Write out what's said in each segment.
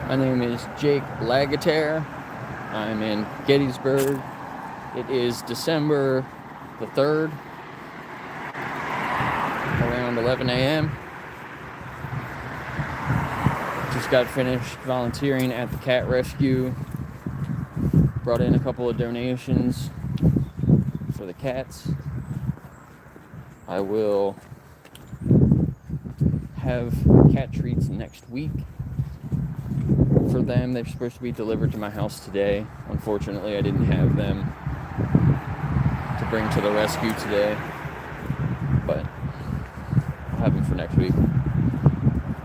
My name is jacoblagatare. I'm in Gettysburg. It is December the 3rd, around 11 a.m. Just got finished volunteering at the cat rescue. Brought in a couple of donations for the cats. I will have cat treats next week for them. They're supposed to be delivered to my house today. Unfortunately, I didn't have them to bring to the rescue today, but I'll have them for next week.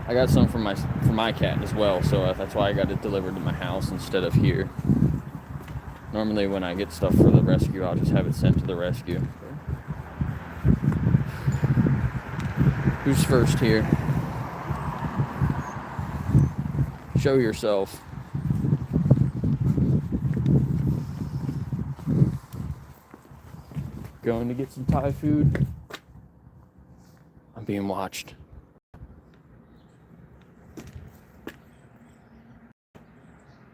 I got some for my cat as well, so that's why I got it delivered to my house instead of here. Normally when I get stuff for the rescue, I'll just have it sent to the rescue. Who's first here? Show yourself. Going to get some Thai food. I'm being watched.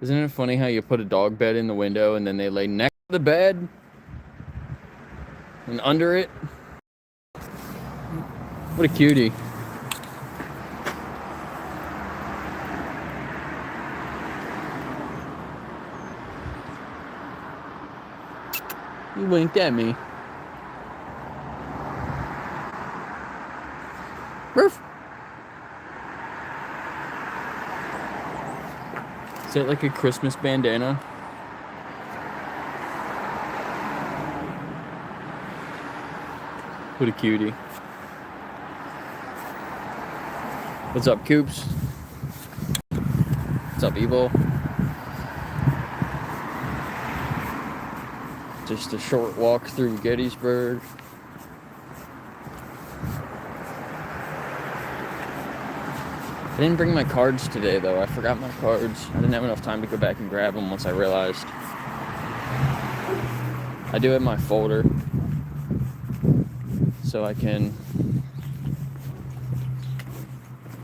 Isn't it funny how you put a dog bed in the window and then they lay next to the bed and under it? What a cutie. You winked at me. Roof. Is that like a Christmas bandana? What a cutie. What's up, Coops? What's up, Evil? Just a short walk through Gettysburg. I didn't bring my cards today, though. I forgot my cards. I didn't have enough time to go back and grab them once I realized. I do have my folder, so I can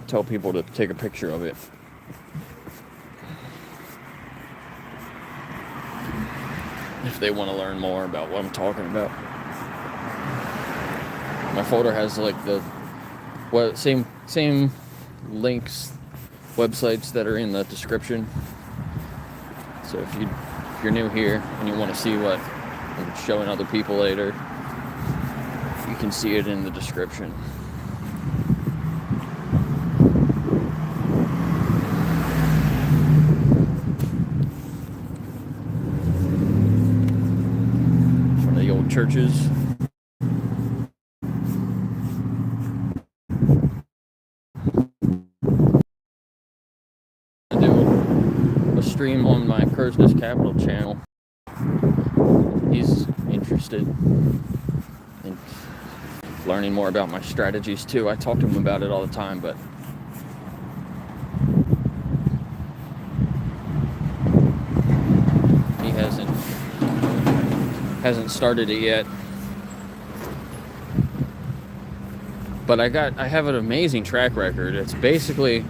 tell people to take a picture of it. If they want to learn more about what I'm talking about. My folder has like the same links, websites that are in the description. So if you're new here and you want to see what I'm showing other people later, you can see it in the description. One of the old churches. Stream on my Cursness Capital channel. He's interested in learning more about my strategies too. I talk to him about it all the time, but he hasn't started it yet. But I have an amazing track record. It's basically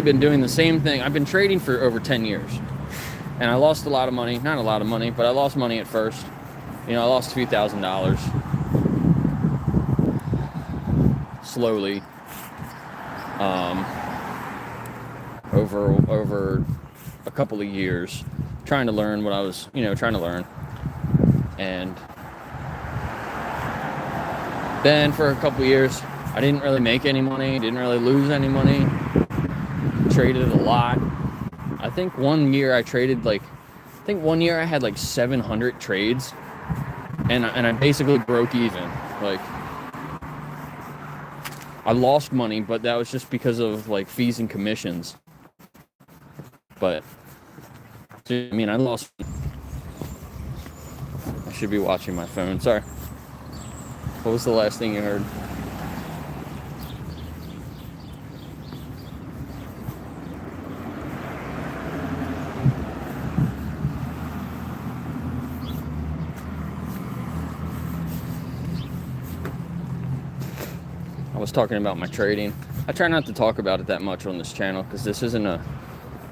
been doing the same thing. I've been trading for over 10 years. And I lost a lot of money. Not a lot of money, but I lost money at first. I lost a few $1,000. Slowly. Over a couple of years. Trying to learn what I was, trying to learn. And then for a couple of years, I didn't really make any money. Didn't really lose any money. Traded a lot. I think one year I had like 700 trades, and I basically broke even. Like, I lost money, but that was just because of like fees and commissions. But I lost. I should be watching my phone. Sorry. What was the last thing you heard? I was talking about my trading. I try not to talk about it that much on this channel because this isn't a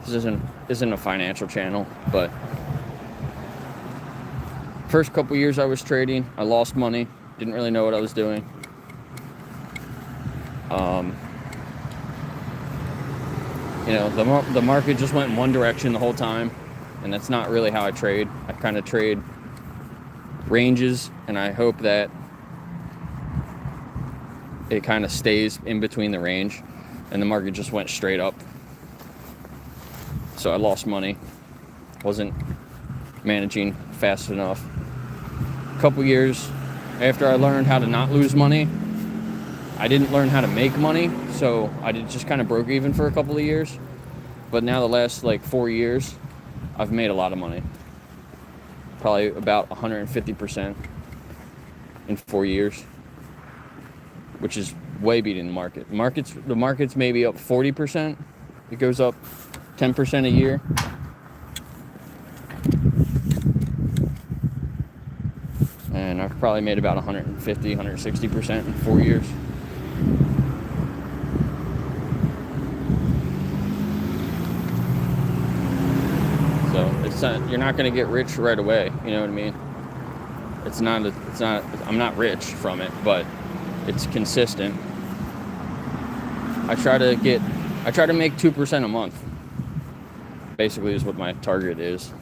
This isn't a financial channel, but first couple years I was trading, I lost money. Didn't really know what I was doing. You know, the market just went in one direction the whole time, and that's not really how I trade. I kind of trade ranges, and I hope that it kind of stays in between the range, and the market just went straight up. So I lost money. Wasn't managing fast enough. A couple years after I learned how to not lose money, I didn't learn how to make money, so I just kind of broke even for a couple of years. But now the last like 4 years, I've made a lot of money. Probably about 150% in 4 years, which is way beating the market. The market's maybe up 40%. It goes up 10% a year. And I've probably made about 150, 160% in 4 years. So you're not going to get rich right away. You know what I mean? I'm not rich from it, but it's consistent. I try to make 2% a month. Basically is what my target is.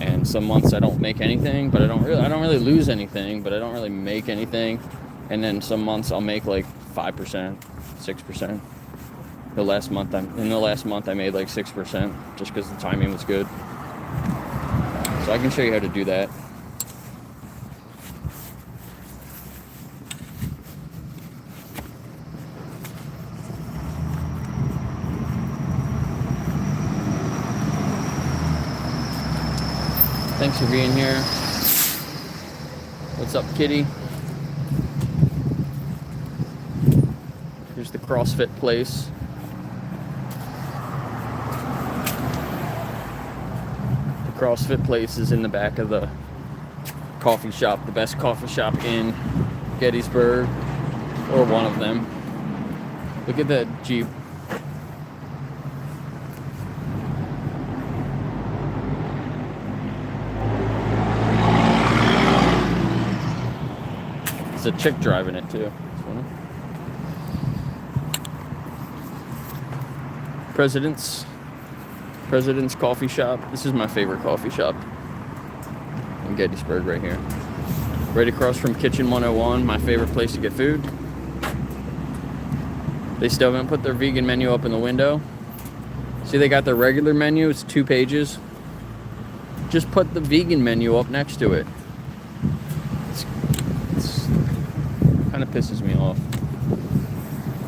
And some months I don't make anything, but I don't really lose anything, but I don't really make anything. And then some months I'll make like 5%, 6%. In the last month I made like 6% just because the timing was good. So I can show you how to do that. Thanks for being here. What's up, kitty? Here's the CrossFit place. The CrossFit place is in the back of the coffee shop, the best coffee shop in Gettysburg, or one of them. Look at that Jeep. It's a chick driving it too. President's Coffee Shop. This is my favorite coffee shop in Gettysburg right here. Right across from Kitchen 101, my favorite place to get food. They still haven't put their vegan menu up in the window. See, they got their regular menu, it's 2 pages. Just put the vegan menu up next to it. It's kind of pisses me off.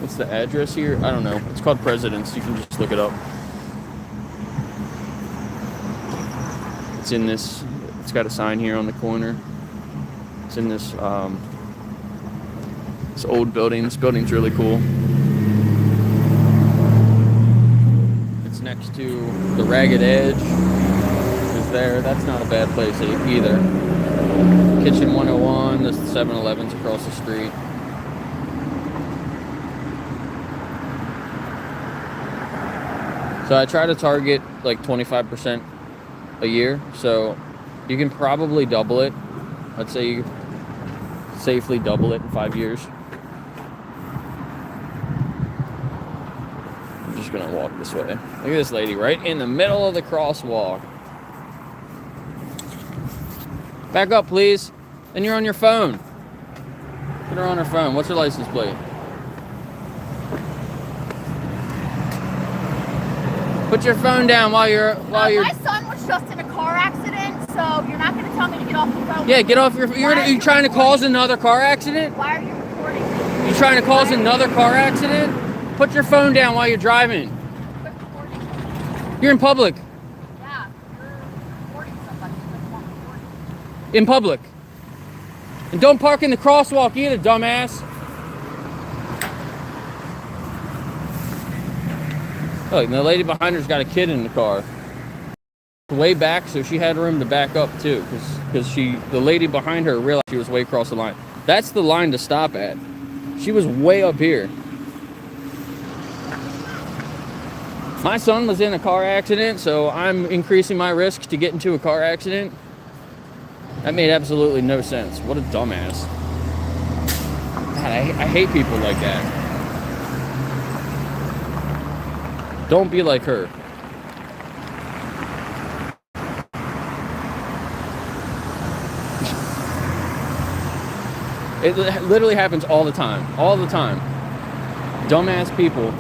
What's the address here? I don't know. It's called President's. You can just look it up. It's in this. It's got a sign here on the corner. It's in this this old building. This building's really cool. It's next to the Ragged Edge. Is there? That's not a bad place either. Kitchen 101. The 7-Eleven's across the street. So I try to target like 25% a year. So you can probably double it. Let's say you safely double it in 5 years. I'm just gonna walk this way. Look at this lady right in the middle of the crosswalk. Back up, please. And you're on your phone. Put her on her phone. What's her license plate? Put your phone down while you're. My son was just in a car accident, so you're not going to tell me to get off the phone. Yeah, get off your. You're trying to cause another car accident? Why are you recording? You trying to cause another car accident? Put your phone down while you're driving. Quit recording. You're in public. Yeah, you're recording somebody. That's not recording. In public. And don't park in the crosswalk either, dumbass. Look, the lady behind her's got a kid in the car. Way back, so she had room to back up too, because the lady behind her realized she was way across the line. That's the line to stop at. She was way up here. My son was in a car accident, so I'm increasing my risk to get into a car accident. That made absolutely no sense. What a dumbass. God, I hate people like that. Don't be like her. It literally happens all the time. All the time. Dumbass people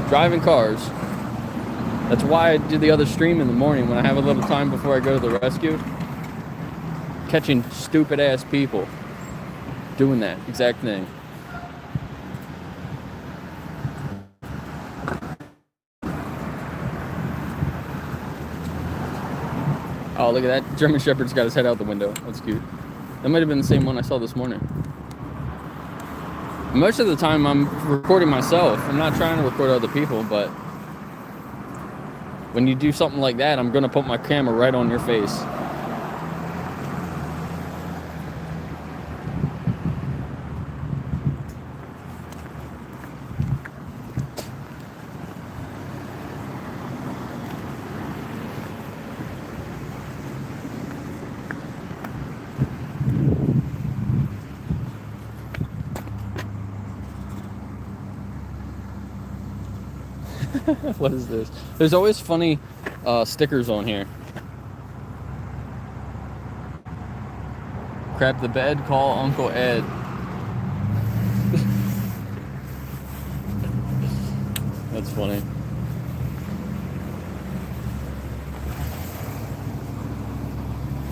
driving cars. That's why I do the other stream in the morning when I have a little time before I go to the rescue. Catching stupid ass people doing that exact thing. Oh, look at that. German Shepherd's got his head out the window. That's cute. That might have been the same one I saw this morning. Most of the time I'm recording myself. I'm not trying to record other people, but when you do something like that, I'm going to put my camera right on your face. What is this? There's always funny stickers on here. Crap the bed, call Uncle Ed. That's funny.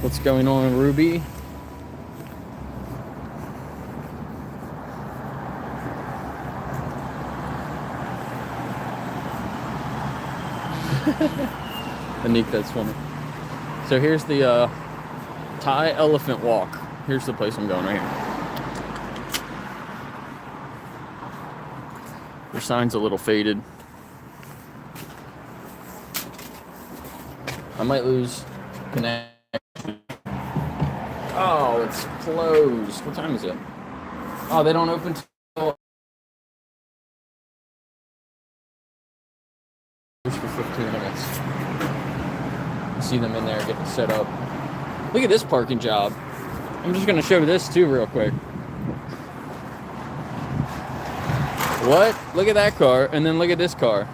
What's going on, Ruby? Anik, that's funny. So here's the Thai Elephant Walk. Here's the place I'm going right here. Their sign's a little faded. I might lose connection. Oh, it's closed. What time is it? Oh, they don't open till for 15 minutes. See them in there getting set up. Look at this parking job. I'm just gonna show this too real quick. What? Look at that car, and then look at this car.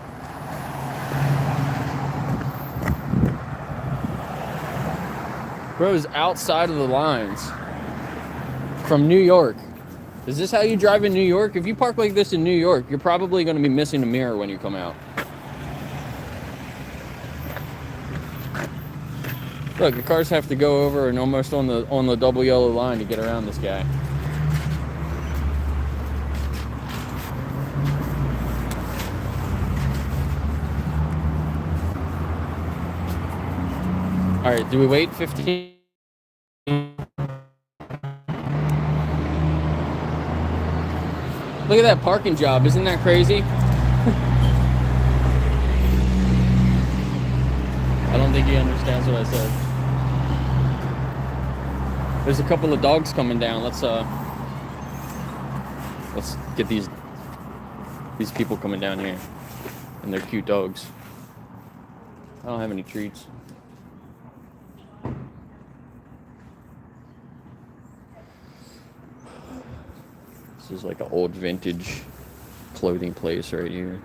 Bro is outside of the lines. From New York. Is this how you drive in New York? If you park like this in New York, you're probably gonna be missing a mirror when you come out. Look, the cars have to go over and almost on the double yellow line to get around this guy. All right, do we wait 15? Look at that parking job. Isn't that crazy? I don't think he understands what I said. There's a couple of dogs coming down. Let's get these people coming down here. And they're cute dogs. I don't have any treats. This is like an old vintage clothing place right here.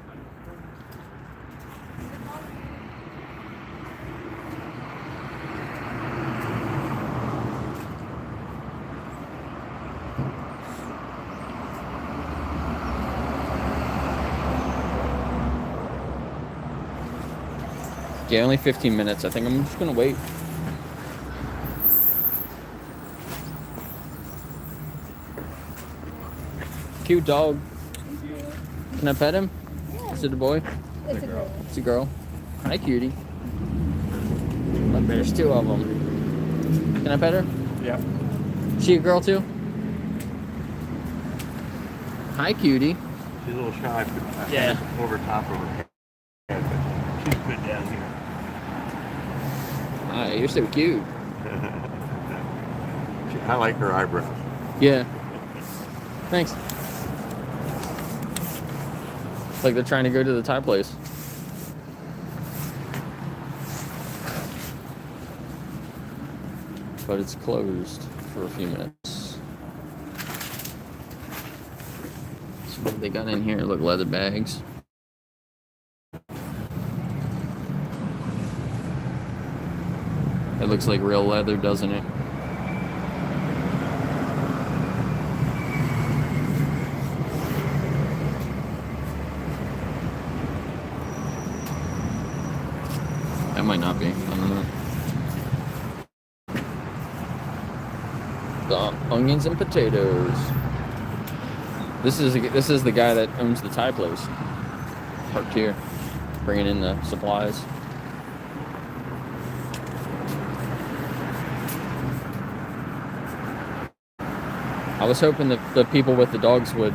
Yeah, only 15 minutes. I think I'm just gonna wait. Cute dog. Can I pet him? Yeah. Is it a boy? It's a girl. It's a girl. Hi, cutie. Look, there's two of them. Can I pet her? Yeah. She a girl too? Hi, cutie. She's a little shy. Yeah. Over top of her head, but she's good down here. Hi, you're so cute. I like her eyebrows. Yeah. Thanks. Like they're trying to go to the Thai place. but it's closed for a few minutes. So what they got in here? Look, leather bags. It looks like real leather, doesn't it? That might not be. I don't know. The onions and potatoes. This is the guy that owns the Thai place. Parked here, bringing in the supplies. I was hoping that the people with the dogs would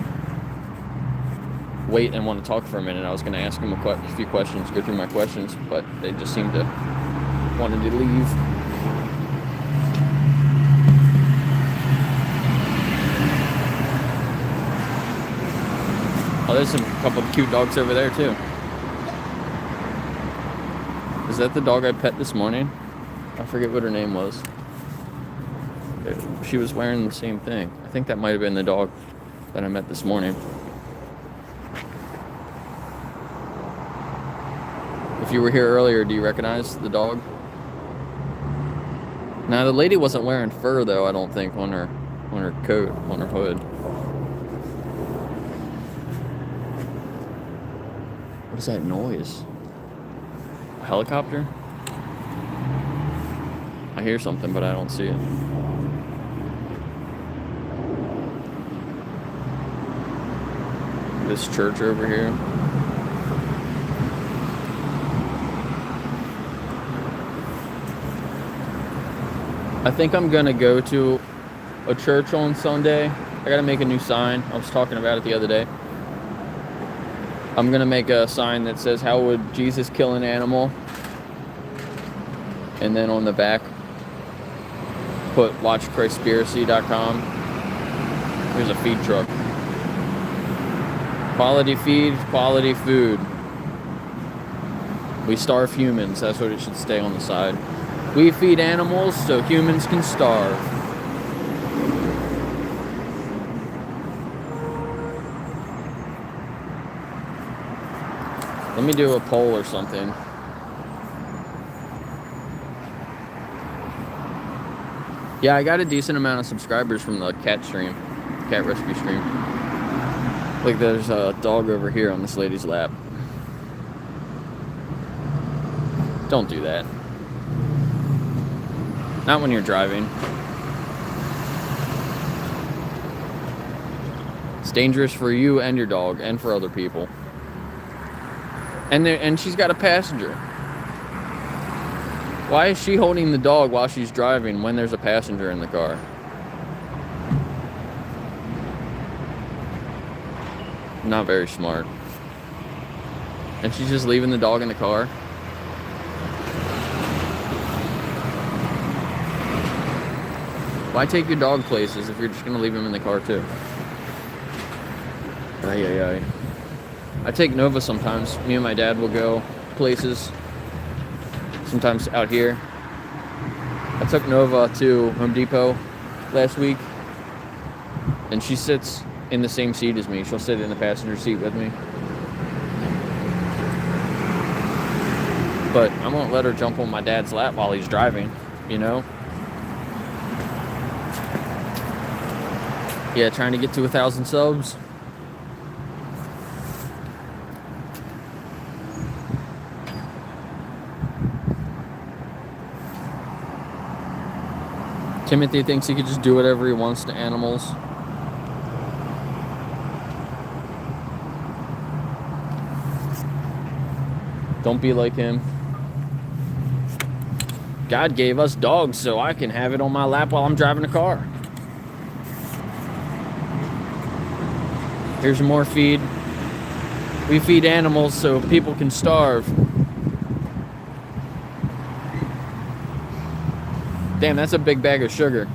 wait and want to talk for a minute. I was going to ask them a few questions, go through my questions, but they just seemed to wanted to leave. Oh, there's a couple of cute dogs over there too. Is that the dog I pet this morning? I forget what her name was. She was wearing the same thing. I think that might have been the dog that I met this morning. If you were here earlier, do you recognize the dog? Now, the lady wasn't wearing fur, though, I don't think, on her coat, on her hood. What is that noise? A helicopter? I hear something, but I don't see it. This church over here. I think I'm gonna go to a church on Sunday. I gotta make a new sign. I was talking about it the other day. I'm gonna make a sign that says, "How would Jesus kill an animal?" And then on the back, put watchchristspiracy.com. There's a feed truck. Quality feed, quality food. We starve humans. That's what it should stay on the side. We feed animals so humans can starve. Let me do a poll or something. Yeah, I got a decent amount of subscribers from the cat rescue stream. Like, there's a dog over here on this lady's lap. Don't do that. Not when you're driving. It's dangerous for you and your dog and for other people. And she's got a passenger. Why is she holding the dog while she's driving when there's a passenger in the car? Not very smart. And she's just leaving the dog in the car. Why take your dog places if you're just gonna leave him in the car too? Ay. I take Nova sometimes. Me and my dad will go places. Sometimes out here. I took Nova to Home Depot last week, and she sits in the same seat as me. She'll sit in the passenger seat with me. But I won't let her jump on my dad's lap while he's driving, you know? Yeah, trying to get to 1,000 subs. Timothy thinks he could just do whatever he wants to animals. Don't be like him. God gave us dogs so I can have it on my lap while I'm driving a car. Here's more feed. We feed animals so people can starve. Damn, that's a big bag of sugar.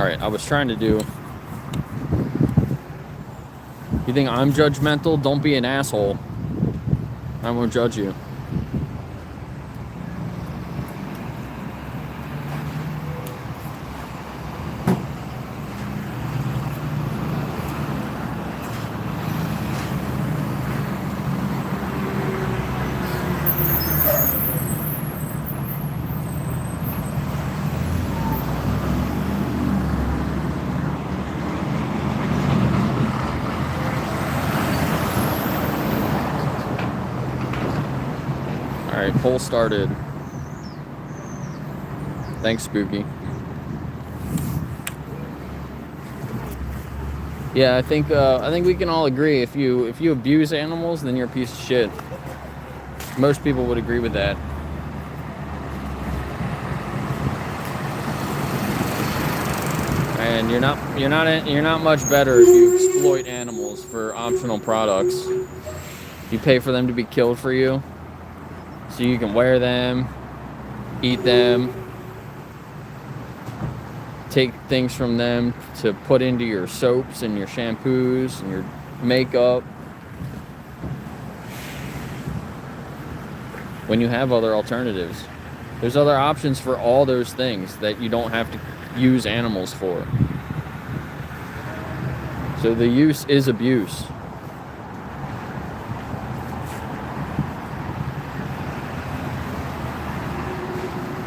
Alright, I was trying to do... You think I'm judgmental? Don't be an asshole. I won't judge you. Alright, poll started. Thanks, Spooky. Yeah, I think we can all agree if you abuse animals, then you're a piece of shit. Most people would agree with that. And you're not much better if you exploit animals for optional products. You pay for them to be killed for you, so you can wear them, eat them, take things from them to put into your soaps and your shampoos and your makeup. When you have other alternatives. There's other options for all those things that you don't have to use animals for. So the use is abuse.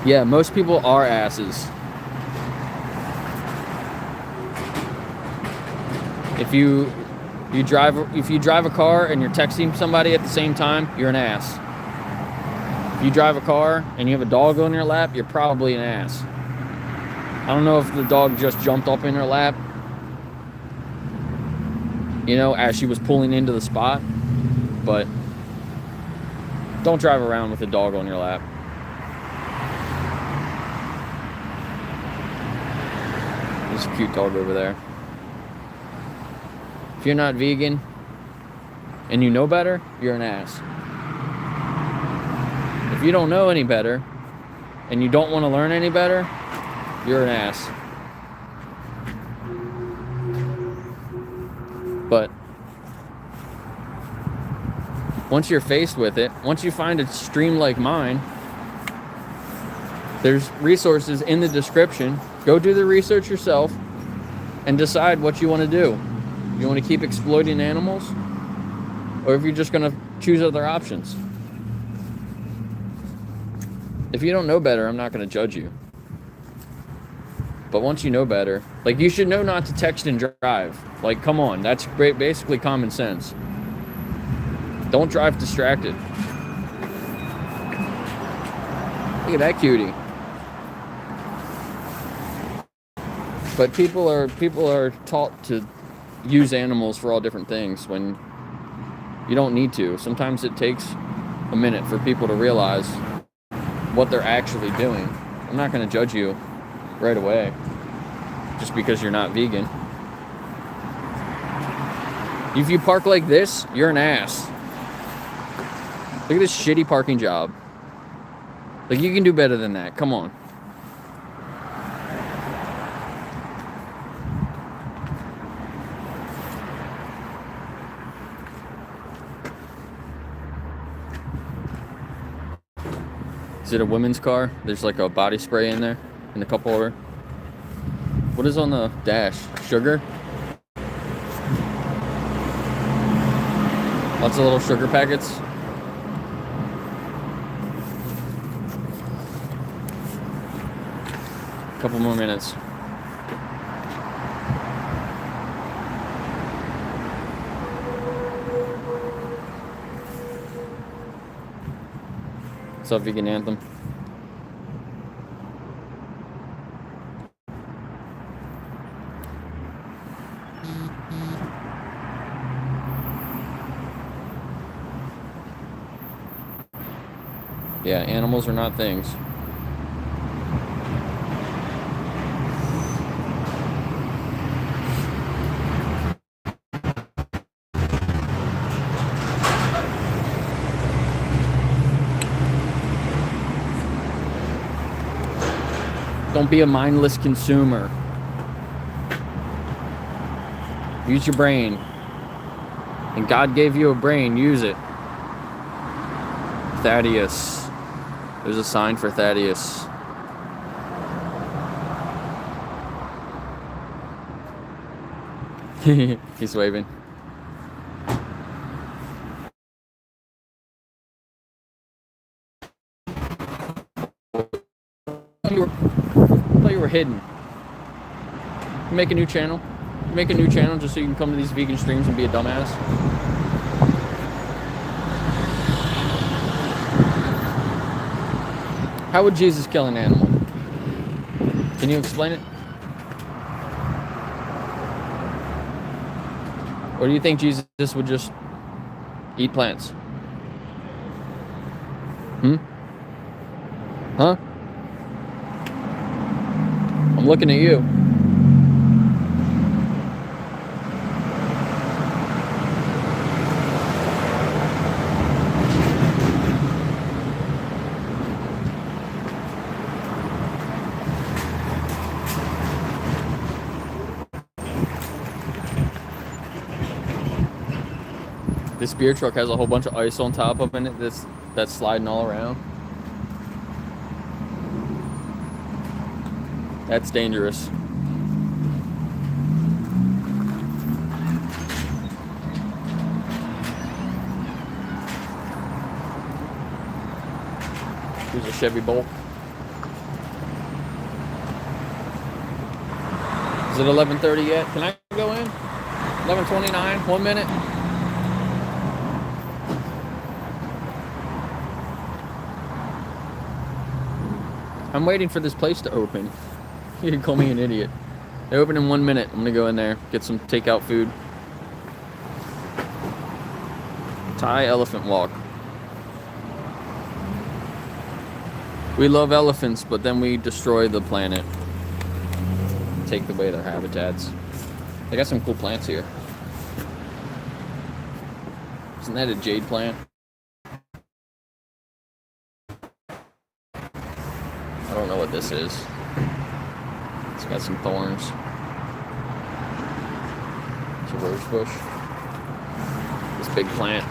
Yeah, most people are asses. If you drive a car and you're texting somebody at the same time, you're an ass. If you drive a car and you have a dog on your lap, you're probably an ass. I don't know if the dog just jumped up in her lap, you know, as she was pulling into the spot, but don't drive around with a dog on your lap. There's a cute dog over there. If you're not vegan and you know better, you're an ass. If you don't know any better and you don't want to learn any better, you're an ass. But once you're faced with it, once you find a stream like mine, there's resources in the description. Go do the research yourself and decide what you want to do. You want to keep exploiting animals, or if you're just going to choose other options. If you don't know better, I'm not going to judge you. But once you know better, like, you should know not to text and drive. Like, come on, that's great, basically common sense. Don't drive distracted. Look at that cutie. But people are taught to use animals for all different things when you don't need to. Sometimes it takes a minute for people to realize what they're actually doing. I'm not going to judge you right away just because you're not vegan. If you park like this, you're an ass. Look at this shitty parking job. Like, you can do better than that. Come on. Is it a women's car? There's like a body spray in there, in the cup holder. What is on the dash? Sugar? Lots of little sugar packets. Couple more minutes. What's up, Vegan Anthem? Yeah, animals are not things. Don't be a mindless consumer. Use your brain. And God gave you a brain. Use it. Thaddeus. There's a sign for Thaddeus. He's waving. I thought you were hidden. You make a new channel. You make a new channel just so you can come to these vegan streams and be a dumbass. How would Jesus kill an animal? Can you explain it? Or do you think Jesus would just eat plants? Huh? I'm looking at you. This beer truck has a whole bunch of ice on top of it that's sliding all around. That's dangerous. Here's a Chevy Bolt. Is it 11:30 yet? Can I go in? 11:29, 1 minute. I'm waiting for this place to open. You can call me an idiot. They open in 1 minute. I'm gonna go in there, get some takeout food. Thai elephant walk. We love elephants, but then we destroy the planet. Take away their habitats. They got some cool plants here. Isn't that a jade plant? I don't know what this is. It's got some thorns. It's a rose bush. This big plant.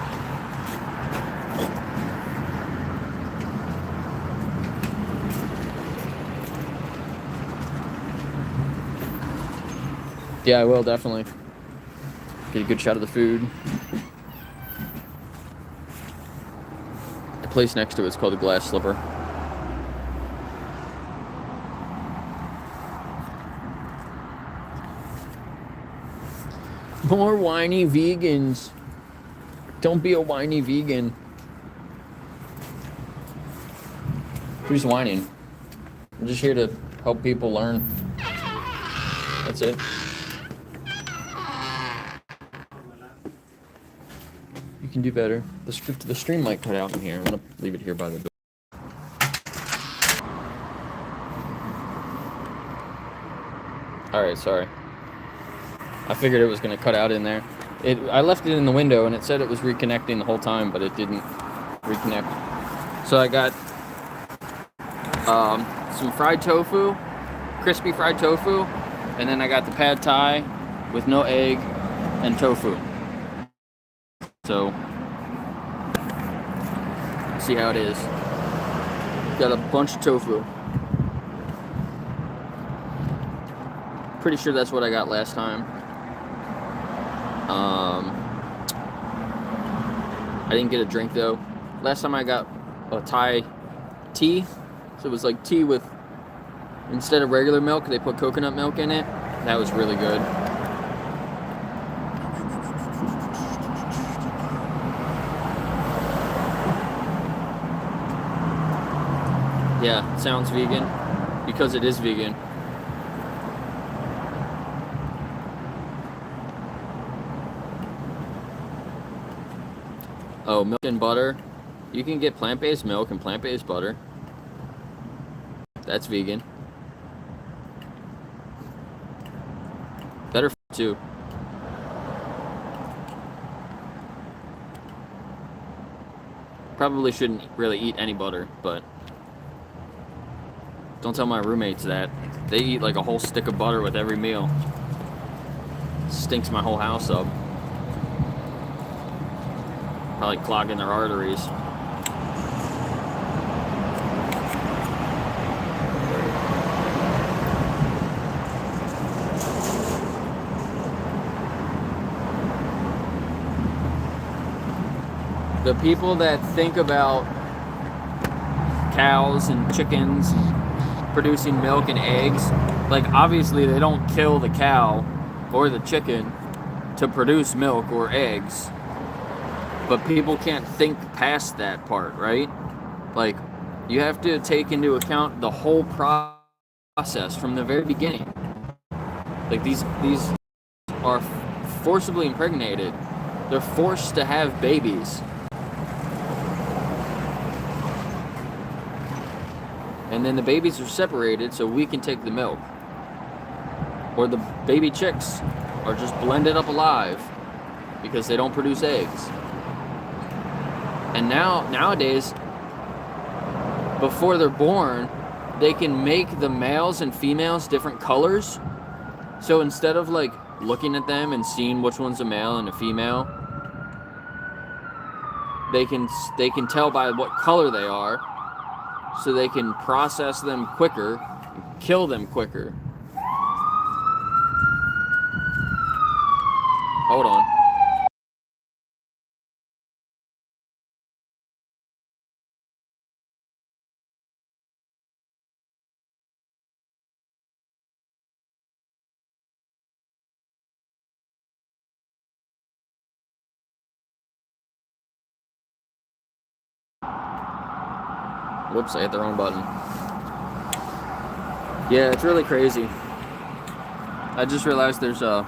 Yeah, I will, definitely. Get a good shot of the food. The place next to it's called the Glass Slipper. More whiny vegans. Don't be a whiny vegan. Who's whining? I'm just here to help people learn. That's it. You can do better. The stream might cut out in here. I'm gonna leave it here by the door. Alright, sorry. I figured it was going to cut out in there. I left it in the window and it said it was reconnecting the whole time, but it didn't reconnect. So I got some fried tofu, crispy fried tofu, and then I got the pad thai with no egg and tofu. So, see how it is. Got a bunch of tofu. Pretty sure that's what I got last time. I didn't get a drink though. Last time I got a Thai tea. So it was like tea with, instead of regular milk, they put coconut milk in it. That was really good. Yeah, it sounds vegan because it is vegan. Oh, milk and butter. You can get plant-based milk and plant-based butter. That's vegan. Better too. Probably shouldn't really eat any butter, but don't tell my roommates that. They eat like a whole stick of butter with every meal. Stinks my whole house up. Probably clogging their arteries. The people that think about cows and chickens producing milk and eggs, like obviously they don't kill the cow or the chicken to produce milk or eggs, but people can't think past that part, right? Like, you have to take into account the whole process from the very beginning. Like, these are forcibly impregnated. They're forced to have babies. And then the babies are separated so we can take the milk. Or the baby chicks are just blended up alive because they don't produce eggs. And nowadays, before they're born, they can make the males and females different colors. So instead of like looking at them and seeing which one's a male and a female, they can tell by what color they are, so they can process them quicker, and kill them quicker. Hold on. Whoops, I hit the wrong button. Yeah, it's really crazy. I just realized there's a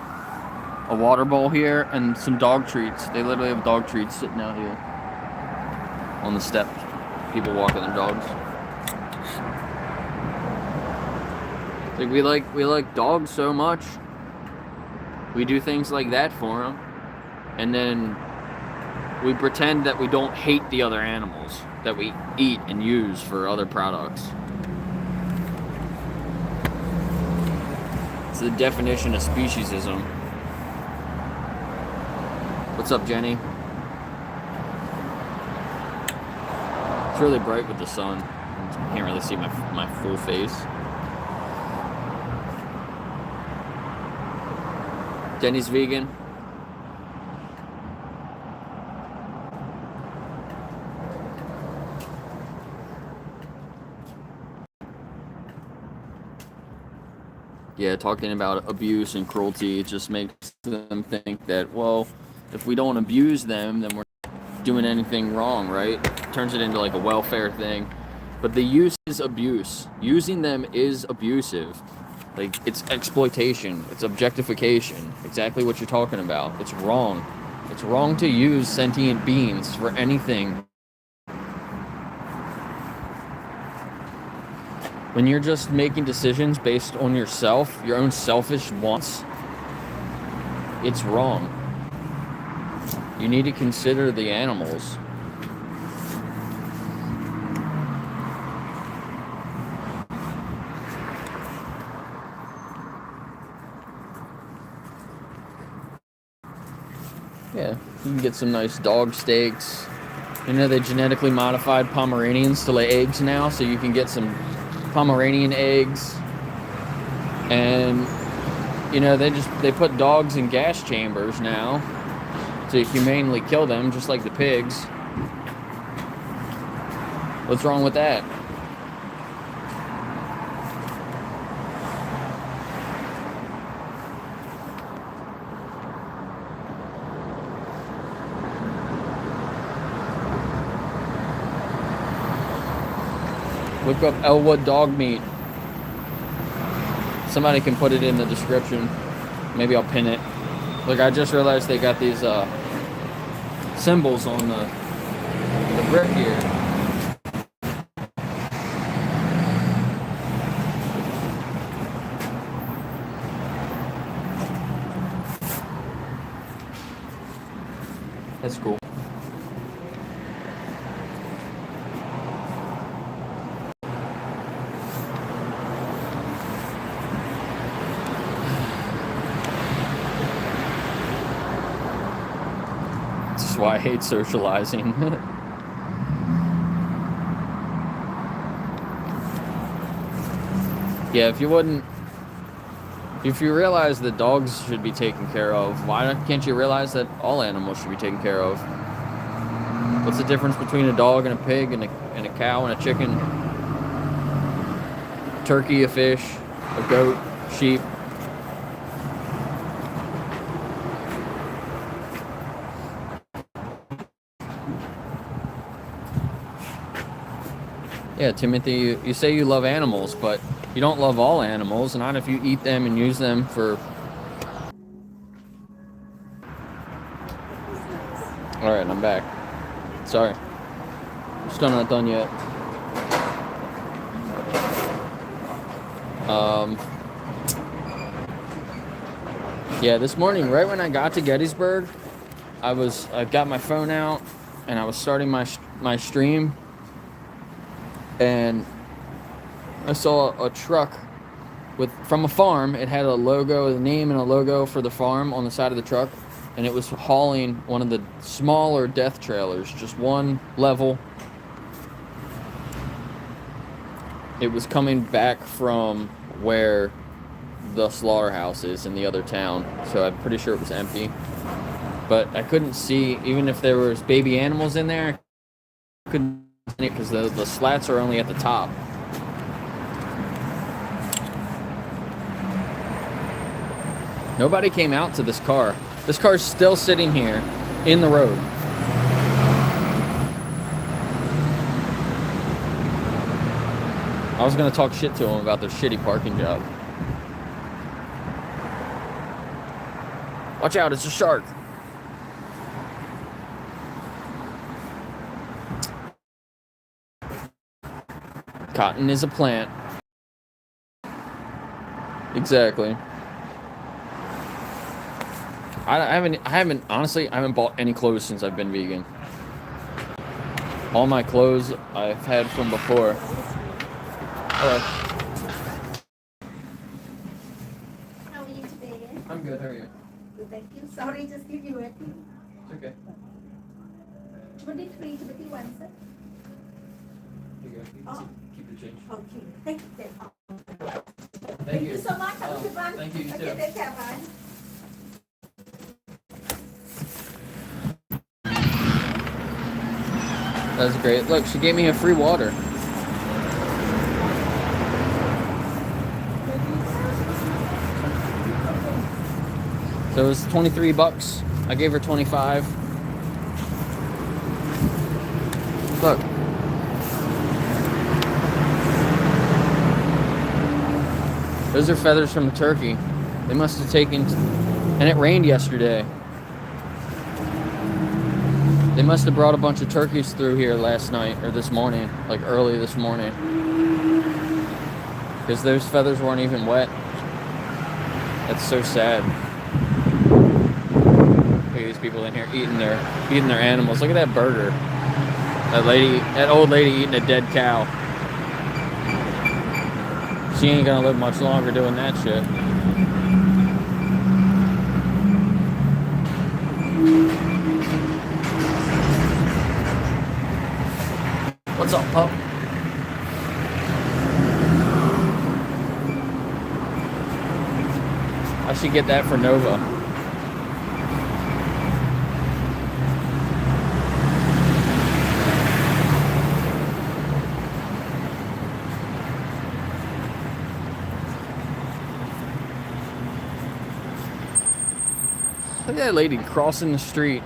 water bowl here and some dog treats. They literally have dog treats sitting out here on the steps. People walking their dogs. Like we like dogs so much. We do things like that for them, and then we pretend that we don't hate the other animals that we eat and use for other products. It's the definition of speciesism. What's up, Jenny? It's really bright with the sun. I can't really see my full face. Jenny's vegan. Yeah, talking about abuse and cruelty, it just makes them think that, well, if we don't abuse them, then we're not doing anything wrong, right? It turns it into like a welfare thing. But the use is abuse. Using them is abusive. Like, it's exploitation. It's objectification. Exactly what you're talking about. It's wrong. It's wrong to use sentient beings for anything. When you're just making decisions based on yourself, your own selfish wants, it's wrong. You need to consider the animals. Yeah, you can get some nice dog steaks. You know, they genetically modified Pomeranians to lay eggs now, so you can get some Pomeranian eggs. And you know, they put dogs in gas chambers now to humanely kill them, just like the pigs. What's wrong with that? Look up Elwood dog meat. Somebody can put it in the description. Maybe I'll pin it. Look, I just realized they got these symbols on the brick here. That's cool. why I hate socializing. Yeah, if you realize that dogs should be taken care of, why can't you realize that all animals should be taken care of? What's the difference between a dog and a pig and a cow and a chicken? A turkey, a fish, a goat, sheep. Yeah, Timothy, you say you love animals, but you don't love all animals, not if you eat them and use them for... Alright, I'm back. Sorry. I'm still not done yet. Yeah, this morning, right when I got to Gettysburg, I got my phone out, and I was starting my stream, and I saw a truck from a farm. It had a logo, a name and a logo for the farm on the side of the truck, and it was hauling one of the smaller death trailers, just one level. It was coming back from where the slaughterhouse is in the other town, so I'm pretty sure it was empty. But I couldn't see, even if there was baby animals in there, I couldn't see it because the slats are only at the top. Nobody came out to this car. This car's still sitting here in the road. I was going to talk shit to them about their shitty parking job. Watch out, it's a shark. Cotton is a plant. Exactly. I haven't bought any clothes since I've been vegan. All my clothes I've had from before. Hello. How are you today? I'm good, how are you? Good, thank you. Sorry, just give you a It's okay. 23, 21, sir. Here you go. Oh. Keep the change. Okay, thank you. Thank you. So much. Have a good one. Thank you, you Okay, too. take care, bye. That's great. Look, she gave me a free water. So it was $23. I gave her 25. Look. Those are feathers from a turkey. They must have taken... And it rained yesterday. They must have brought a bunch of turkeys through here last night, or this morning, like early this morning. Because those feathers weren't even wet. That's so sad. Look at these people in here eating their animals. Look at that burger. That old lady eating a dead cow. She ain't gonna live much longer doing that shit. What's up, pup? I should get that for Nova. Look at that lady crossing the street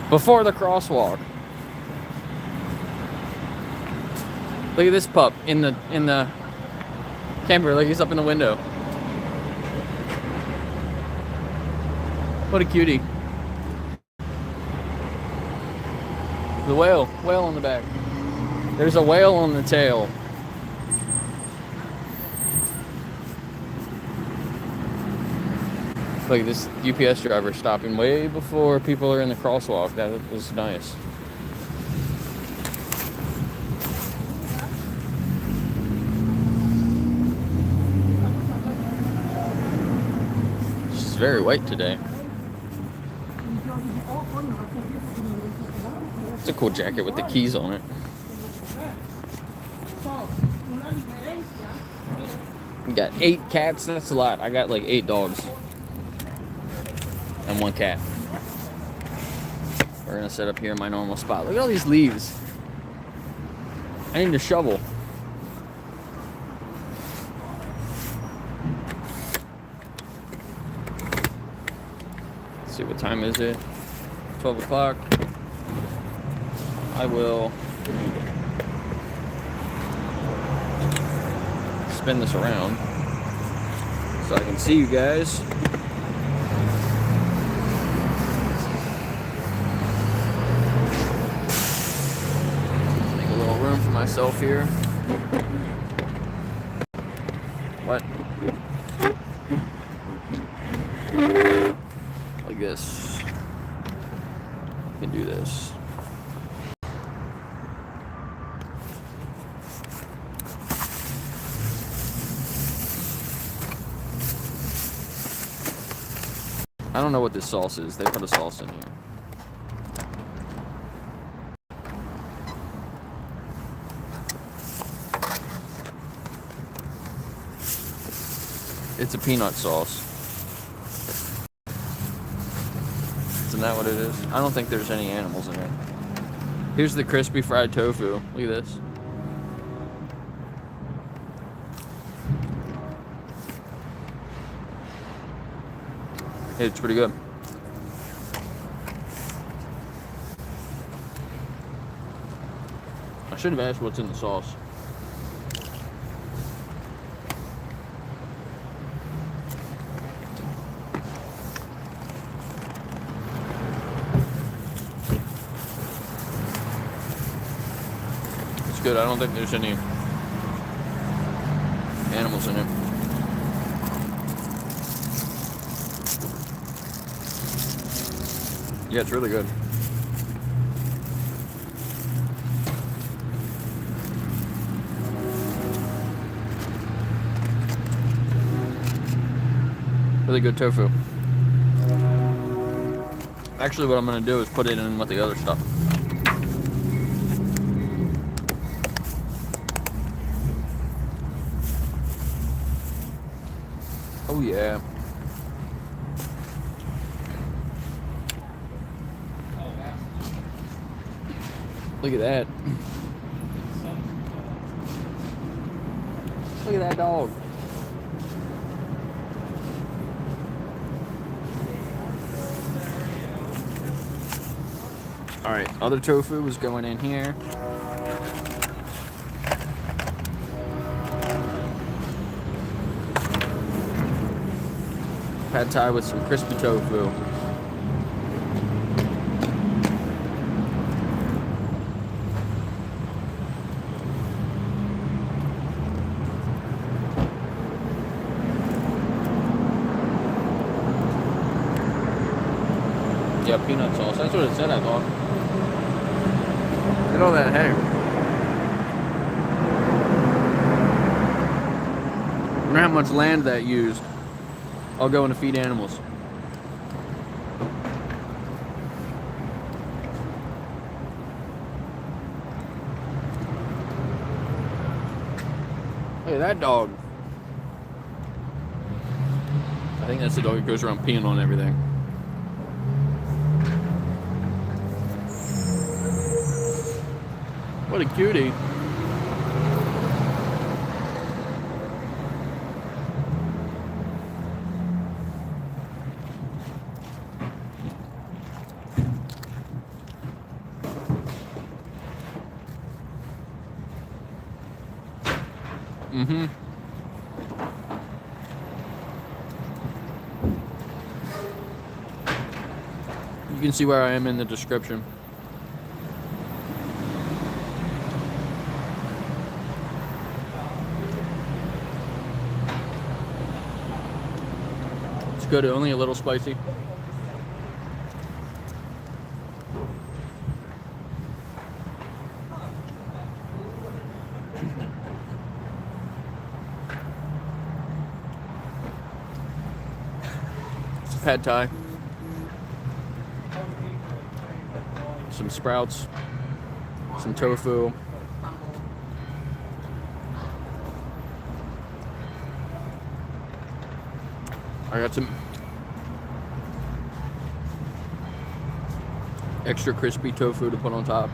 before the crosswalk. Look at this pup in the camper. Look, he's up in the window. What a cutie. The whale on the back. There's a whale on the tail. Look at this UPS driver stopping way before people are in the crosswalk. That was nice. She's very white today. It's a cool jacket with the keys on it. We got 8 cats. That's a lot. I got like 8 dogs and 1 cat. We're gonna set up here in my normal spot. Look at all these leaves. I need a shovel. Let's see, what time is it? 12 o'clock. I will spin this around so I can see you guys. Make a little room for myself here. What? Like this. I can do this. I don't know what this sauce is. They put a sauce in here. It's a peanut sauce. Isn't that what it is? I don't think there's any animals in it. Here's the crispy fried tofu. Look at this. It's pretty good. I should have asked what's in the sauce. It's good. I don't think there's any animals in it. Yeah, it's really good. Really good tofu. Actually, what I'm going to do is put it in with the other stuff. Oh yeah. Look at that. Look at that dog. Alright, other tofu was going in here. Pad thai with some crispy tofu. Yeah, peanut sauce. That's what it said, I thought. Look at all that hay. I wonder how much land that used. I'll go in to feed animals. Look at that dog. I think that's the dog that goes around peeing on everything. What a cutie. Mm-hmm. You can see where I am in the description. It's good, only a little spicy. Pad thai, some sprouts, some tofu. I got some extra crispy tofu to put on top.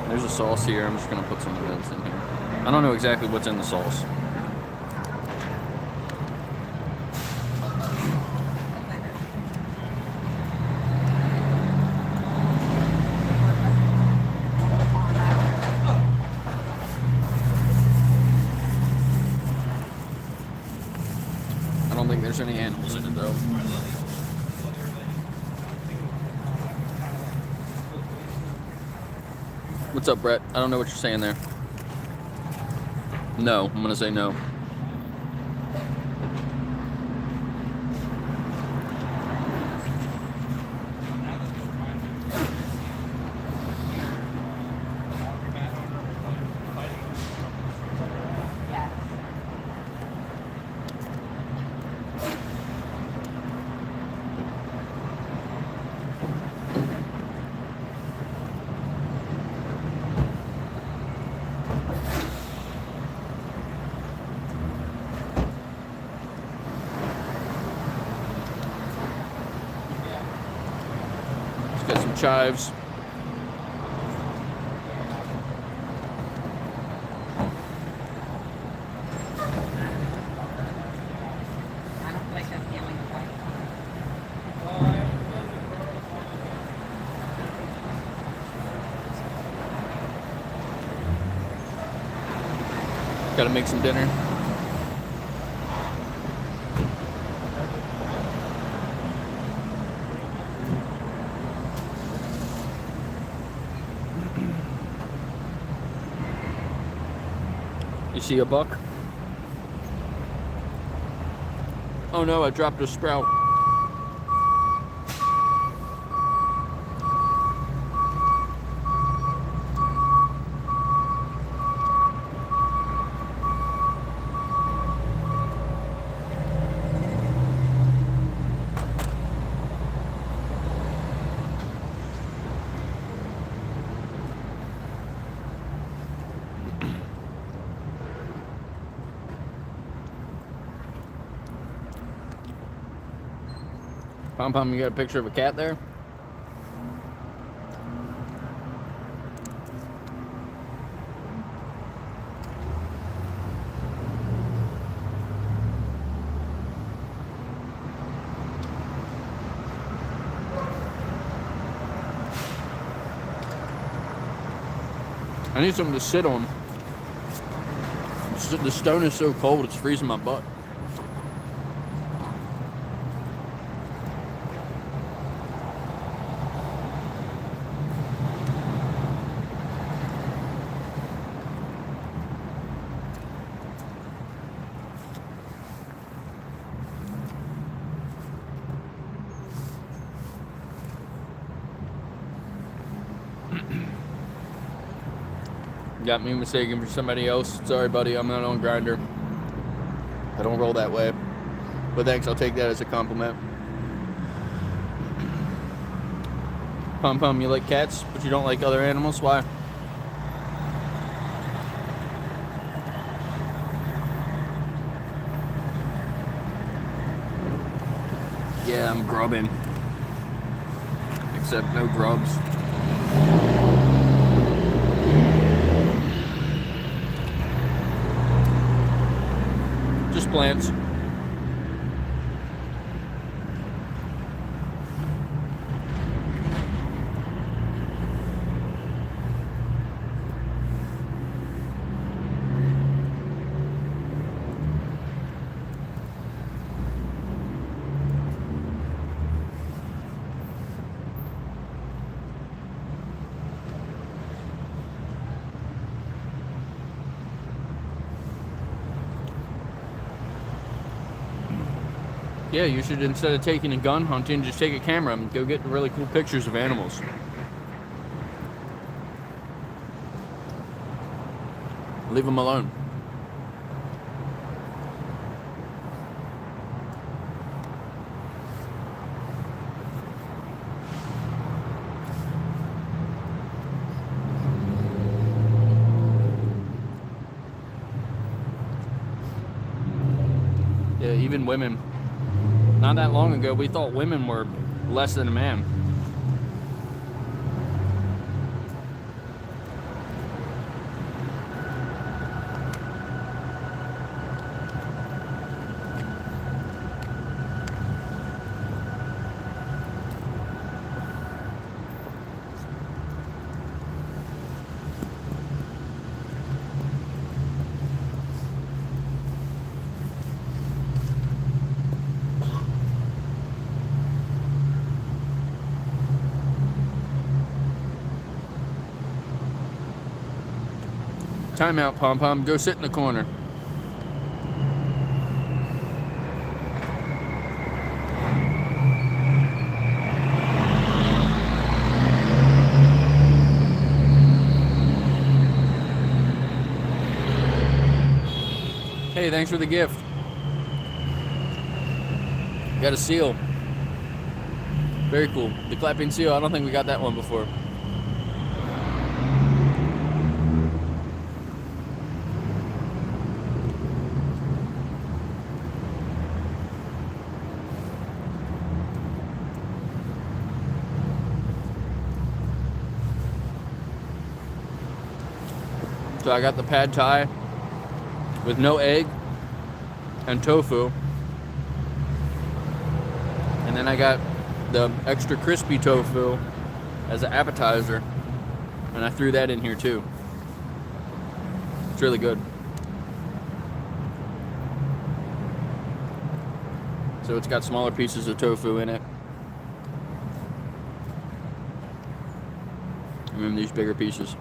There's a sauce here. I'm just gonna put some of this in here. I don't know exactly what's in the sauce. I don't think there's any animals in it though. What's up, Brett? I don't know what you're saying there. No, I'm gonna say no. Got some chives. Gotta make some dinner. You see a buck? Oh no, I dropped a sprout. Pom Pom, you got a picture of a cat there? I need something to sit on. The stone is so cold, it's freezing my butt. Got me mistaken for somebody else. Sorry, buddy, I'm not on Grindr. I don't roll that way. But thanks, I'll take that as a compliment. Pom Pom, you like cats, but you don't like other animals? Why? Yeah, I'm grubbing. Except no grubs. Just plants. Yeah, you should, instead of taking a gun hunting, just take a camera and go get really cool pictures of animals. Leave them alone. even women. Not that long ago, we thought women were less than a man. Time out, Pom Pom. Go sit in the corner. Hey, thanks for the gift. Got a seal. Very cool. The clapping seal. I don't think we got that one before. So I got the pad thai with no egg and tofu. And then I got the extra crispy tofu as an appetizer. And I threw that in here too. It's really good. So it's got smaller pieces of tofu in it. And then these bigger pieces.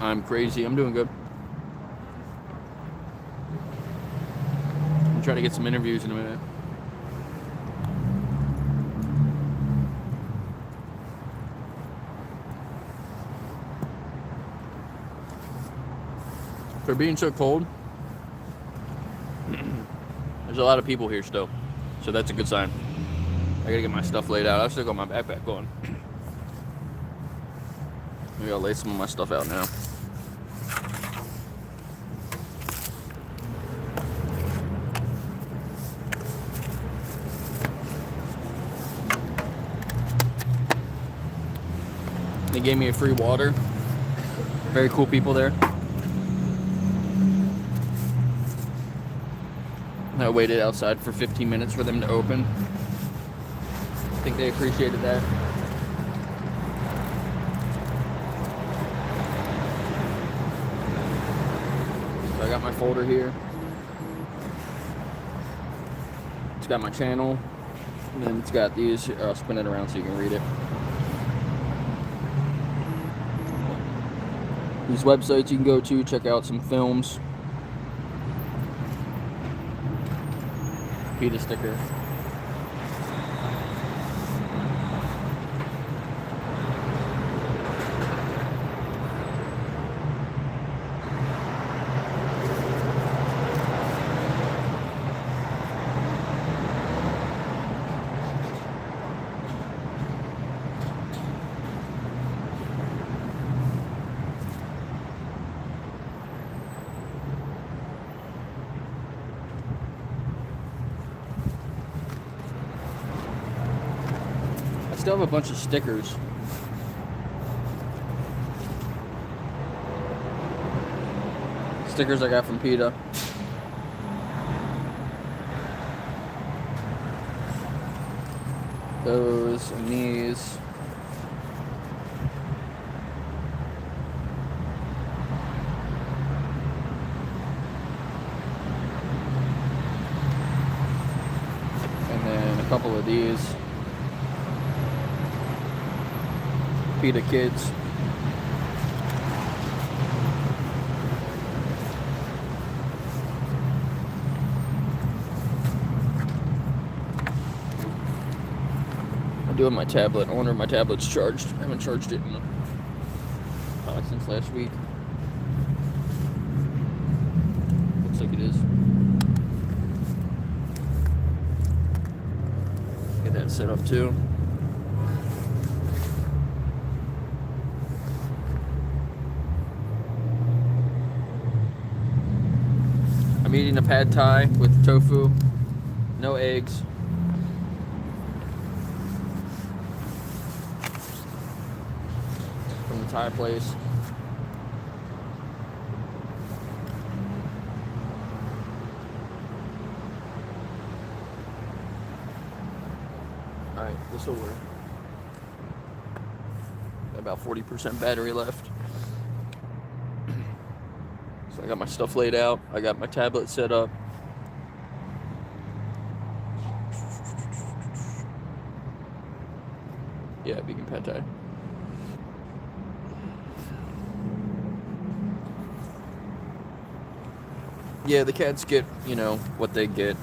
I'm crazy. I'm doing good. I'm trying to get some interviews in a minute. For being so cold, there's a lot of people here still. So that's a good sign. I gotta get my stuff laid out. I've still got my backpack on. Maybe I'll lay some of my stuff out now. They gave me a free water. Very cool people there. I waited outside for 15 minutes for them to open. I think they appreciated that. So I got my folder here. It's got my channel. And then it's got these. I'll spin it around so you can read it. These websites you can go to, check out some films. PETA sticker. I still have a bunch of stickers. Stickers I got from PETA. Those and these. And then a couple of these. PETA kids. do have my tablet. I wonder if my tablet's charged. I haven't charged it since last week. Looks like it is. Get that set up too. I'm eating a pad thai with tofu, no eggs. From the Thai place. Alright, this will work. Got about 40% battery left. So I got my stuff laid out. I got my tablet set up. Yeah, vegan pad thai. Yeah, the cats get, what they get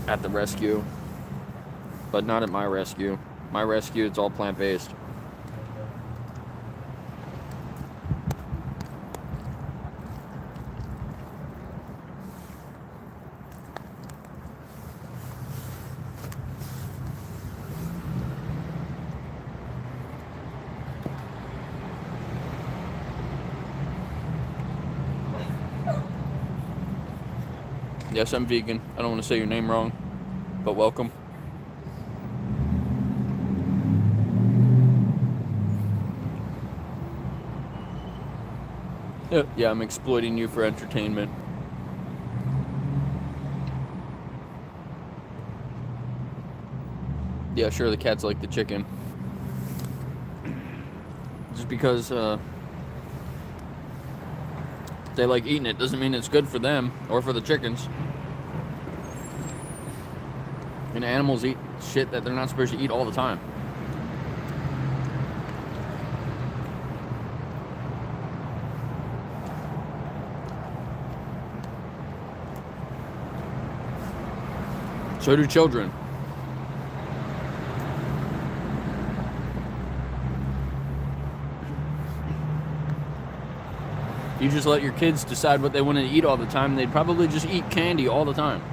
at the rescue, but not at my rescue. My rescue, it's all plant-based. Yes, I'm vegan. I don't want to say your name wrong, but welcome. Yeah, I'm exploiting you for entertainment. Yeah, sure, the cats like the chicken. Just because they like eating it doesn't mean it's good for them or for the chickens. And animals eat shit that they're not supposed to eat all the time. So do children. You just let your kids decide what they want to eat all the time, they'd probably just eat candy all the time.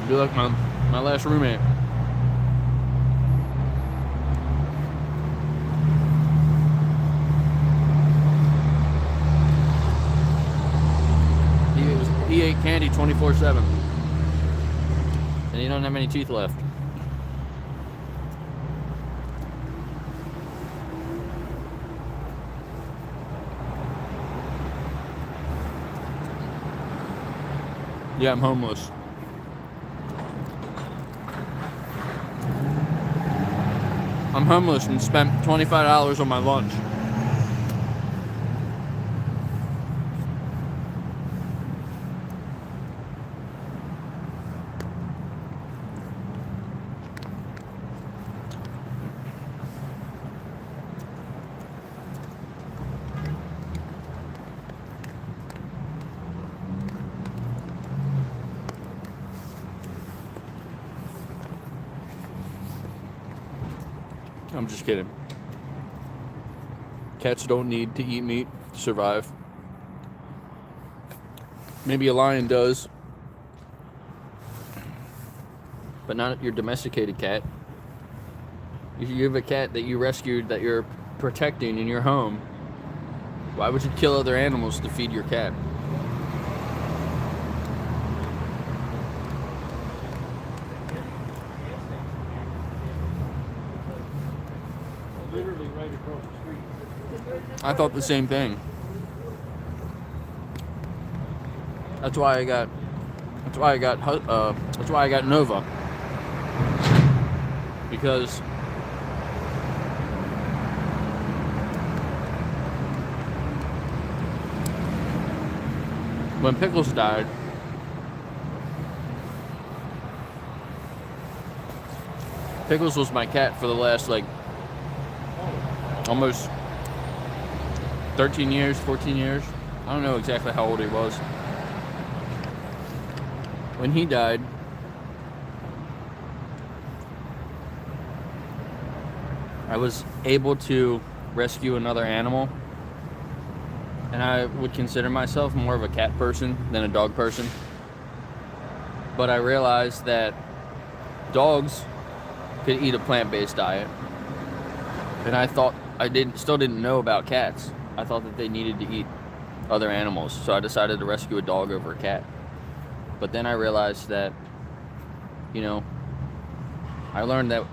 Be like my last roommate. He ate candy 24/7. And he don't have any teeth left. Yeah, I'm homeless. I'm homeless and spent $25 on my lunch. I'm just kidding. Cats don't need to eat meat to survive. Maybe a lion does, but not your domesticated cat. If you have a cat that you rescued that you're protecting in your home, why would you kill other animals to feed your cat? Literally right across the street. I thought the same thing. That's why I got Nova. Because when Pickles died, Pickles was my cat for the last almost 13 years, 14 years. I don't know exactly how old he was. when he died, I was able to rescue another animal, and I would consider myself more of a cat person than a dog person. But I realized that dogs could eat a plant-based diet, and I thought still didn't know about cats. I thought that they needed to eat other animals, so I decided to rescue a dog over a cat. But then I realized that, I learned that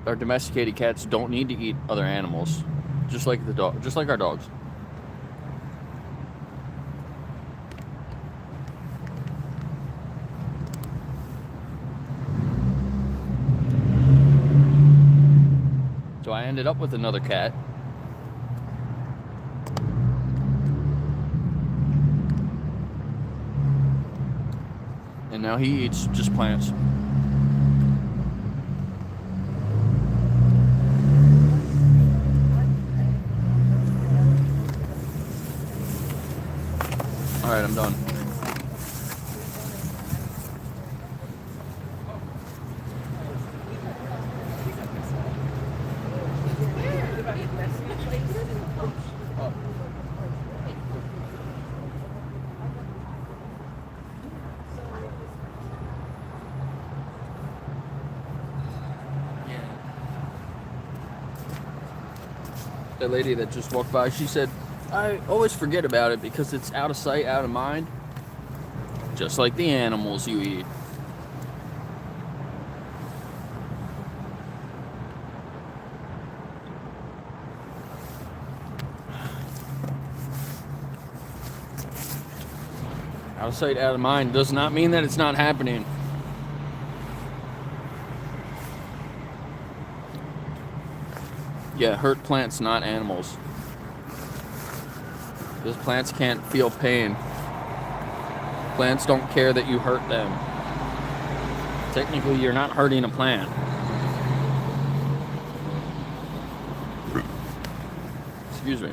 our domesticated cats don't need to eat other animals, just like our dogs. So I ended up with another cat. And now he eats just plants. All right, I'm done. That lady that just walked by, she said, I always forget about it because it's out of sight, out of mind. Just like the animals you eat. Out of sight, out of mind does not mean that it's not happening. Yeah, hurt plants, not animals. Because plants can't feel pain. Plants don't care that you hurt them. Technically, you're not hurting a plant. Excuse me.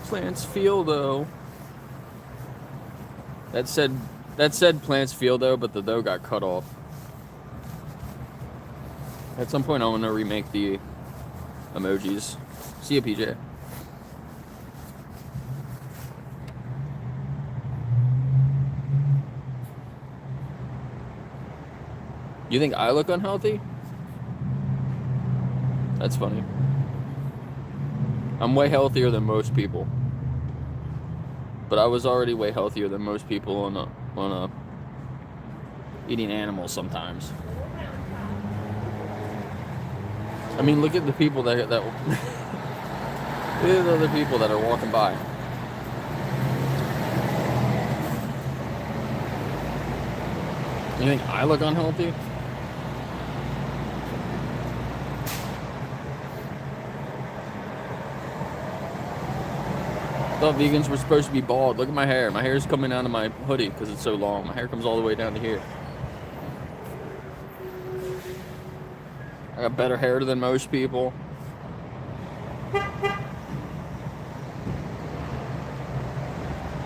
Plants feel, though. That said plants feel, though, but the though got cut off. At some point, I want to remake the emojis. See ya, PJ. You think I look unhealthy? That's funny. I'm way healthier than most people. But I was already way healthier than most people on eating animals sometimes. I mean, look at the people that look at the other people that are walking by. You think I look unhealthy? I thought vegans were supposed to be bald. Look at my hair. My hair is coming down to my hoodie because it's so long. My hair comes all the way down to here. I got better hair than most people.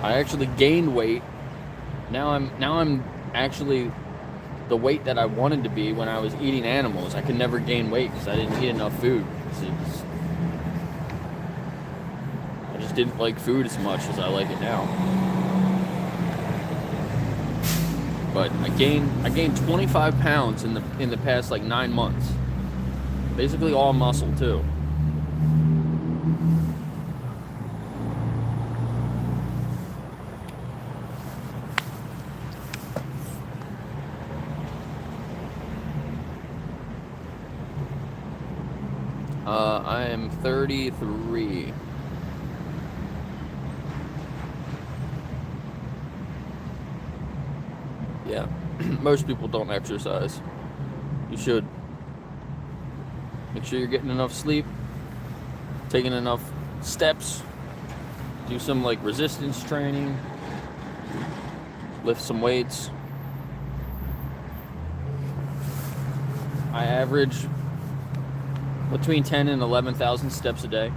I actually gained weight. Now I'm actually the weight that I wanted to be when I was eating animals. I could never gain weight because I didn't eat enough food. I just didn't like food as much as I like it now. But I gained 25 pounds in the past like 9 months. Basically all muscle too. I am 33. Yeah, most people don't exercise. You should. Make sure you're getting enough sleep, taking enough steps, do some like resistance training, lift some weights. I average between 10 and 11,000 steps a day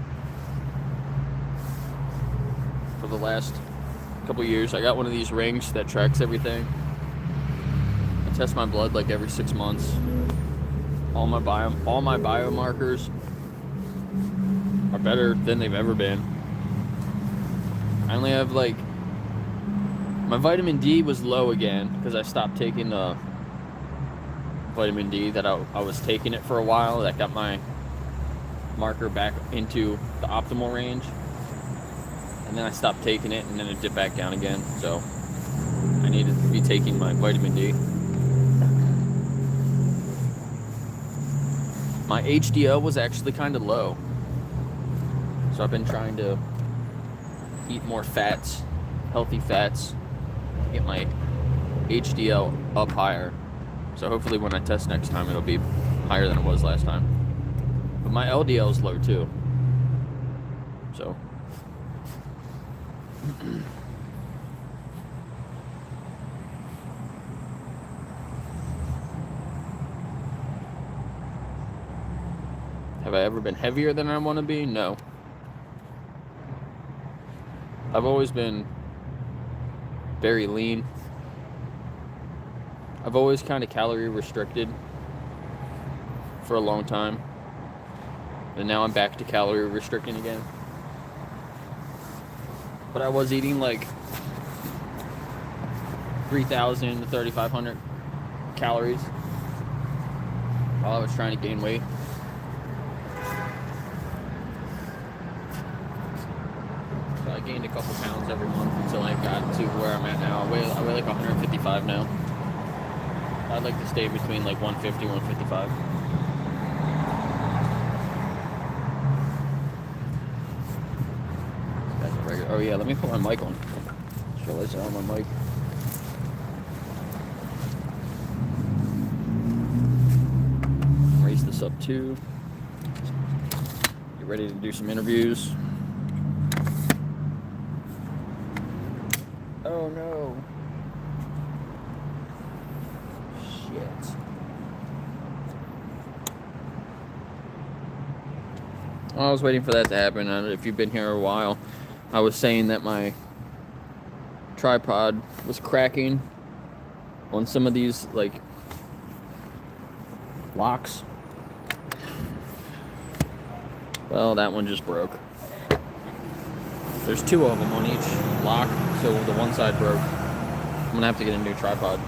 for the last couple years. I got one of these rings that tracks everything. I test my blood like every 6 months. All my biomarkers are better than they've ever been. I only have like, my vitamin D was low again because I stopped taking the vitamin D that I was taking it for a while. That got my marker back into the optimal range, and then I stopped taking it, and then it dipped back down again. So I needed to be taking my vitamin D. My HDL was actually kind of low, so I've been trying to eat more fats, healthy fats, to get my HDL up higher. So hopefully when I test next time, it'll be higher than it was last time. But my LDL is low too. So have I ever been heavier than I want to be? No. I've always been very lean. I've always kind of calorie restricted for a long time. And now I'm back to calorie restricting again. But I was eating like 3,000 to 3,500 calories while I was trying to gain weight. So I gained a couple pounds every month until I got to where I'm at now. I weigh like 155 now. I'd like to stay between like 150 and 155. Oh yeah, let me put my mic on. Show us on my mic. Raise this up too. Get ready to do some interviews. Oh no. Shit. I was waiting for that to happen. If you've been here a while, I was saying that my tripod was cracking on some of these like locks. Well, that one just broke. There's two of them on each lock, so the one side broke. I'm gonna have to get a new tripod.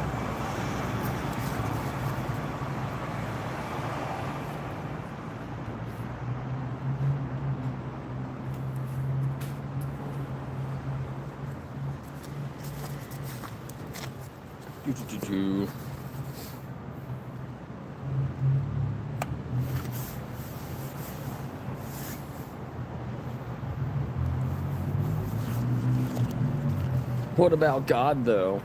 What about God, though?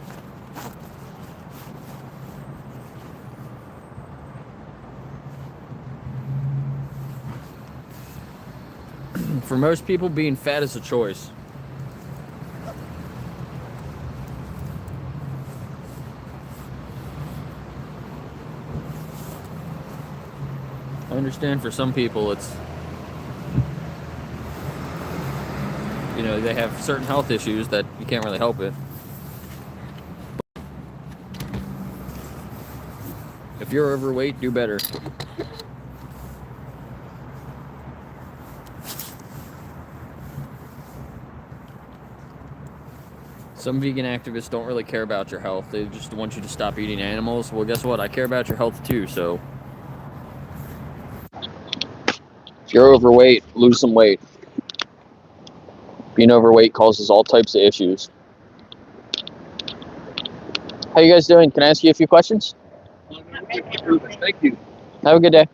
For most people, being fat is a choice. I understand for some people it's, you know, they have certain health issues that you can't really help it. If you're overweight, do better. Some vegan activists don't really care about your health. They just want you to stop eating animals. Well, guess what? I care about your health too, so. If you're overweight, lose some weight. Being overweight causes all types of issues. How you guys doing? Can I ask you a few questions? Thank you. Have a good day.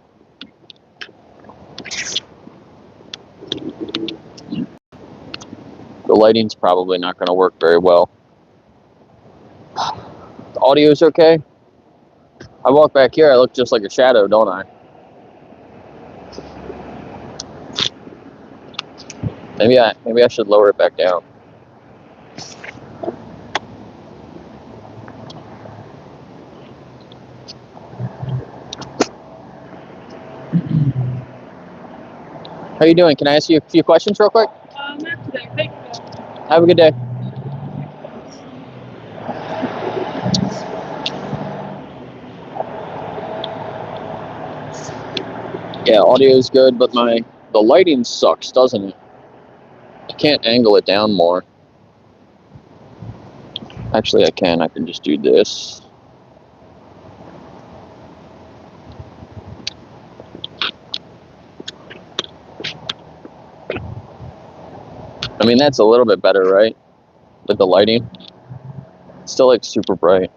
The lighting's probably not going to work very well. The audio's okay. I walk back here, I look just like a shadow, don't I? Maybe I should lower it back down. How you doing? Can I ask you a few questions real quick? Not today. Thank you. Have a good day. Yeah, audio is good, but the lighting sucks, doesn't it? I can't angle it down more. Actually, I can. I can just do this. I mean, that's a little bit better, right? With the lighting. It's still like super bright.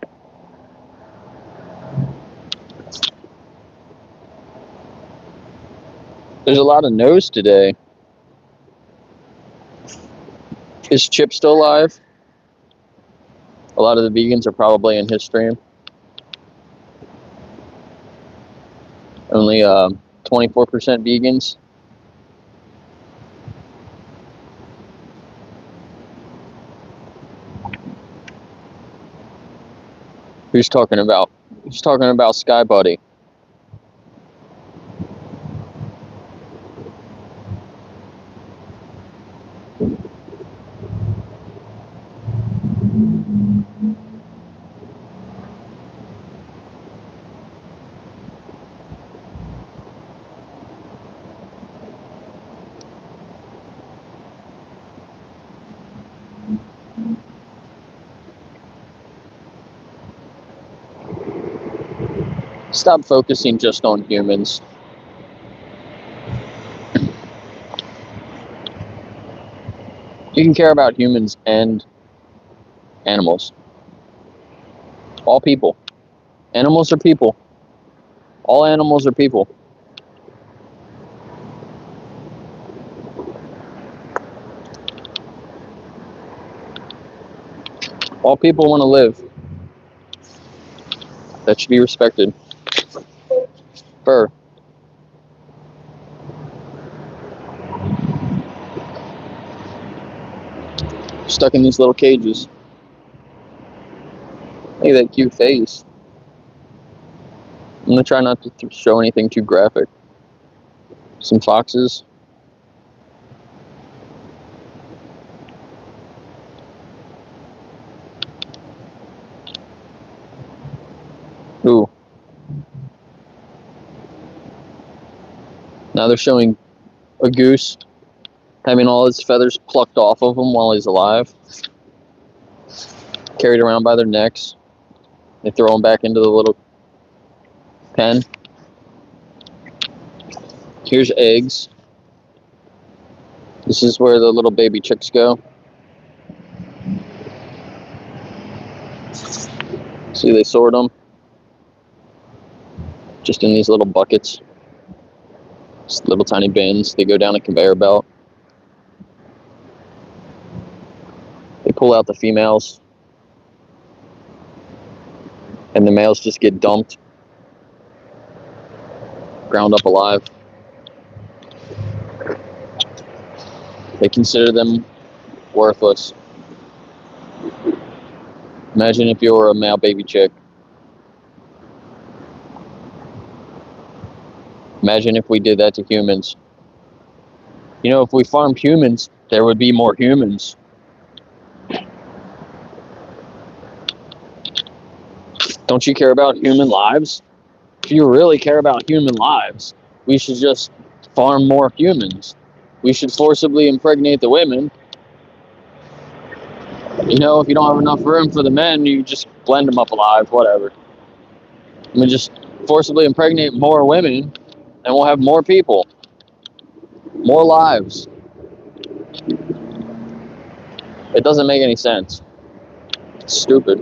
There's a lot of no's today. Is Chip still alive? A lot of the vegans are probably in his stream. Only 24% vegans. Who's talking about Sky Buddy? Stop focusing just on humans. You can care about humans and animals. All people. Animals are people. All animals are people. All people want to live. That should be respected. Fur. Stuck in these little cages. Look at that cute face. I'm going to try not to show anything too graphic. Some foxes. Ooh. Now they're showing a goose having all his feathers plucked off of him while he's alive. Carried around by their necks. They throw him back into the little pen. Here's eggs. This is where the little baby chicks go. See, they sort them just in these little buckets. Just little tiny bins. They go down a conveyor belt. They pull out the females. And the males just get dumped. Ground up alive. They consider them worthless. Imagine if you were a male baby chick. Imagine if we did that to humans. You know, if we farmed humans, there would be more humans. Don't you care about human lives? If you really care about human lives, we should just farm more humans. We should forcibly impregnate the women. You know, if you don't have enough room for the men, you just blend them up alive, whatever. I mean, just forcibly impregnate more women, and we'll have more people. More lives. It doesn't make any sense. It's stupid.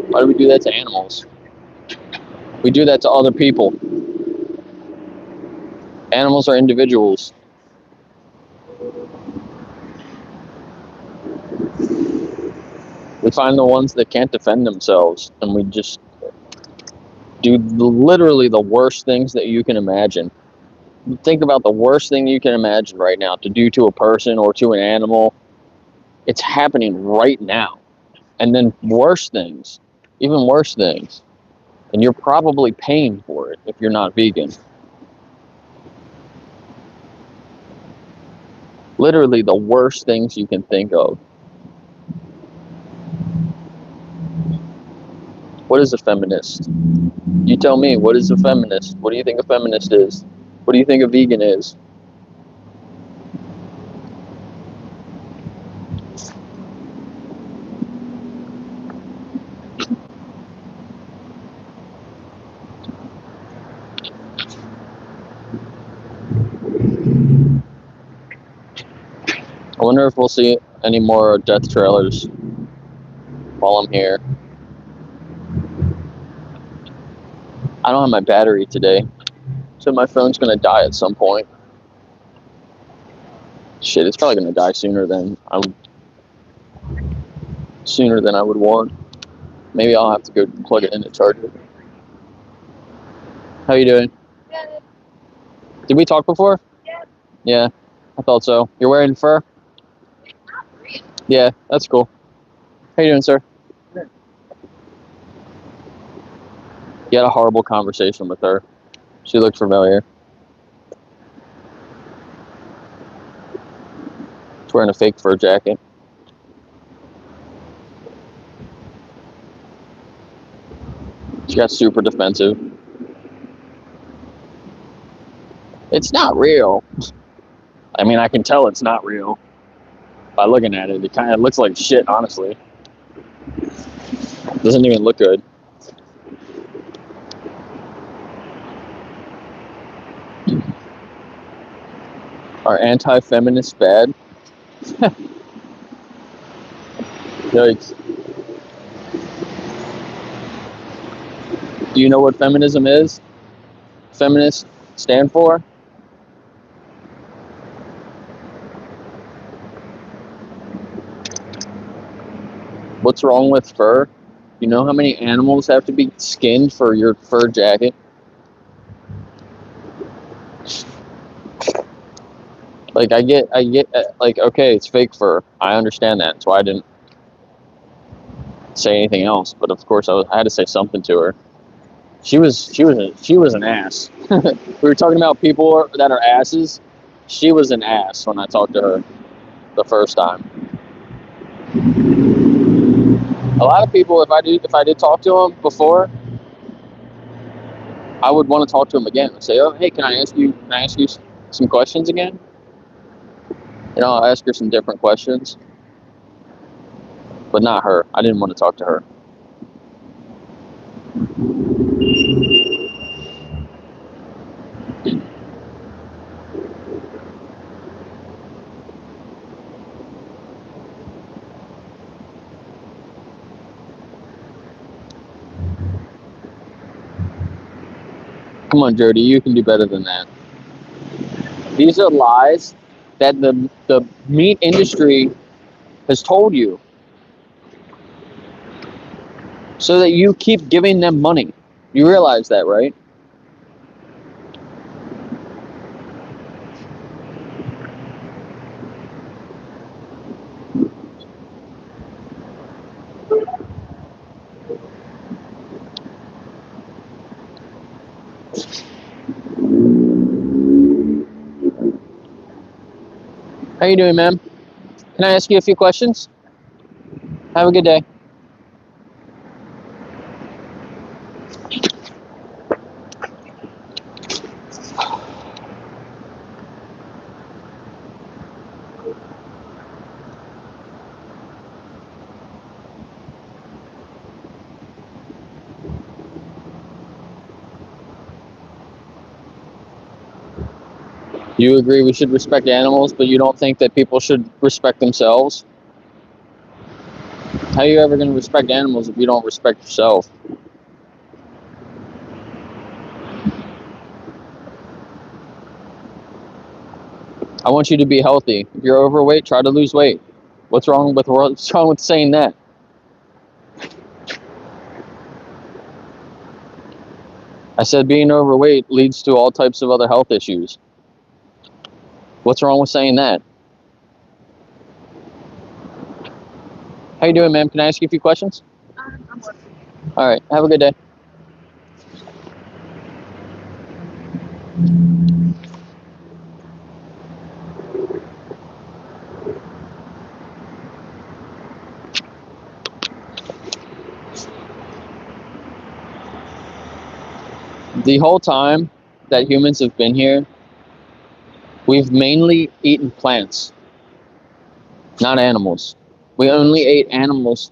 Why do we do that to animals? We do that to other people. Animals are individuals. We find the ones that can't defend themselves, and we just do literally the worst things that you can imagine. Think about the worst thing you can imagine right now to do to a person or to an animal. It's happening right now. And then worse things, even worse things. And you're probably paying for it if you're not vegan. Literally the worst things you can think of. What is a feminist? You tell me, what is a feminist? What do you think a feminist is? What do you think a vegan is? I wonder if we'll see any more death trailers while I'm here. I don't have my battery today, so my phone's gonna die at some point. Shit, it's probably gonna die sooner than I would want. Maybe I'll have to go plug it in to charge it. How you doing? Good. Did we talk before? Yeah. Yeah, I thought so. You're wearing fur? Yeah, that's cool. How you doing, sir? Good. You had a horrible conversation with her. She looked familiar. She's wearing a fake fur jacket. She got super defensive. It's not real. I mean, I can tell it's not real by looking at it. It kind of looks like shit, honestly. Doesn't even look good. Are anti-feminists bad? Yikes. Do you know what feminism is? Feminists stand for? What's wrong with fur? You know how many animals have to be skinned for your fur jacket? Like, I get, like, okay, it's fake fur. I understand that. That's why I didn't say anything else. But of course, I had to say something to her. She was an ass. We were talking about people that are asses. She was an ass when I talked to her the first time. A lot of people, if I did talk to them before, I would want to talk to them again. I'd say, oh, hey, can I ask you some questions again? You know, I'll ask her some different questions, but not her. I didn't want to talk to her. Come on, Jody, you can do better than that. These are lies that the meat industry has told you so that you keep giving them money. You realize that, right? How you doing, ma'am? Can I ask you a few questions? Have a good day. You agree we should respect animals, but you don't think that people should respect themselves? How are you ever going to respect animals if you don't respect yourself? I want you to be healthy. If you're overweight, try to lose weight. What's wrong with saying that? I said being overweight leads to all types of other health issues. What's wrong with saying that? How you doing, ma'am? Can I ask you a few questions? I'm working. All right. Have a good day. The whole time that humans have been here, We've mainly eaten plants, not animals. We only ate animals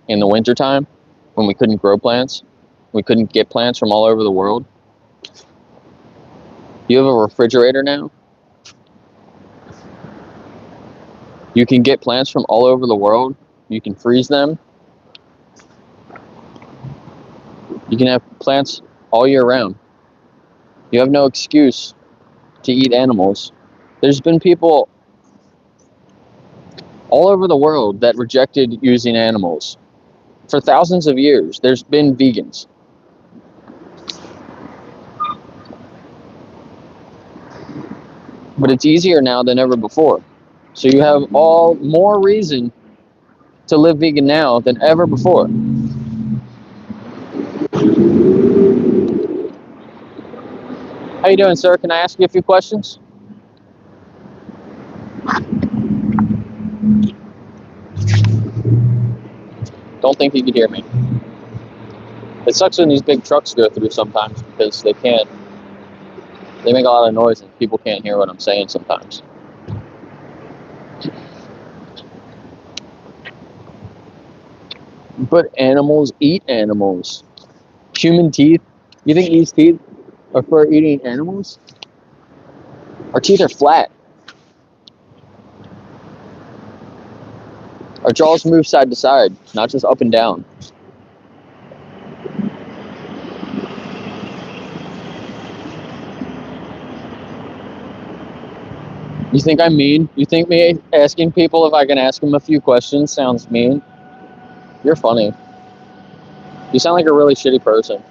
in the wintertime when we couldn't grow plants. We couldn't get plants from all over the world. You have a refrigerator now. You can get plants from all over the world. You can freeze them. You can have plants all year round. You have no excuse to eat animals. There's been people all over the world that rejected using animals. For thousands of years, there's been vegans. But it's easier now than ever before. So you have all more reason to live vegan now than ever before. How you doing, sir? Can I ask you a few questions? Don't think you could hear me. It sucks when these big trucks go through sometimes because they make a lot of noise and people can't hear what I'm saying sometimes. But animals eat animals. Human teeth. You think these teeth are for eating animals? Our teeth are flat. Our jaws move side to side, not just up and down. You think I'm mean? You think me asking people if I can ask them a few questions sounds mean? You're funny. You sound like a really shitty person.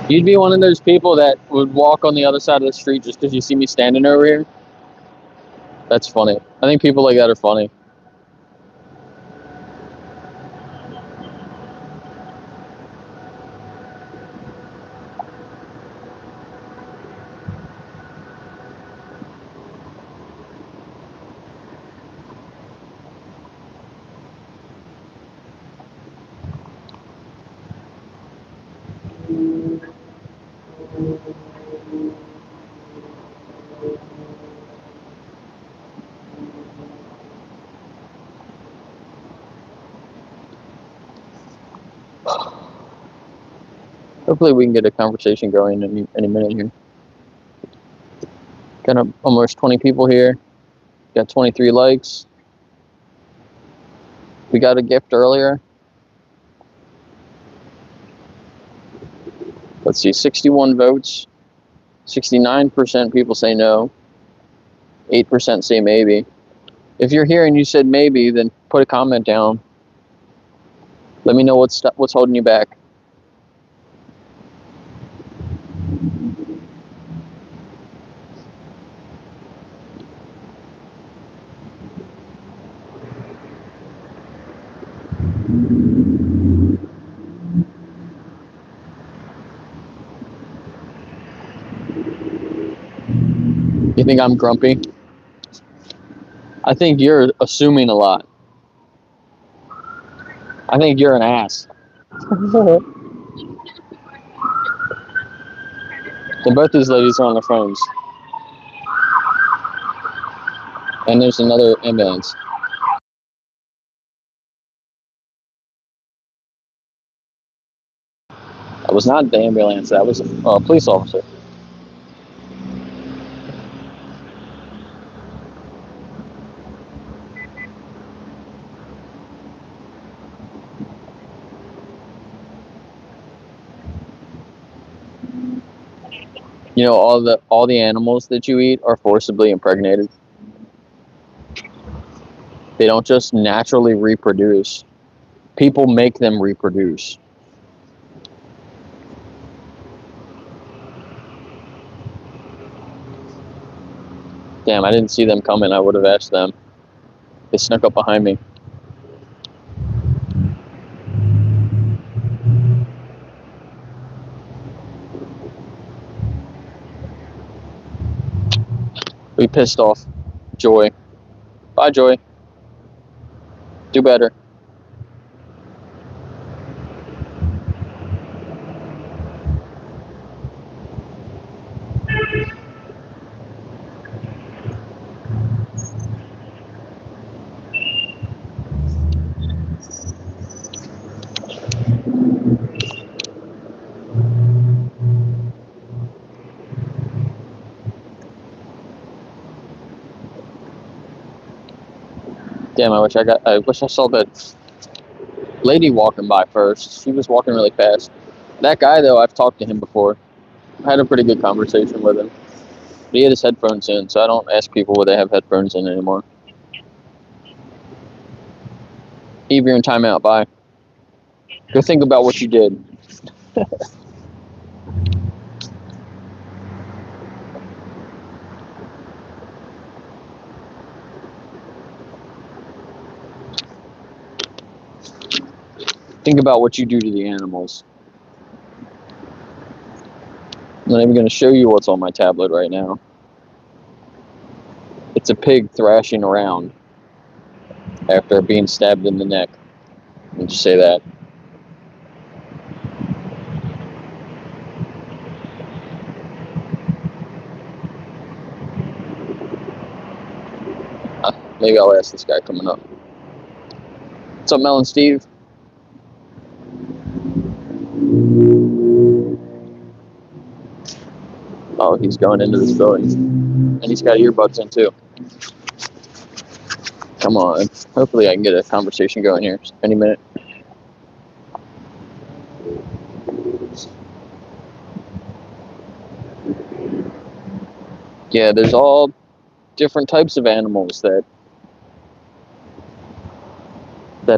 You'd be one of those people that would walk on the other side of the street just because you see me standing over here. That's funny. I think people like that are funny. Hopefully we can get a conversation going any minute here. Got almost 20 people here. Got 23 likes. We got a gift earlier. Let's see, 61 votes. 69% people say no. 8% say maybe. If you're here and you said maybe, then put a comment down. Let me know what's holding you back. You think I'm grumpy? I think you're assuming a lot. I think you're an ass. And both these ladies are on their phones. And there's another ambulance. That was not the ambulance, that was a police officer. You know, all the animals that you eat are forcibly impregnated. They don't just naturally reproduce. People make them reproduce. Damn, I didn't see them coming. I would have asked them. They snuck up behind me. We pissed off Joy. Bye, Joy. Do better. Damn, I wish I saw that lady walking by first. She was walking really fast. That guy, though, I've talked to him before. I had a pretty good conversation with him. But he had his headphones in, so I don't ask people whether they have headphones in anymore. Eve, you're in timeout. Bye. Go think about what you did. Think about what you do to the animals. I'm not even going to show you what's on my tablet right now. It's a pig thrashing around after being stabbed in the neck. I'll just say that. Maybe I'll ask this guy coming up. What's up, Mel and Steve? Oh, he's going into this building. And he's got earbuds in, too. Come on. Hopefully I can get a conversation going here any minute. Yeah, there's all different types of animals that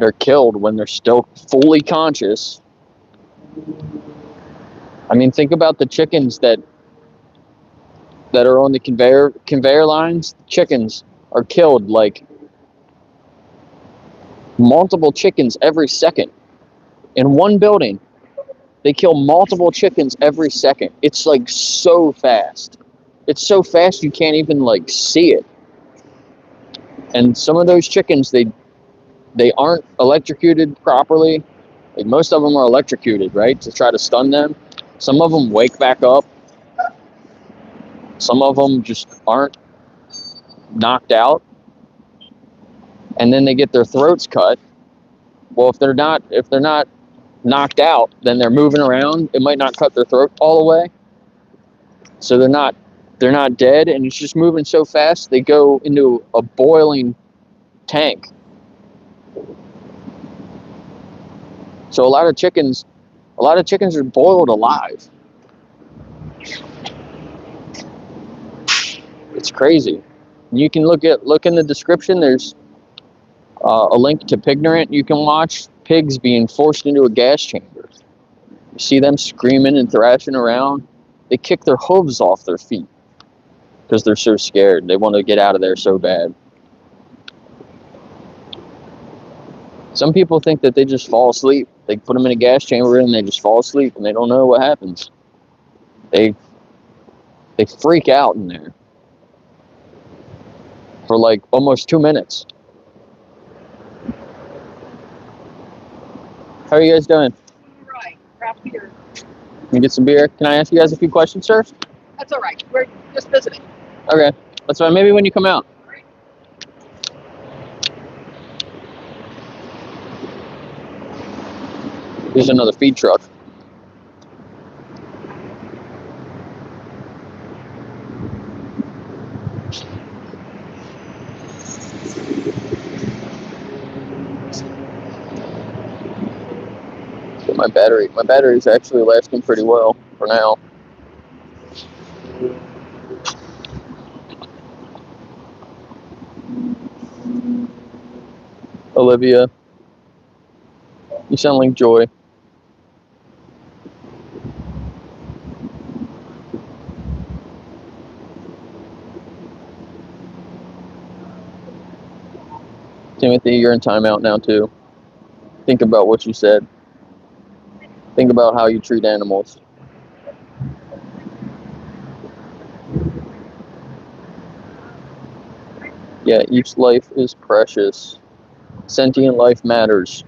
are killed when they're still fully conscious. I mean, think about the chickens that are on the conveyor lines. Chickens are killed like multiple chickens every second. In one building, they kill multiple chickens every second. It's like so fast. It's so fast you can't even like see it. And some of those chickens, they aren't electrocuted properly. Like most of them are electrocuted, right, to try to stun them. Some of them wake back up. Some of them just aren't knocked out. And then they get their throats cut. Well, if they're not knocked out, then they're moving around. It might not cut their throat all the way. So they're not dead, and it's just moving so fast they go into a boiling tank. So a lot of chickens are boiled alive. It's crazy. You can look in the description. There's a link to Pignorant. You can watch pigs being forced into a gas chamber. You see them screaming and thrashing around. They kick their hooves off their feet because they're so scared. They want to get out of there so bad. Some people think that they just fall asleep. They put them in a gas chamber and they just fall asleep and they don't know what happens. They freak out in there for like almost 2 minutes. How are you guys doing? All right, craft beer. Can we get some beer? Can I ask you guys a few questions, sir? That's all right. We're just visiting. Okay, that's fine. Maybe when you come out. All right. There's another feed truck. My battery's actually lasting pretty well for now. Olivia, you sound like Joy. Timothy, you're in timeout now too. Think about what you said. Think about how you treat animals. Yeah, each life is precious. Sentient life matters.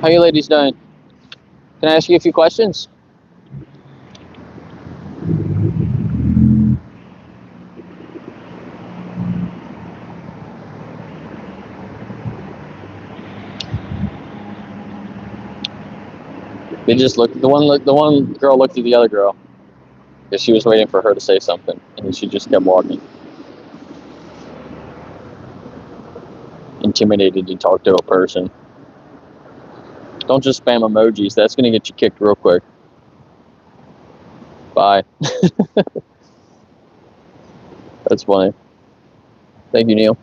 How you ladies doing? Can I ask you a few questions? They just looked. The one girl looked at the other girl because she was waiting for her to say something, and she just kept walking. Intimidated to talk to a person. Don't just spam emojis. That's gonna get you kicked real quick. Bye. That's funny. Thank you, Neil.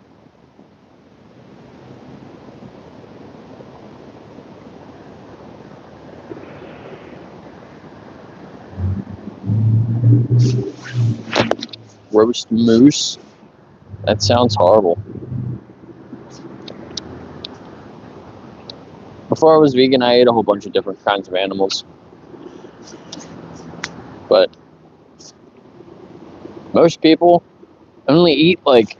Roast moose? That sounds horrible. Before I was vegan, I ate a whole bunch of different kinds of animals. But most people only eat like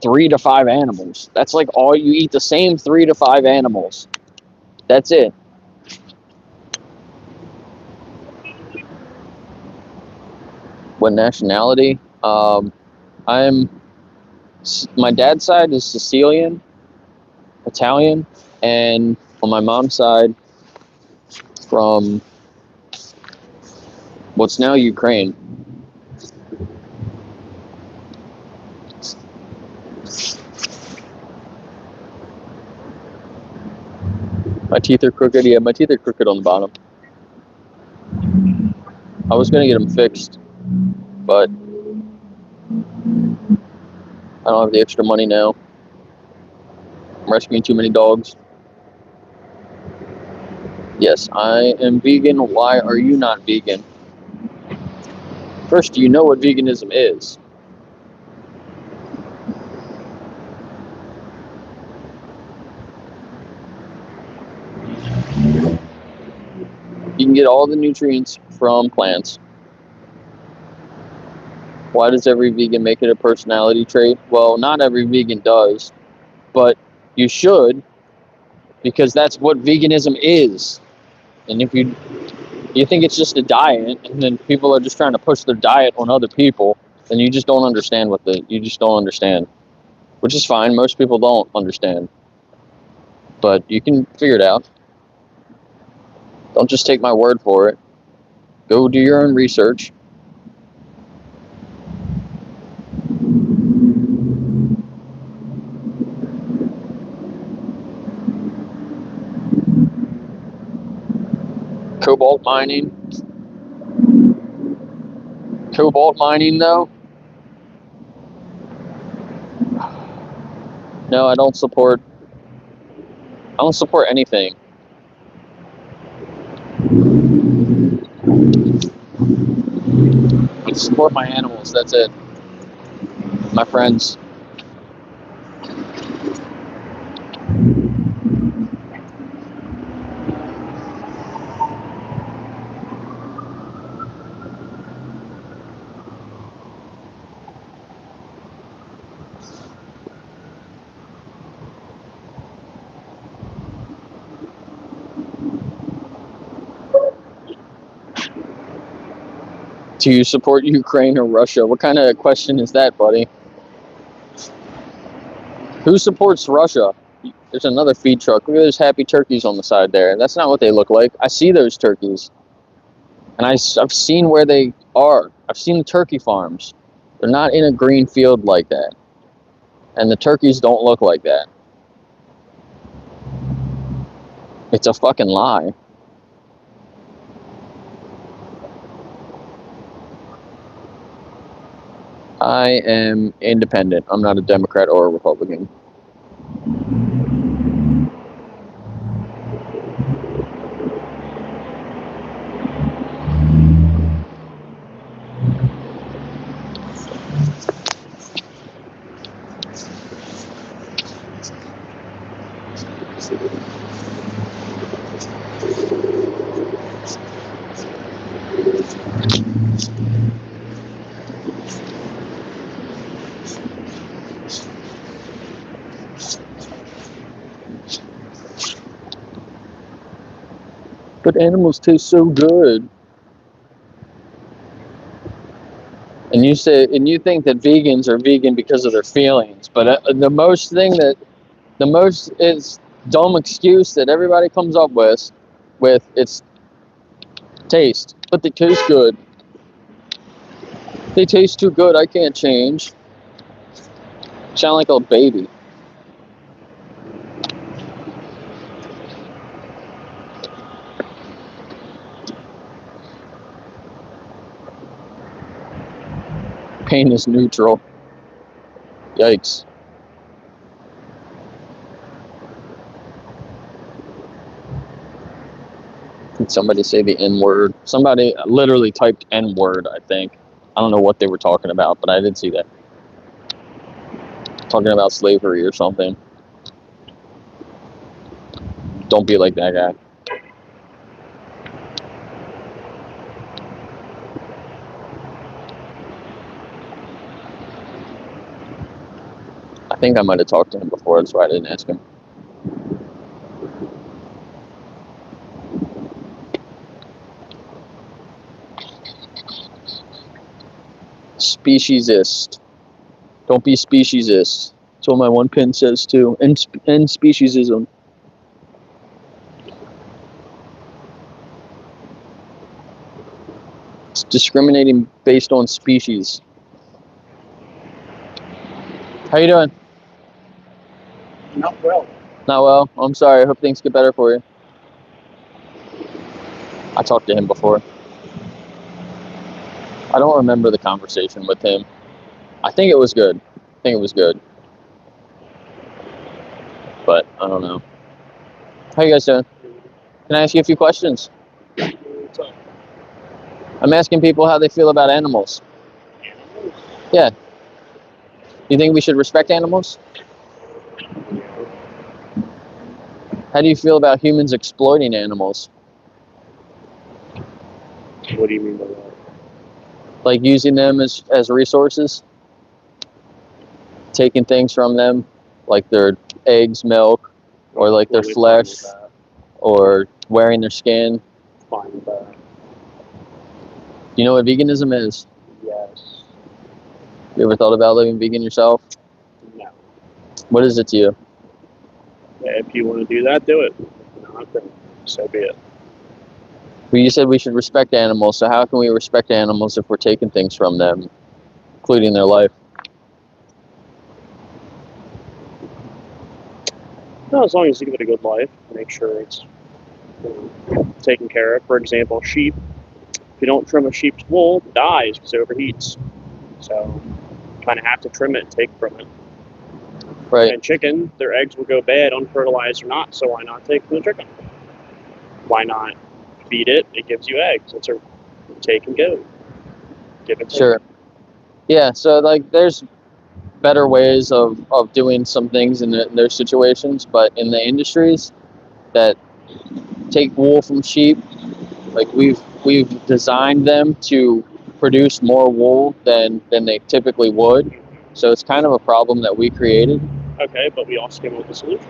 3 to 5 animals. That's like all you eat, the same 3 to 5 animals. That's it. What nationality? My dad's side is Sicilian, Italian, and on my mom's side, from what's now Ukraine. My teeth are crooked. Yeah, my teeth are crooked on the bottom. I was gonna get them fixed, but I don't have the extra money now. I'm rescuing too many dogs. Yes, I am vegan. Why are you not vegan? First, do you know what veganism is? You can get all the nutrients from plants. Why does every vegan make it a personality trait? Well, not every vegan does, but you should, because that's what veganism is. And if you think it's just a diet, and then people are just trying to push their diet on other people, then you just don't understand you just don't understand. Which is fine, most people don't understand. But you can figure it out. Don't just take my word for it. Go do your own research. Cobalt mining. Cobalt mining, though? No, I don't support anything. I support my animals, that's it. My friends. Do you support Ukraine or Russia? What kind of question is that, buddy? Who supports Russia? There's another feed truck. Look at those happy turkeys on the side there. That's not what they look like. I see those turkeys. And I've seen where they are. I've seen the turkey farms. They're not in a green field like that. And the turkeys don't look like that. It's a fucking lie. I am independent. I'm not a Democrat or a Republican. But animals taste so good. And you think that vegans are vegan because of their feelings, but the most is dumb excuse that everybody comes up with it's taste. But they taste good. They taste too good. I can't change. Sound like a baby. Pain is neutral. Yikes. Did somebody say the N-word? Somebody literally typed N-word, I think. I don't know what they were talking about, but I did see that. Talking about slavery or something. Don't be like that guy. I think I might have talked to him before, that's why I didn't ask him. Speciesist. Don't be speciesist. That's what my one pin says too. End speciesism. It's discriminating based on species. How you doing? Not well. Not well. I'm sorry. I hope things get better for you. I talked to him before. I don't remember the conversation with him. I think it was good. But I don't know. How you guys doing? Can I ask you a few questions? I'm asking people how they feel about animals. Yeah. You think we should respect animals? How do you feel about humans exploiting animals? What do you mean by that? Like using them as resources? Taking things from them, like their eggs, milk, or like their flesh, or wearing their skin. Fine with that. You know what veganism is? Yes. You ever thought about living vegan yourself? No. What is it to you? If you want to do that, do it. Not then, so be it. Well, you said we should respect animals, so how can we respect animals if we're taking things from them, including their life? No, as long as you give it a good life, make sure it's taken care of. For example, sheep. If you don't trim a sheep's wool, it dies because it overheats. So you kind of have to trim it and take from it. Right. And chicken, their eggs will go bad, unfertilized or not, so why not take from the chicken? Why not feed it? It gives you eggs. It's a take and go. Give it to Sure. Yeah, so like there's better ways of doing some things in their situations, but in the industries that take wool from sheep, like we've designed them to produce more wool than they typically would. So it's kind of a problem that we created. Okay, but we also came up with a solution.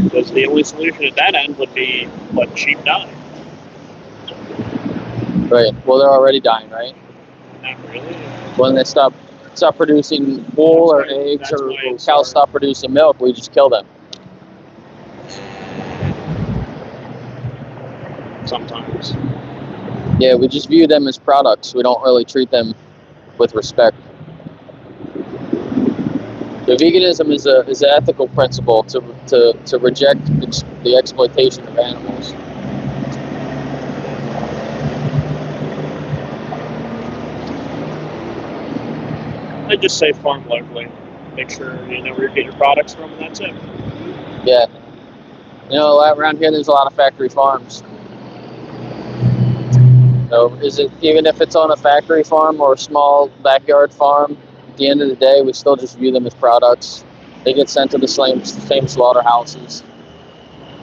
Because the only solution at that end would be let sheep die. Right. Well, they're already dying, right? Not really. When they stop producing wool or eggs, or cows stop producing milk, we just kill them. Sometimes. Yeah, we just view them as products. We don't really treat them with respect. The veganism is an ethical principle to reject the exploitation of animals. I just say farm locally. Make sure you know where you get your products from, and that's it. Yeah. You know, around here there's a lot of factory farms. So is it, even if it's on a factory farm or a small backyard farm, at the end of the day, we still just view them as products. They get sent to the same slaughterhouses.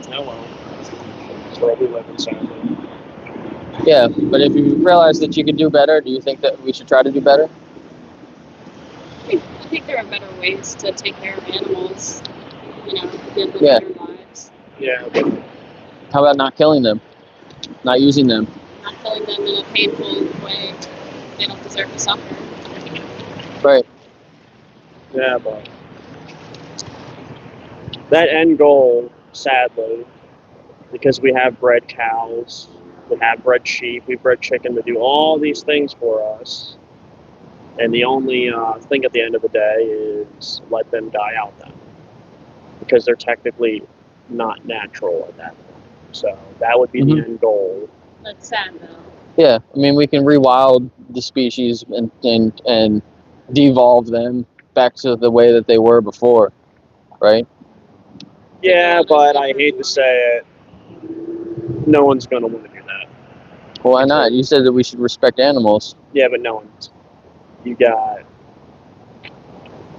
Oh well. That's where we live in Southland. Yeah, but if you realize that you could do better, do you think that we should try to do better? I think there are better ways to take care of animals, give them Yeah. better lives. Yeah, but How about not killing them? Not using them. not killing them in a painful way. They don't deserve to suffer. Right. Yeah, but that end goal, sadly, because we have bred cows, we have bred sheep, we bred chicken to do all these things for us, and the only thing at the end of the day is let them die out then, because they're technically not natural at that point. So that would be the end goal. That's sad though. Yeah, I mean, we can rewild the species and devolve them back to the way that they were before, right? Yeah, but I hate to say it, no one's going to want to do that. Well, why not? You said that we should respect animals. Yeah, but no one's.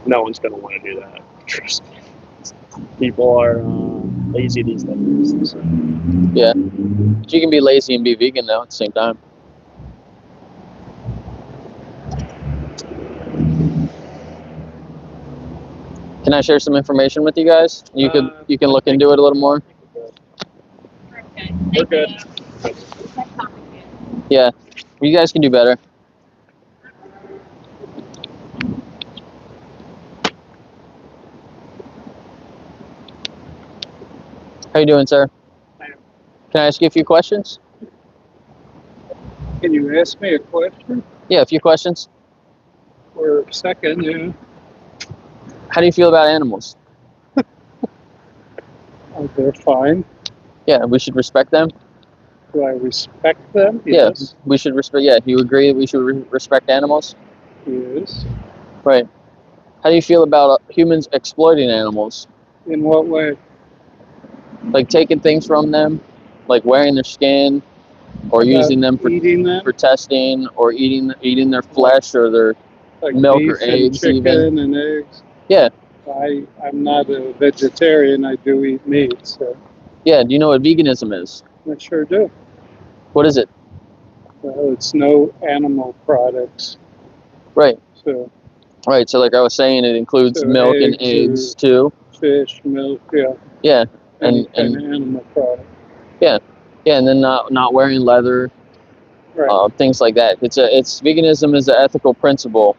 No one's going to want to do that. Trust me. People are lazy these days. So. Yeah. But you can be lazy and be vegan, though, at the same time. Can I share some information with you guys? You can look into it a little more. Okay. We're good. Nice talking to you. Yeah. You guys can do better. How you doing, sir? Can I ask you a few questions? Can you ask me a question? Yeah, a few questions. For a second, yeah. How do you feel about animals? They're fine. Yeah, we should respect them. Do I respect them? Yes. Yeah, we should respect. Yeah, you agree that we should respect animals? Yes. Right. How do you feel about humans exploiting animals? In what way? Like taking things from them, like wearing their skin, or About using them for eating them? for testing, or eating their flesh or their Like milk beef or eggs and chicken even. and eggs? Yeah. I'm not a vegetarian. I do eat meat, so Yeah. Do you know what veganism is? I sure do. What is it? Well, it's no animal products. Right. So Right. So like I was saying, it includes So milk and eggs eggs too. fish, milk, yeah. Yeah. Any And kind of animal product. yeah, and then not wearing leather, Right. things like that. It's veganism is an ethical principle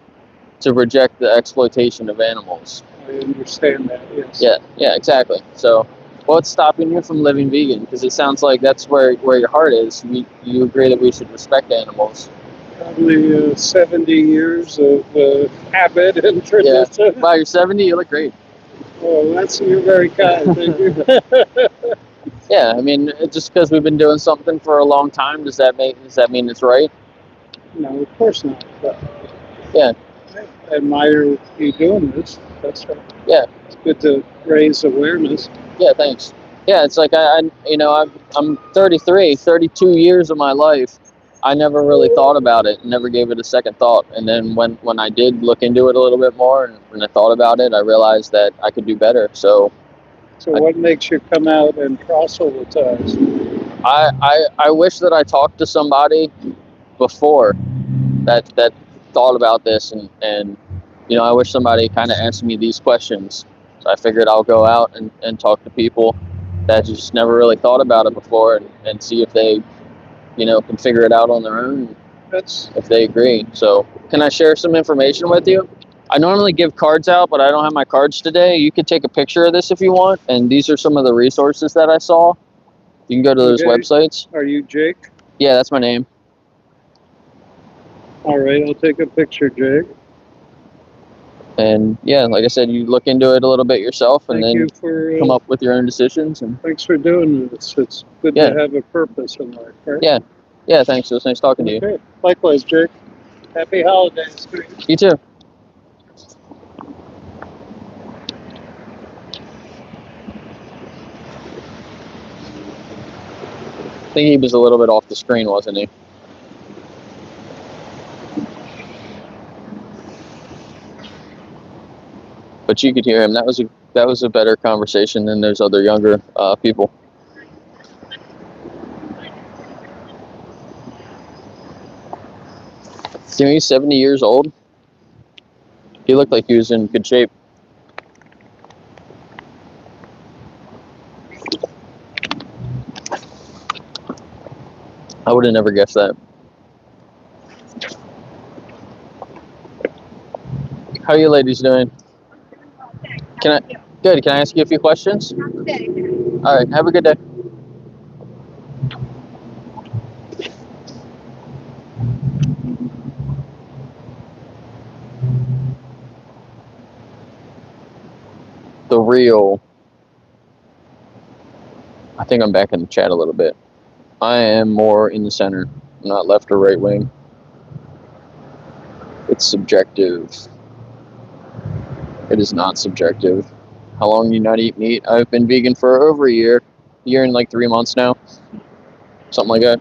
to reject the exploitation of animals. I understand that, yes. Yeah, exactly. So, what's stopping you from living vegan? Because it sounds like that's where your heart is. You agree that we should respect animals. Probably 70 years of habit and tradition. Wow, you're 70. You look great. Well, you're very kind. Thank you. Yeah, I mean, just because we've been doing something for a long time, does that mean it's right? No, of course not. But Yeah. I admire you doing this. That's right. Yeah. It's good to raise awareness. Yeah, thanks. Yeah, it's like I'm 33, 32 years of my life. I never really thought about it, never gave it a second thought. And then when I did look into it a little bit more and when I thought about it, I realized that I could do better. So What makes you come out and proselytize? I wish that I talked to somebody before that thought about this and I wish somebody kind of asked me these questions. So I figured I'll go out and talk to people that just never really thought about it before and see if they can figure it out on their own if they agree. So can I share some information with you? I normally give cards out, but I don't have my cards today. You could take a picture of this if you want, and these are some of the resources that I saw. You can go to those Okay. websites. Are you Jake? Yeah, that's my name. All right, I'll take a picture, Jake. And yeah, like I said, you look into it a little bit yourself and Thank then you for come up with your own decisions. And thanks for doing this. It's good Yeah. to have a purpose in life, right? yeah, thanks. It was nice talking to you. Okay. Likewise, Jake. Happy holidays to you. You too. I think he was a little bit off the screen, wasn't he? But you could hear him. That was a better conversation than those other younger people. You know, he's 70 years old. He looked like he was in good shape. I would have never guessed that. How are you ladies doing? Can I? Good. Can I ask you a few questions? All right. Have a good day. The real. I think I'm back in the chat a little bit. I am more in the center, not left or right wing. It's subjective. It is not subjective. How long do you not eat meat? I've been vegan for over a year and like 3 months now. Something like that.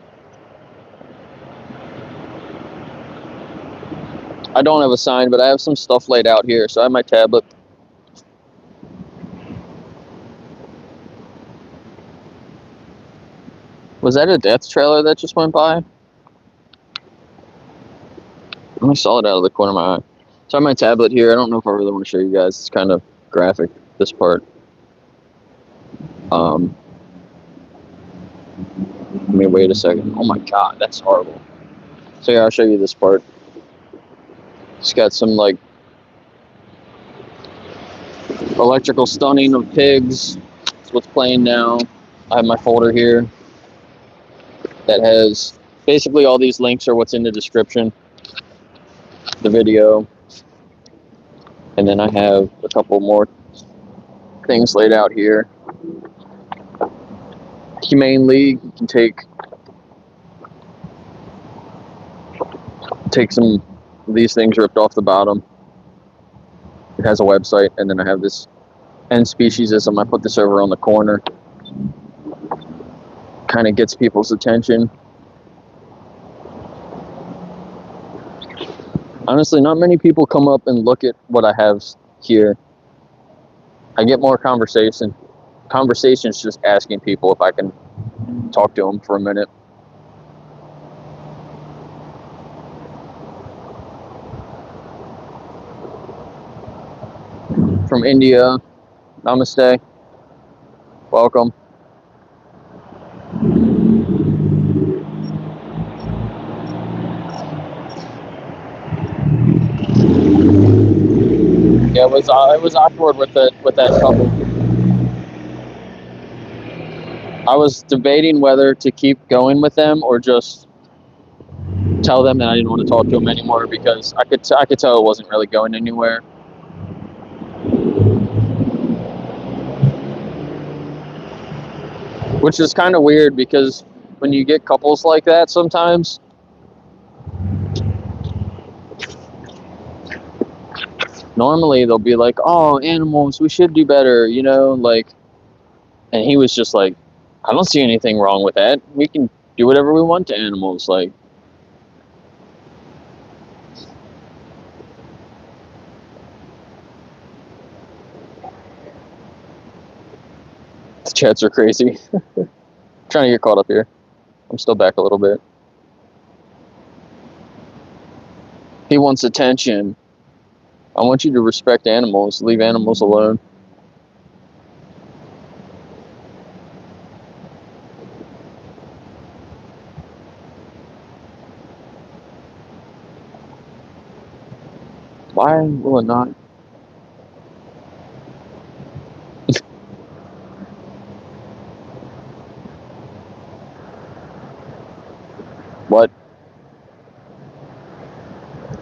I don't have a sign, but I have some stuff laid out here. So I have my tablet. Was that a death trailer that just went by? I only saw it out of the corner of my eye. So I have my tablet here. I don't know if I really want to show you guys. It's kind of graphic, this part. Let me wait a second. Oh my god, that's horrible. So yeah, I'll show you this part. It's got some like electrical stunning of pigs. That's what's playing now. I have my folder here that has basically all these links are what's in the description, the video. And then I have a couple more things laid out here. Humane League, you can take some of these things ripped off the bottom. It has a website, and then I have this end speciesism. I put this over on the corner. Kind of gets people's attention. Honestly, not many people come up and look at what I have here. I get more conversations just asking people if I can talk to them for a minute. From India, namaste, welcome. Yeah, it was awkward with that couple. I was debating whether to keep going with them or just tell them that I didn't want to talk to them anymore because I could tell it wasn't really going anywhere. Which is kind of weird because when you get couples like that sometimes, normally they'll be like, oh, animals, we should do better, you know, like, and he was just like, I don't see anything wrong with that. We can do whatever we want to animals, like. The chats are crazy. Trying to get caught up here. I'm still back a little bit. He wants attention. I want you to respect animals. Leave animals alone. Why will it not? What?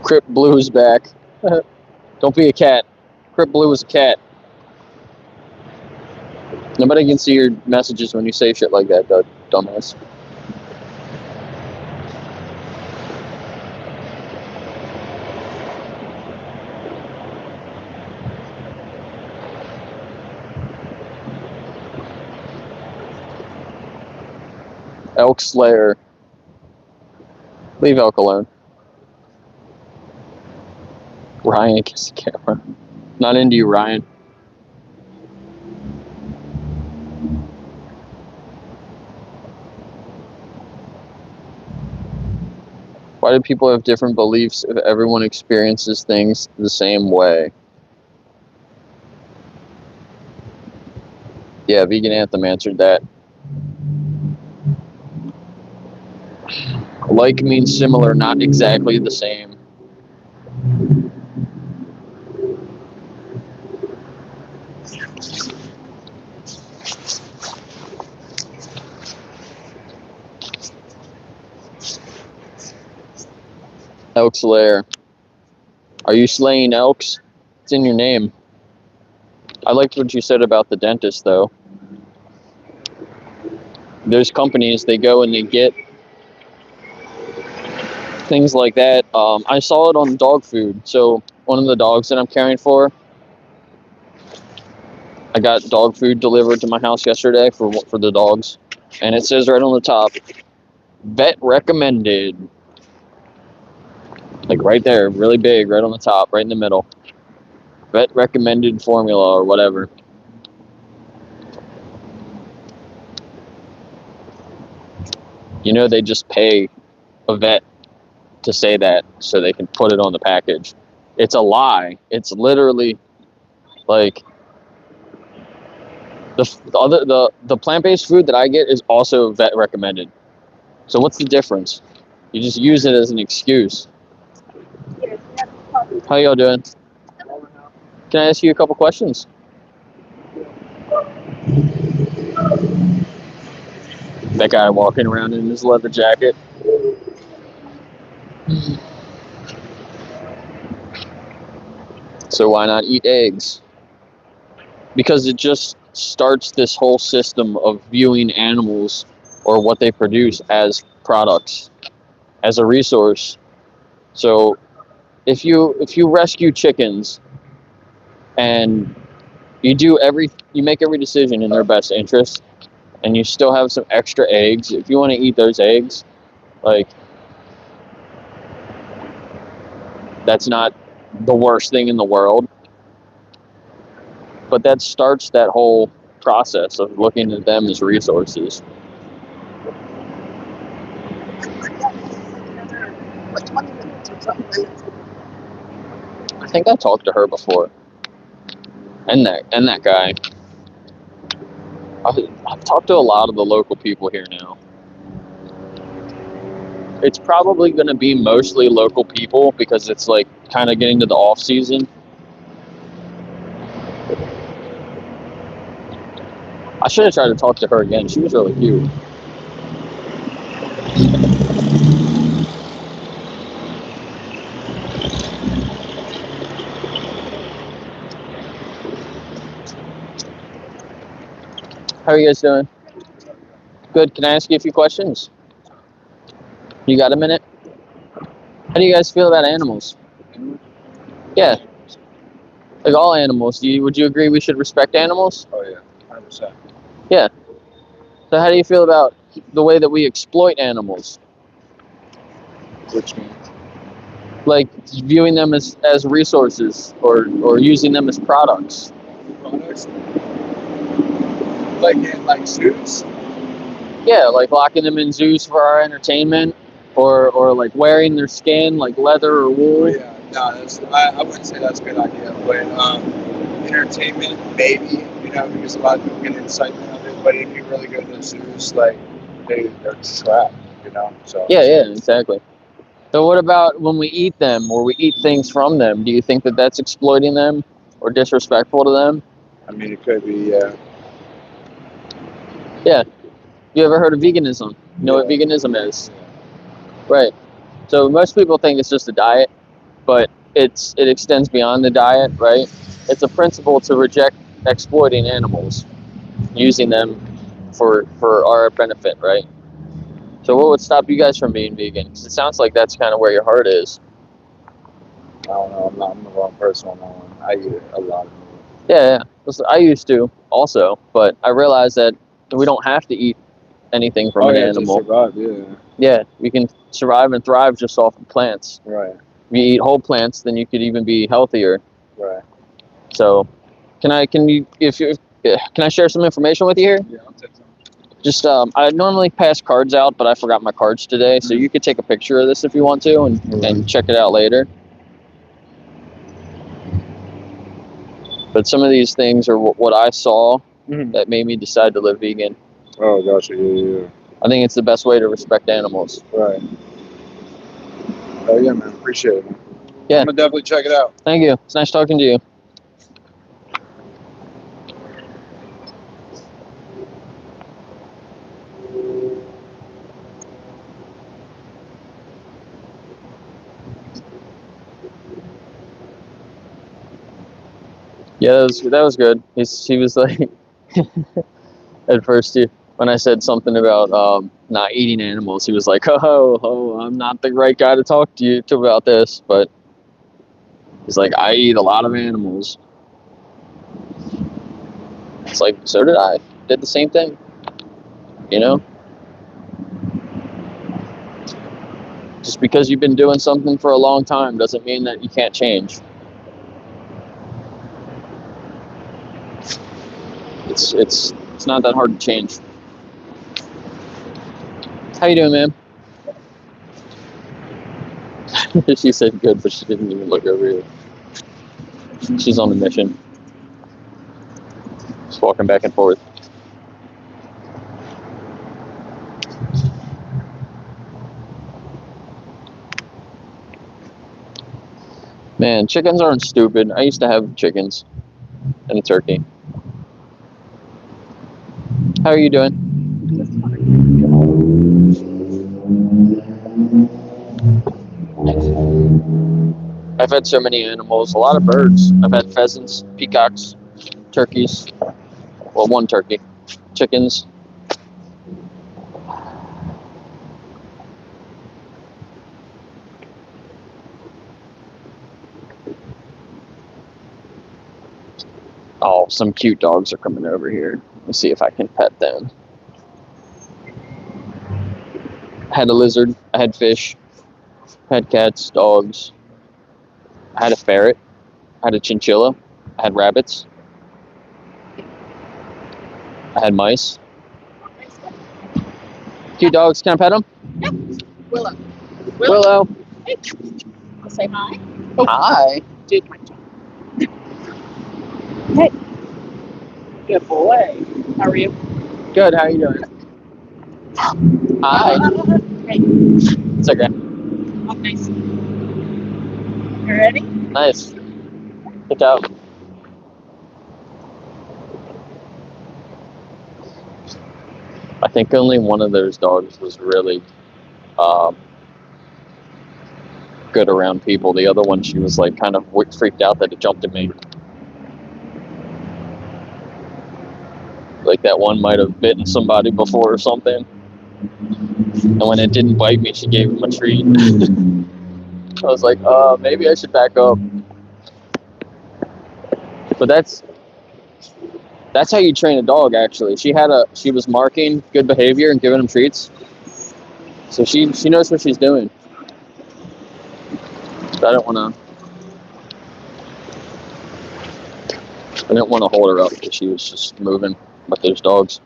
Crip Blue is back. Don't be a cat. Crip Blue is a cat. Nobody can see your messages when you say shit like that, though, dumbass. Elk Slayer. Leave Elk alone. Ryan, kiss the camera. Not into you, Ryan. Why do people have different beliefs if everyone experiences things the same way? Yeah, Vegan Anthem answered that. Like means similar, not exactly the same. Elk's Lair. Are you slaying elks? It's in your name. I liked what you said about the dentist, though. There's companies, they go and they get things like that. I saw it on dog food. So one of the dogs that I'm caring for, I got dog food delivered to my house yesterday for the dogs. And it says right on the top, vet recommended. Like right there, really big, right on the top, right in the middle. Vet recommended formula or whatever. You know, they just pay a vet to say that so they can put it on the package. It's a lie. It's literally like the plant-based food that I get is also vet recommended. So what's the difference? You just use it as an excuse. How y'all doing? Can I ask you a couple questions? That guy walking around in his leather jacket. So why not eat eggs? Because it just starts this whole system of viewing animals or what they produce as products, as a resource. So if you rescue chickens and you make every decision in their best interest, and you still have some extra eggs, if you want to eat those eggs, like, that's not the worst thing in the world. But that starts that whole process of looking at them as resources. I think I talked to her before. And that guy. I've talked to a lot of the local people here now. It's probably going to be mostly local people because it's like kind of getting to the off season. I should have tried to talk to her again. She was really cute. How are you guys doing? Good. Can I ask you a few questions? You got a minute? How do you guys feel about animals? Yeah. Like all animals. Would you agree we should respect animals? Oh yeah, 100%. Yeah. So how do you feel about the way that we exploit animals? Which means Like viewing them as resources or using them as products? products, like zoos. Yeah, like locking them in zoos for our entertainment, or like wearing their skin like leather or Oh wool. yeah, no, I wouldn't say that's a good idea. But entertainment, maybe, because a lot of people get excitement of it. But if you really go to the zoos, like they're trapped, So Yeah, exactly. So what about when we eat them or we eat things from them? Do you think that that's exploiting them or disrespectful to them? I mean, it could be. Yeah. You ever heard of veganism? You know what veganism is? Right. So most people think it's just a diet, but it extends beyond the diet, right? It's a principle to reject exploiting animals, using them for our benefit, right? So what would stop you guys from being vegan? Because it sounds like that's kind of where your heart is. I don't know. I'm the wrong person on that one. I eat a lot of meat. Yeah. Listen, I used to also, but I realized that we don't have to eat anything from an animal. To survive, yeah. Yeah, we can survive and thrive just off of plants. Right. If you eat whole plants, then you could even be healthier. Right. So, can I share some information with you here? Yeah, I'll take some. Just I normally pass cards out, but I forgot my cards today, so you could take a picture of this if you want to, and check it out later. But some of these things are what I saw that made me decide to live vegan. Oh, gotcha. Yeah. I think it's the best way to respect animals. Right. Oh yeah, man. Appreciate it, man. Yeah. I'm gonna definitely check it out. Thank you. It's nice talking to you. Yeah, that was good. He was like, at first, when I said something about not eating animals, he was like, oh, I'm not the right guy to talk to you to about this. But he's like, I eat a lot of animals. It's like, so did I. Did the same thing. You know? Just because you've been doing something for a long time doesn't mean that you can't change. It's not that hard to change. How you doing, ma'am? She said good, but she didn't even look over here. She's on a mission. Just walking back and forth. Man, chickens aren't stupid. I used to have chickens and a turkey. How are you doing? I've had so many animals, a lot of birds. I've had pheasants, peacocks, turkeys. Well, one turkey. Chickens. Oh, some cute dogs are coming over here. Let me see if I can pet them. I had a lizard. I had fish. I had cats, dogs. I had a ferret. I had a chinchilla. I had rabbits. I had mice. Cute dogs. Can I pet them? Yep. Willow. Willow. Hey. I'll say hi. Hi. Did my job. Hey. Good boy. How are you? Good. How are you doing? Hi. Hey. It's okay. Oh, nice. You ready? Nice. Good job. I think only one of those dogs was really good around people. The other one, she was like kind of freaked out that it jumped at me. Like that one might have bitten somebody before or something. And when it didn't bite me, she gave him a treat. I was like, maybe I should back up. But that's how you train a dog, actually. She was marking good behavior and giving him treats. So she knows what she's doing. So I didn't want to hold her up because she was just moving with those dogs.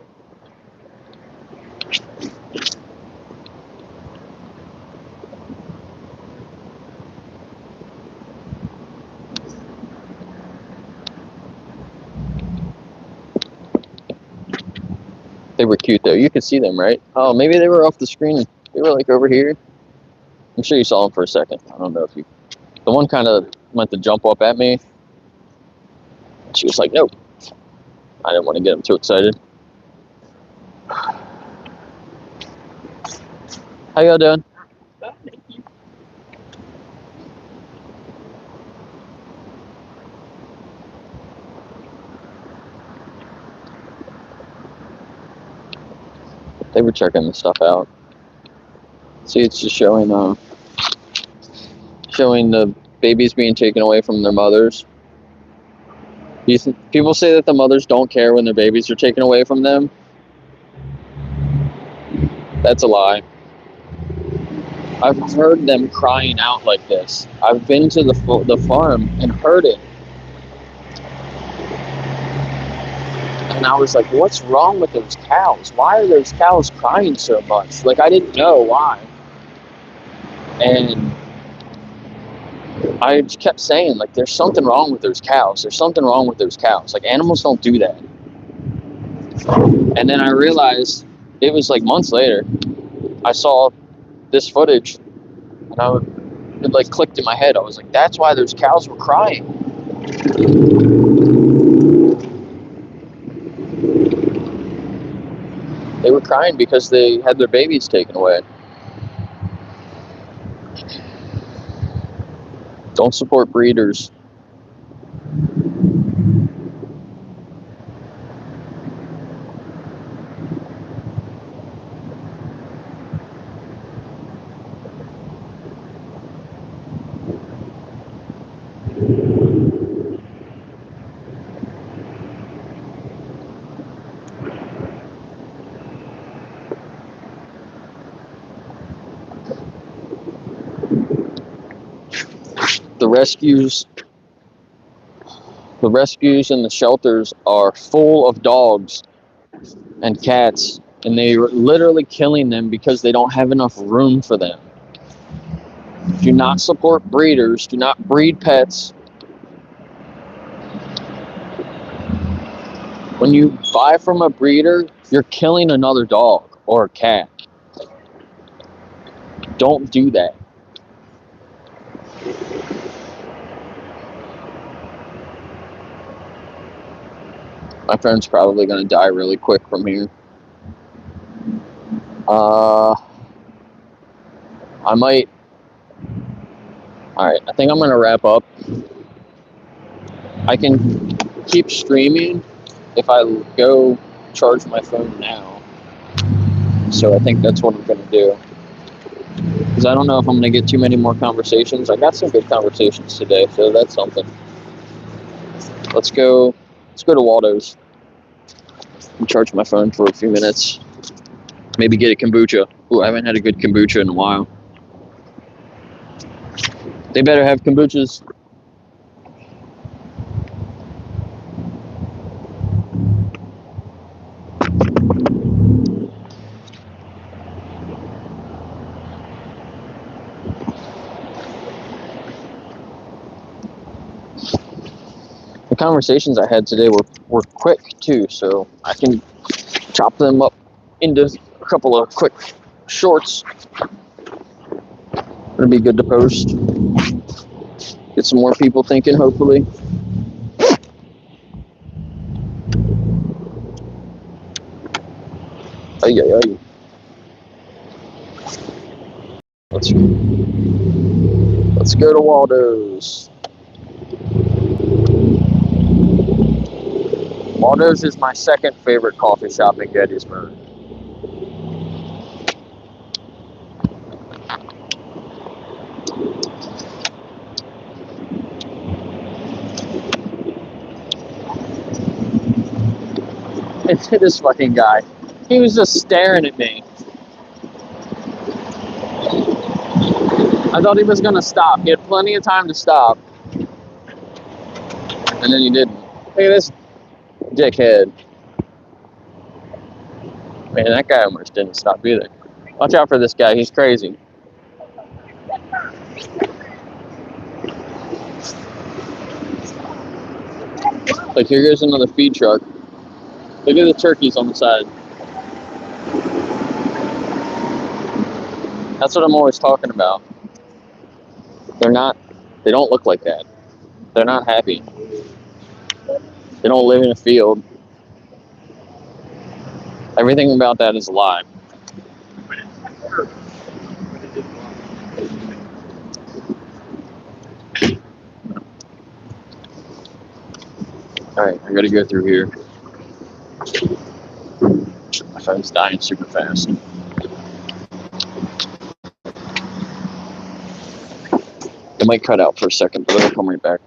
They were cute though. You could see them, right? Oh, maybe they were off the screen. They were like over here. I'm sure you saw them for a second. I don't know if you. The one kind of went to jump up at me. She was like, "Nope." I didn't want to get them too excited. How y'all doing? Oh, thank you. They were checking the stuff out. See, it's just showing the babies being taken away from their mothers. People say that the mothers don't care when their babies are taken away from them. That's a lie. I've heard them crying out like this. I've been to the farm and heard it. And I was like, what's wrong with those cows? Why are those cows crying so much? Like, I didn't know why. And I just kept saying, like, there's something wrong with those cows. There's something wrong with those cows. Like, animals don't do that. And then I realized, it was like months later, I saw this footage. And it like clicked in my head. I was like, that's why those cows were crying. They were crying because they had their babies taken away. Don't support breeders. The rescues and the shelters are full of dogs and cats, and they're literally killing them because they don't have enough room for them. Do not support breeders. Do not breed pets. When you buy from a breeder, you're killing another dog or a cat. Don't do that. My friend's probably going to die really quick from here. I might. Alright, I think I'm going to wrap up. I can keep streaming if I go charge my phone now. So I think that's what I'm going to do. Because I don't know if I'm going to get too many more conversations. I got some good conversations today, so that's something. Let's go to Waldo's and charge my phone for a few minutes. Maybe get a kombucha. Ooh, I haven't had a good kombucha in a while. They better have kombuchas. The conversations I had today were quick too, so I can chop them up into a couple of quick shorts. It'll be good to post. Get some more people thinking, hopefully. Ay, ay, ay. Let's go to Waldo's. Waldo's is my second favorite coffee shop in Gettysburg. This fucking guy. He was just staring at me. I thought he was gonna stop. He had plenty of time to stop. And then he didn't. Look at this dickhead. Man, that guy almost didn't stop either. Watch out for this guy. He's crazy. Like, here goes another feed truck. Look at the turkeys on the side. That's what I'm always talking about. They don't look like that. They're not happy. They don't live in a field. Everything about that is a lie. Alright, I gotta go through here. My phone's dying super fast. It might cut out for a second, but it'll come right back.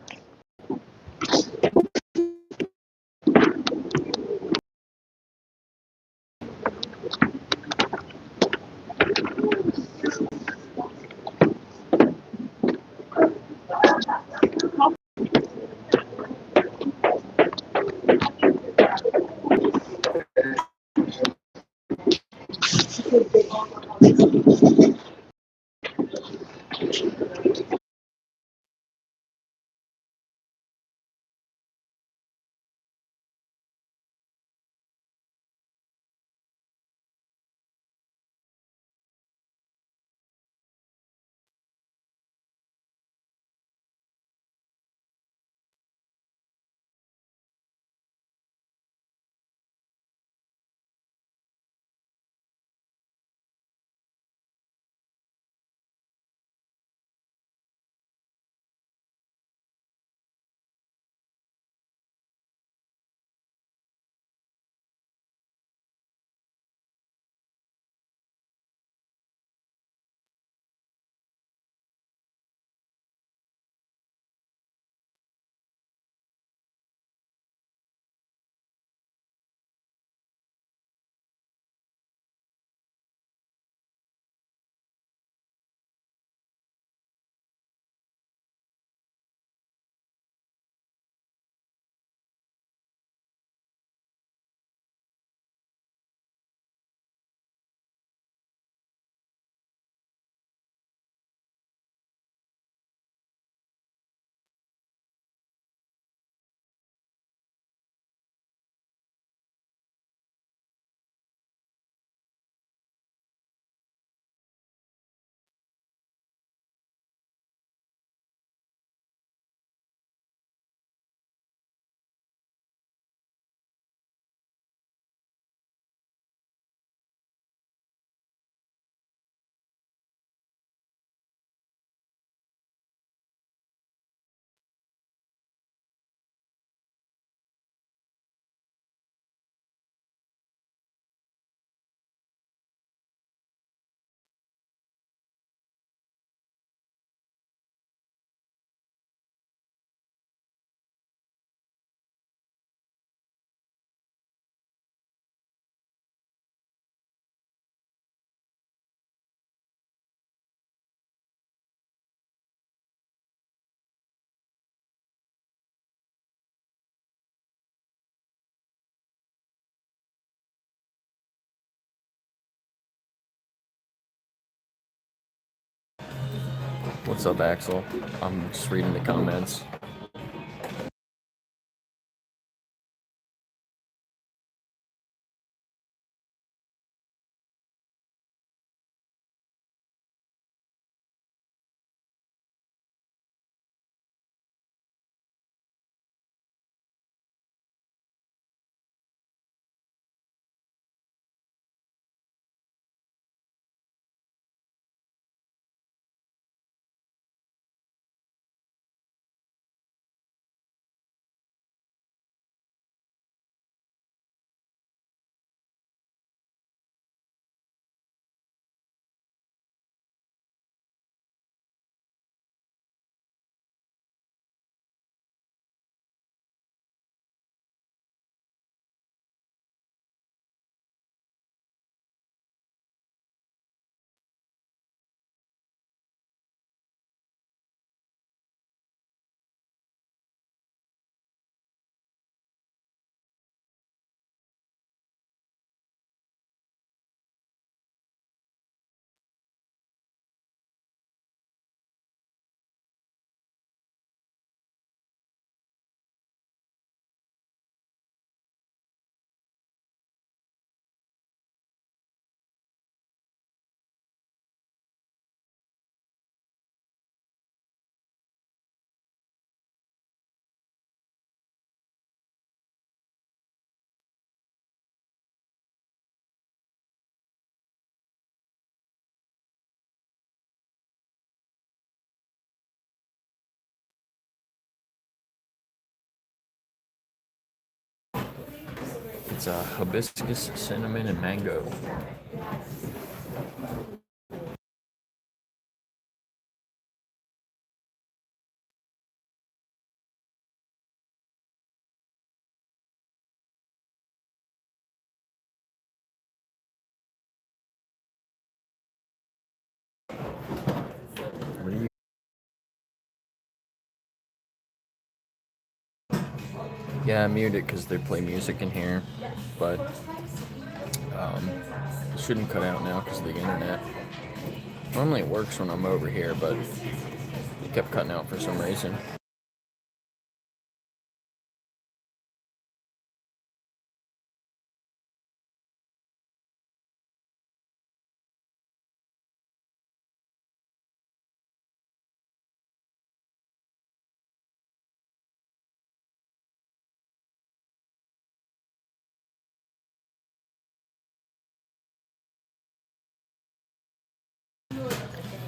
What's up, Axel? I'm just reading the comments. It's hibiscus, cinnamon, and mango. What do you? Yeah, I muted it because they play music in here, but it shouldn't cut out now because of the internet. Normally it works when I'm over here, but it kept cutting out for some reason.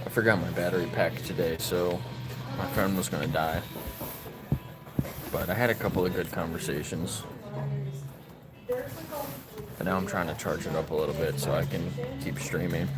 I forgot my battery pack today, so my phone was gonna die. But I had a couple of good conversations. But now I'm trying to charge it up a little bit so I can keep streaming.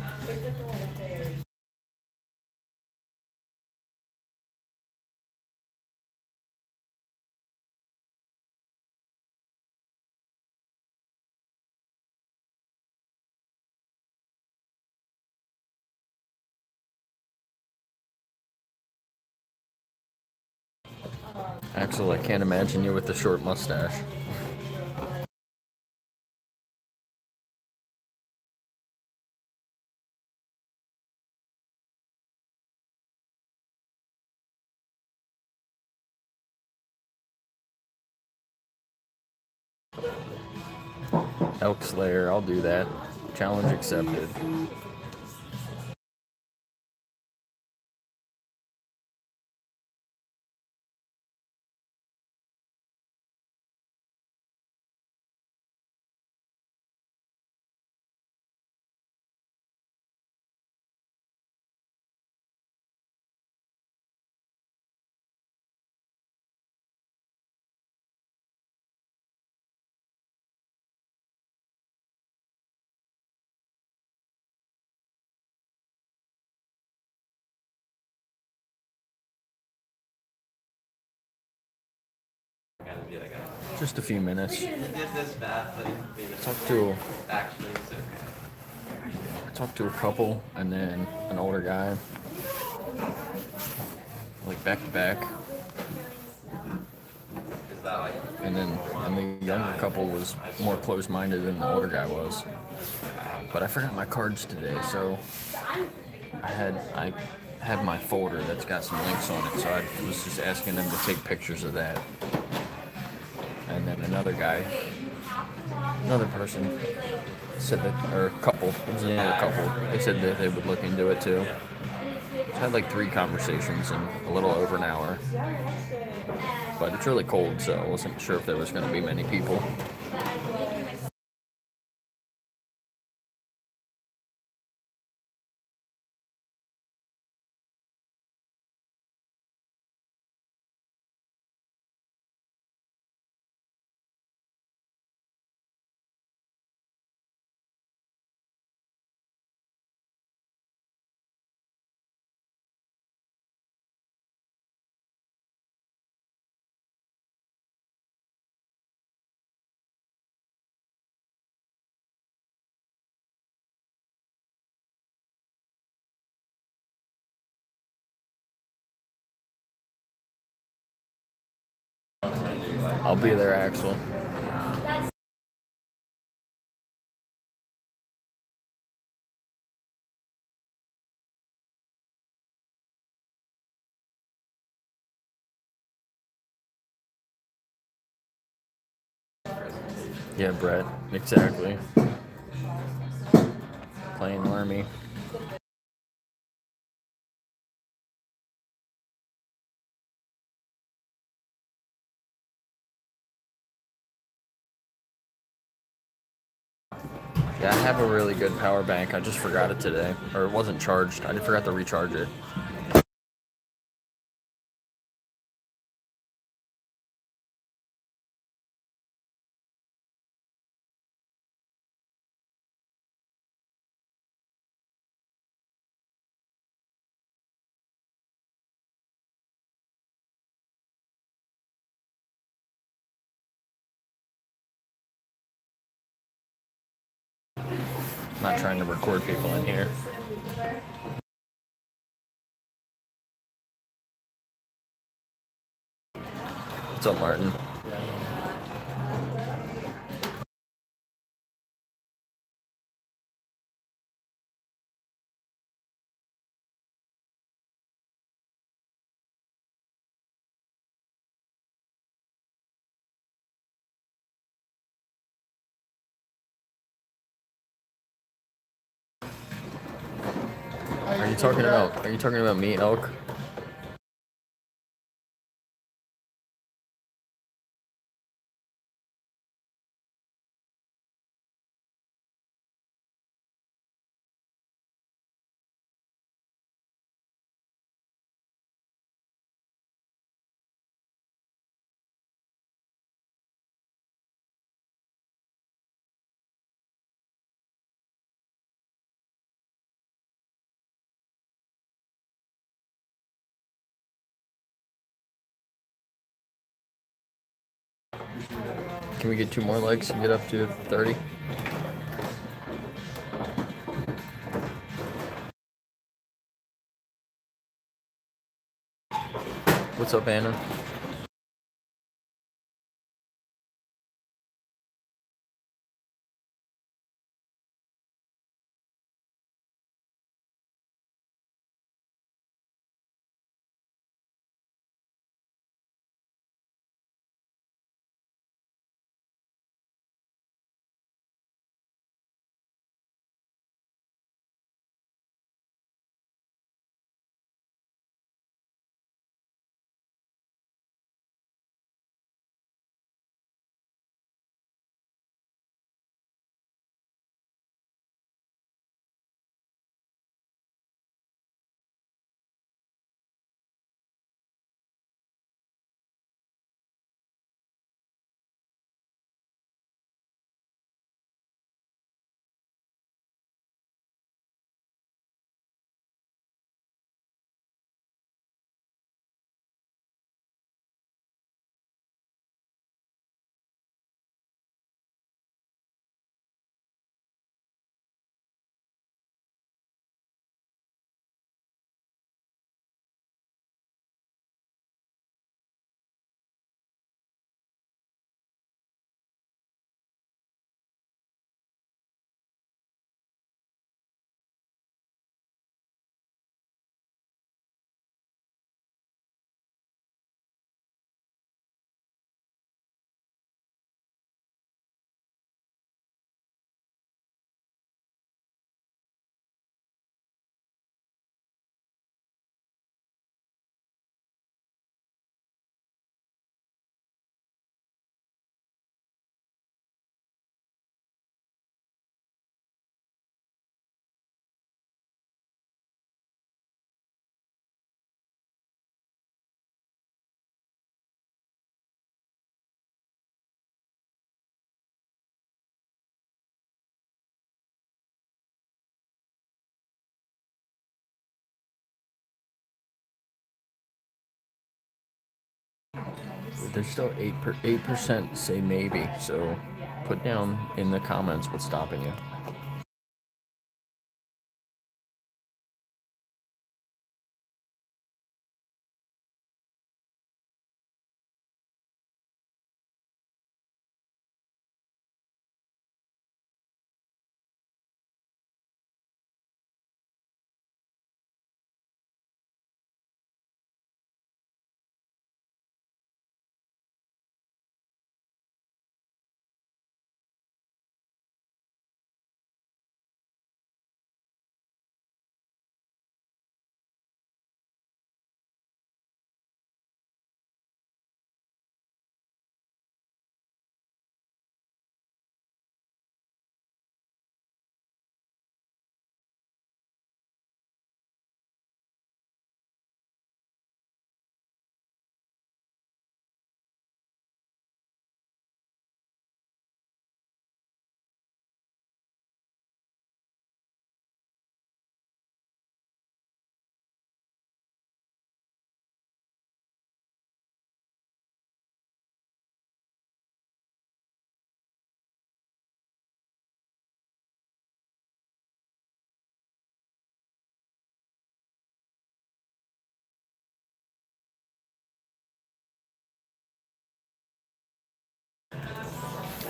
Axel, I can't imagine you with the short mustache. Elk Slayer, I'll do that. Challenge accepted. Just a few minutes. Talked to a couple and then an older guy, like back to back. And the younger couple was more close-minded than the older guy was. But I forgot my cards today, so I have my folder that's got some links on it, so I was just asking them to take pictures of that. And then another person said that, or a couple, it was another couple, they said that they would look into it too. So I had like 3 conversations in a little over an hour. But it's really cold, so I wasn't sure if there was going to be many people. I'll be there, Axel. Yeah, Brett, exactly. Playing Army. Yeah, I have a really good power bank. I just forgot it today. Or it wasn't charged. I forgot to recharge it. I'm not trying to record people in here. What's up, Martin? Are you talking about me, Elk? Can we get 2 more likes and get up to 30? What's up, Anna? There's still 8% say maybe. So put down in the comments what's stopping you.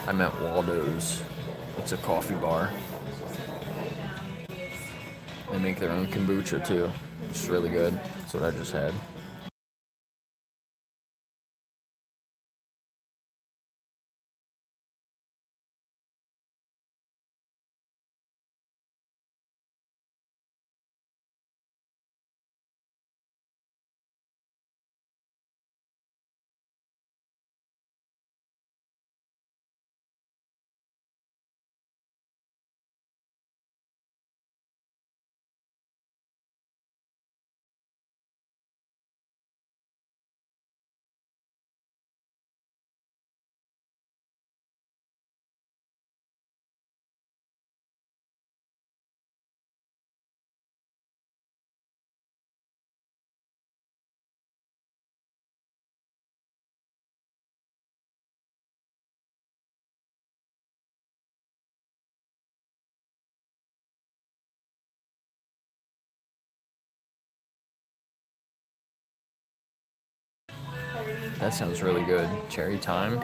I'm at Waldo's. It's a coffee bar. They make their own kombucha too. It's really good. That's what I just had. That sounds really good. Cherry time.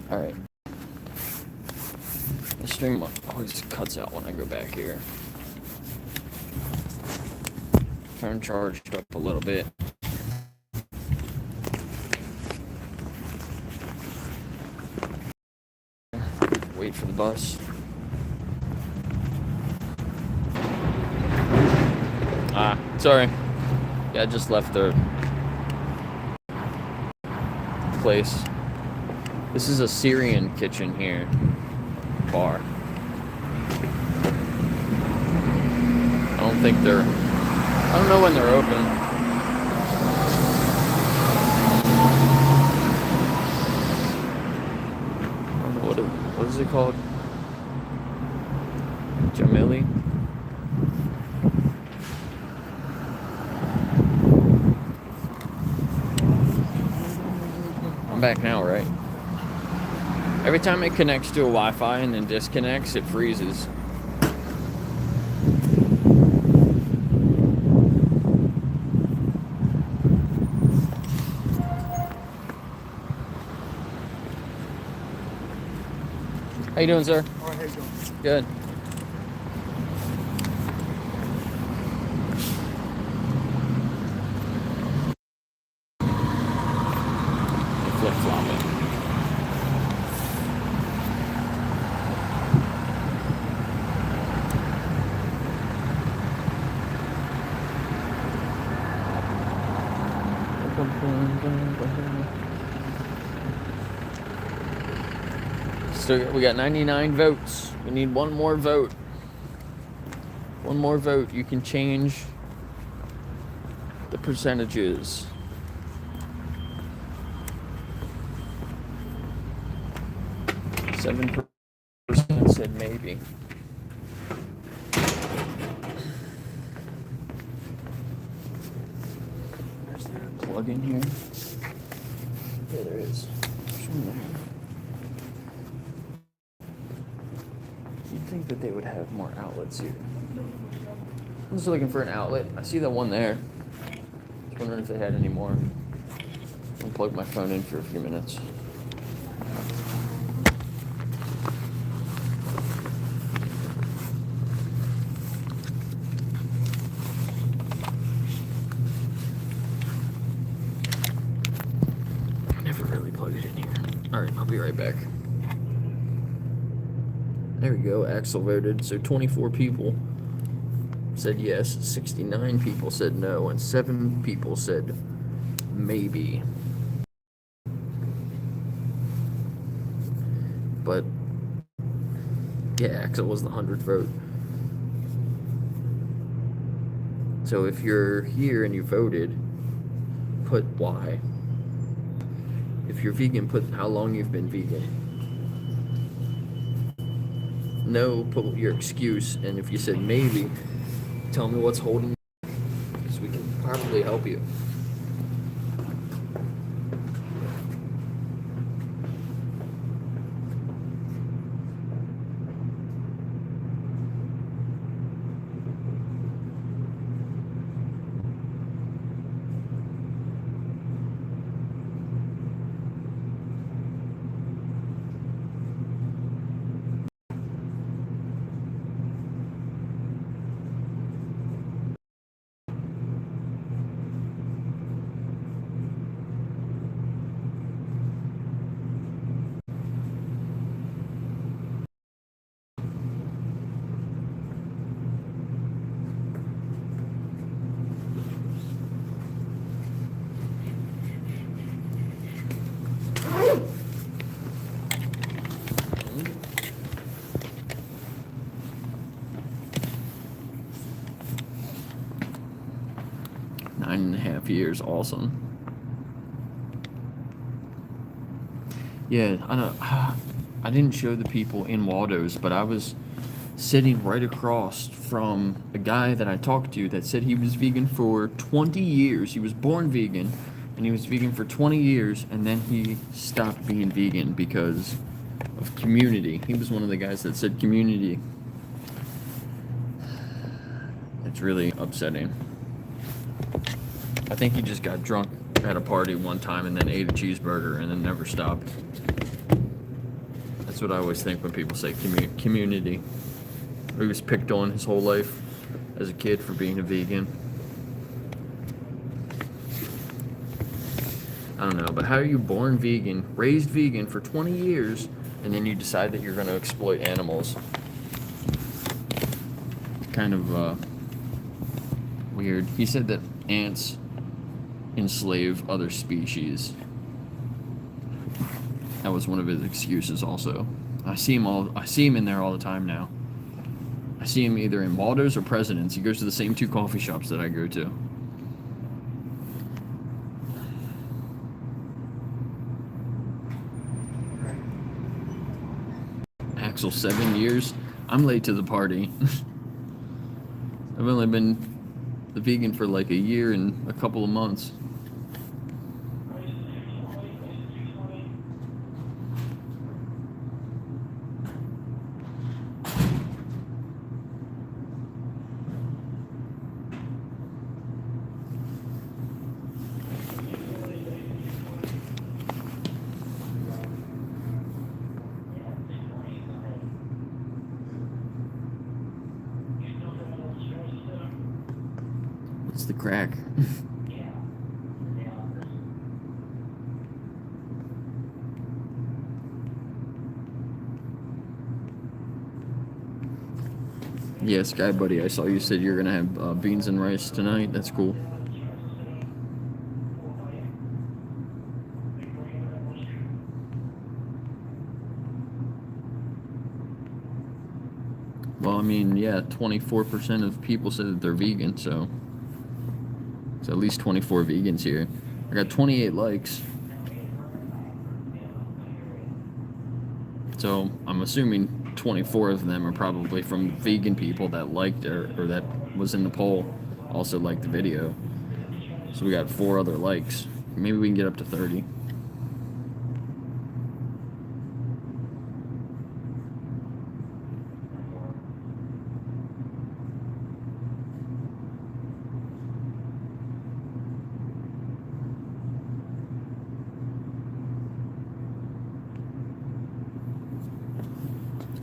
All right. The stream always cuts out when I go back here. Phone charged up a little bit. Wait for the bus. Sorry. Yeah, I just left the place. This is a Syrian kitchen here. Bar. I don't think they're... I don't know when they're open. I don't know what is it called? Jamili? I'm back now, right? Every time it connects to a Wi-Fi and then disconnects, it freezes. How you doing, sir? All right, how you doing? Good. Flip-flopping. So we got 99 votes. We need one more vote. One more vote. You can change the percentages. Seven percent said maybe. Is there a plug in here? Yeah, there is. You'd think that they would have more outlets here. I'm just looking for an outlet. I see the one there. Just wondering if they had any more. I'll plug my phone in for a few minutes. Never really plug it in here. Alright, I'll be right back. There we go, Axel voted. So 24 people said yes, 69 people said no, and 7 people said maybe. But yeah, Axel was the 100th vote. So if you're here and you voted, put why. If you're vegan, put how long you've been vegan. No, put your excuse, and if you said maybe, tell me what's holding you, so we can properly help you. Nine and a half years, awesome. Yeah, I know. I didn't show the people in Waldo's, but I was sitting right across from a guy that I talked to that said he was vegan for 20 years. He was born vegan, and he was vegan for 20 years, and then he stopped being vegan because of community. He was one of the guys that said community. It's really upsetting. I think he just got drunk at a party one time and then ate a cheeseburger and then never stopped. That's what I always think when people say community. He was picked on his whole life as a kid for being a vegan. I don't know, but how are you born vegan, raised vegan for 20 years, and then you decide that you're going to exploit animals? Kind of weird. He said that ants enslave other species. That was one of his excuses also. I see him in there all the time now. I see him either in Waldo's or President's. He goes to the same two coffee shops that I go to. Axel, 7 years. I'm late to the party. I've only been the vegan for like a year and a couple of months. What's the crack? Yeah, Sky Buddy, I saw you said you're gonna have beans and rice tonight. That's cool. Well, I mean, yeah, 24% of people said that they're vegan, so it's at least 24 vegans here. I got 28 likes. So I'm assuming 24 of them are probably from vegan people that liked it, or that was in the poll, also liked the video. So we got 4 other likes. Maybe we can get up to 30.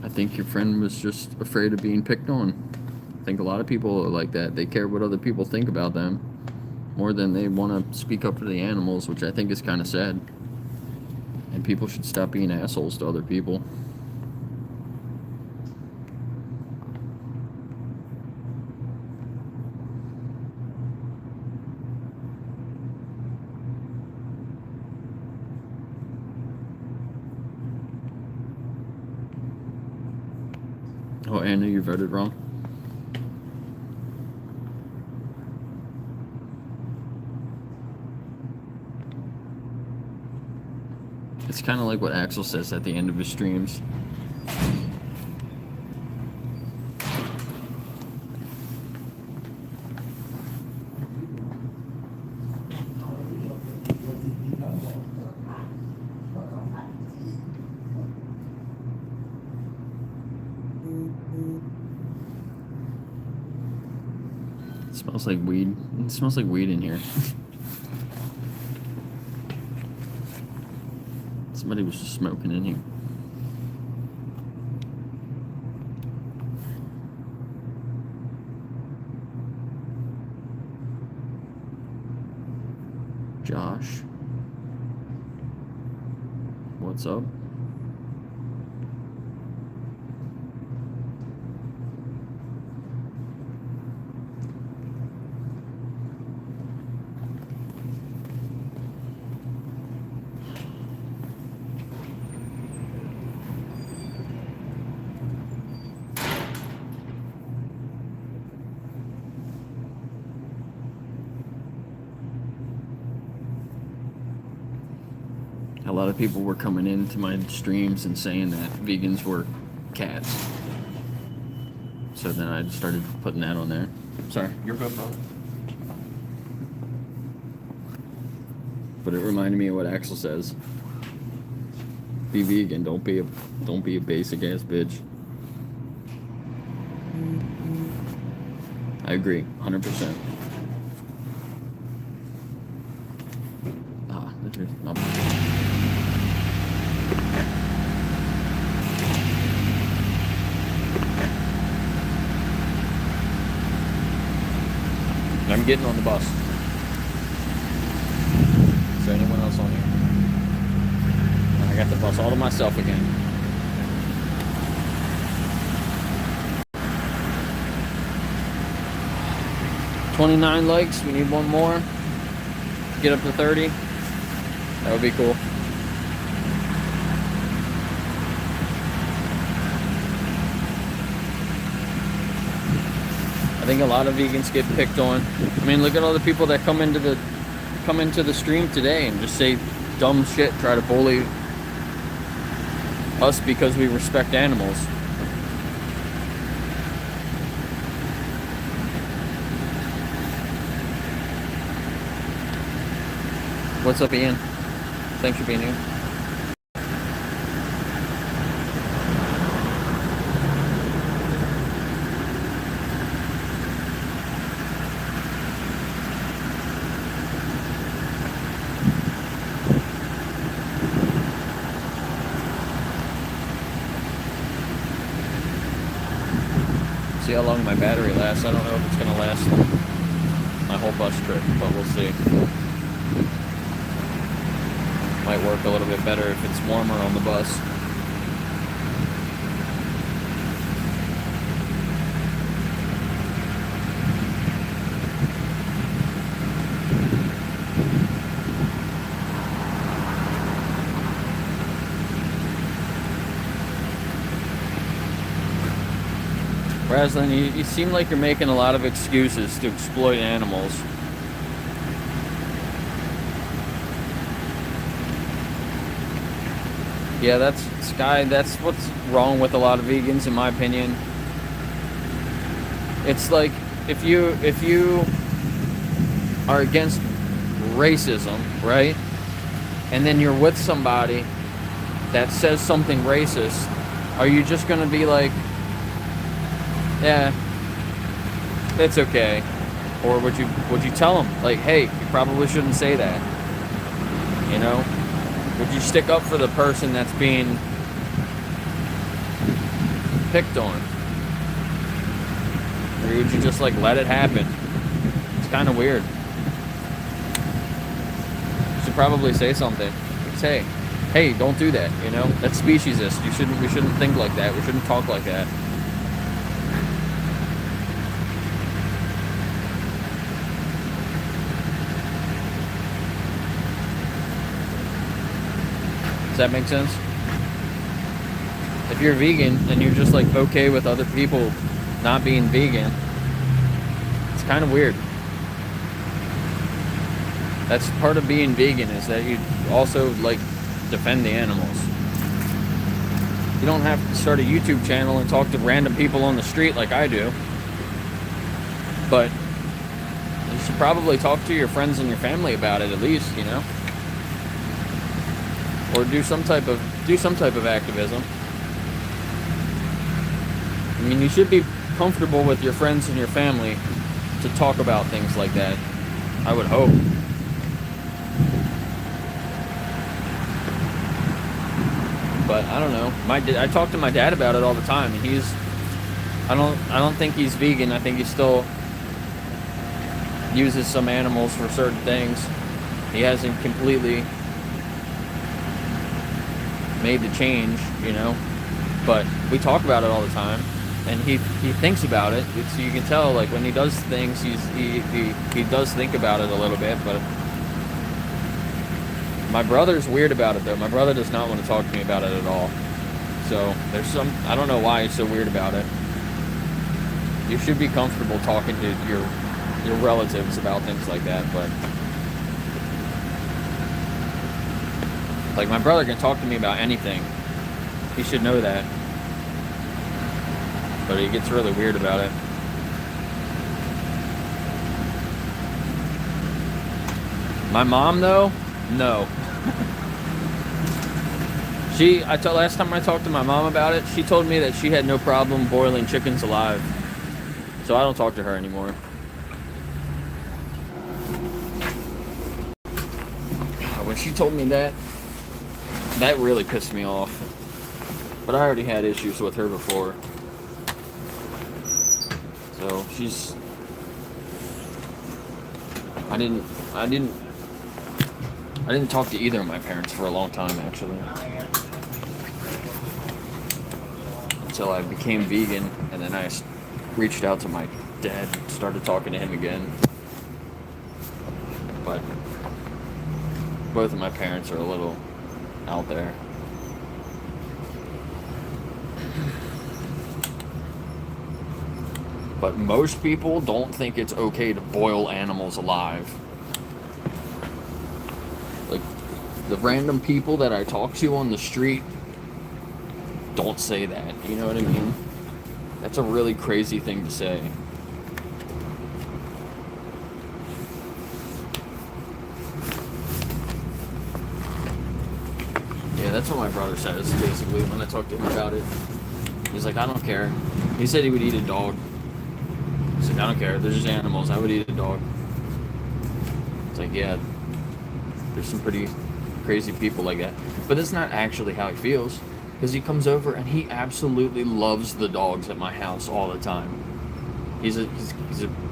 I think your friend was just afraid of being picked on. I think a lot of people are like that. They care what other people think about them more than they want to speak up for the animals, which I think is kind of sad. And people should stop being assholes to other people. Oh, Anna, you voted wrong. It's kind of like what Axel says at the end of his streams. It smells like weed. It smells like weed in here. Somebody was just smoking in here. Josh. What's up? A lot of people were coming into my streams and saying that vegans were cats. So then I started putting that on there. Sorry, you're good, brother. But it reminded me of what Axel says. Be vegan, don't be a basic ass bitch. I agree, 100%. I'm getting on the bus. Is there anyone else on here? I got the bus all to myself again. $29 likes. We need one more. Get up to 30. That would be cool. I think a lot of vegans get picked on. I mean, look at all the people that come into the stream today and just say dumb shit, try to bully us because we respect animals. What's up, Ian? Thanks for being here. See how long my battery lasts. I don't know if it's going to last my whole bus trip, but we'll see. Might work a little bit better if it's warmer on the bus. Raslin, you seem like you're making a lot of excuses to exploit animals. Yeah, that's what's wrong with a lot of vegans, in my opinion. It's like if you are against racism, right? And then you're with somebody that says something racist, are you just gonna be like, yeah, it's okay? Or would you tell them, like, hey, you probably shouldn't say that? You know? Would you stick up for the person that's being picked on? Or would you just, like, let it happen? It's kind of weird. You should probably say something. Say, hey, don't do that, you know? That's speciesist. We shouldn't think like that. We shouldn't talk like that. Does that make sense? If you're vegan and you're just like okay with other people not being vegan, it's kind of weird. That's part of being vegan, is that you also like defend the animals. You don't have to start a YouTube channel and talk to random people on the street like I do. But you should probably talk to your friends and your family about it at least, you know? Or do some type of activism. I mean, you should be comfortable with your friends and your family to talk about things like that. I would hope. But I don't know. I talk to my dad about it all the time, and I don't think he's vegan. I think he still uses some animals for certain things. He hasn't completely made the change, you know, but we talk about it all the time, and he thinks about it. So you can tell, like, when he does things, he does think about it a little bit. But my brother's weird about it, though. My brother does not want to talk to me about it at all. So I don't know why he's so weird about it. You should be comfortable talking to your relatives about things like that, but like, my brother can talk to me about anything. He should know that. But he gets really weird about it. My mom, though? No. Last time I talked to my mom about it, she told me that she had no problem boiling chickens alive. So I don't talk to her anymore. When she told me that really pissed me off. But I already had issues with her before. So I didn't talk to either of my parents for a long time, actually. Until I became vegan, and then I reached out to my dad and started talking to him again. But both of my parents are a little out there. But most people don't think it's okay to boil animals alive. Like, the random people that I talk to on the street don't say that. You know what I mean? That's a really crazy thing to say. Yeah, that's what my brother says, basically, when I talk to him about it. He's like, I don't care. He said he would eat a dog. He's like, I don't care. They're just animals. I would eat a dog. It's like, yeah, there's some pretty crazy people like that. But that's not actually how he feels. Because he comes over and he absolutely loves the dogs at my house all the time. He's a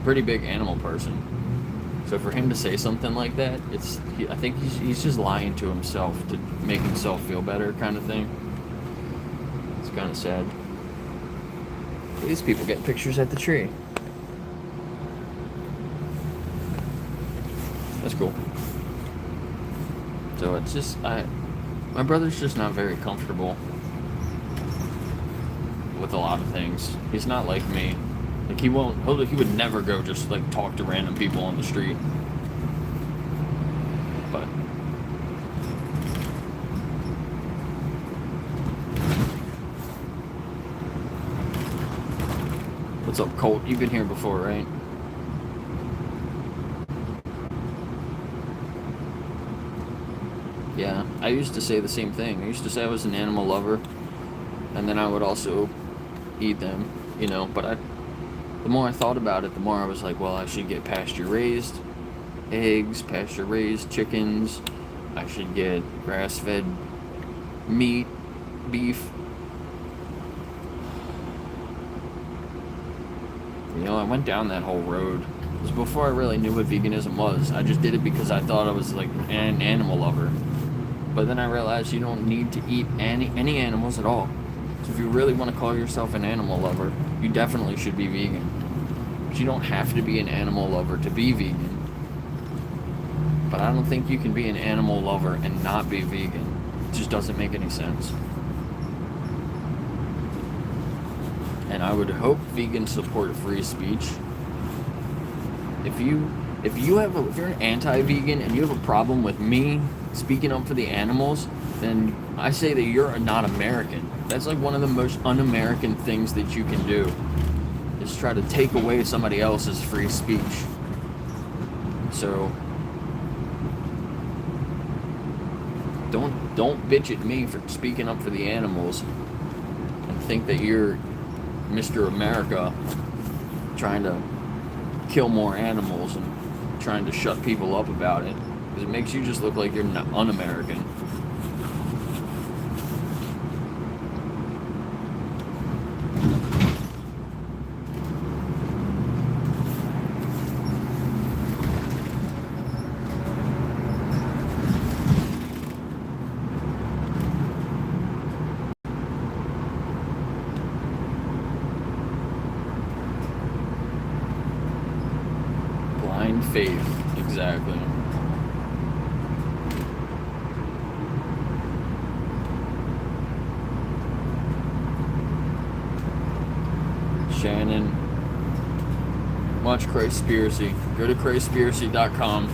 pretty big animal person. So for him to say something like that, I think he's just lying to himself to make himself feel better, kind of thing. It's kind of sad. These people get pictures at the tree. That's cool. So it's just my brother's just not very comfortable with a lot of things. He's not like me. Like he would never go just like talk to random people on the street. But what's up, Colt? You've been here before, right? Yeah, I used to say the same thing. I used to say I was an animal lover, and then I would also eat them, you know, but the more I thought about it, the more I was like, well, I should get pasture-raised eggs, pasture-raised chickens, I should get grass-fed meat, beef. You know, I went down that whole road. It was before I really knew what veganism was. I just did it because I thought I was like an animal lover. But then I realized you don't need to eat any animals at all. So if you really want to call yourself an animal lover, you definitely should be vegan. But you don't have to be an animal lover to be vegan. But I don't think you can be an animal lover and not be vegan. It just doesn't make any sense. And I would hope vegans support free speech. If you're an anti-vegan and you have a problem with me speaking up for the animals, then I say that you're not American. That's like one of the most un-American things that you can do, is try to take away somebody else's free speech. So don't bitch at me for speaking up for the animals and think that you're Mr. America trying to kill more animals and trying to shut people up about it, because it makes you just look like you're un-American. Blind faith, exactly. Shannon, watch Christspiracy. Go to Christspiracy.com.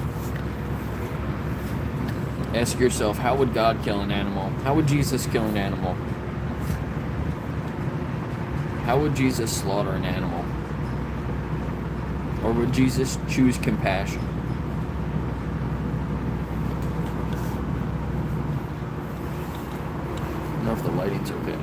Ask yourself, how would God kill an animal? How would Jesus kill an animal? How would Jesus slaughter an animal? Or would Jesus choose compassion? I don't know if the lighting's okay.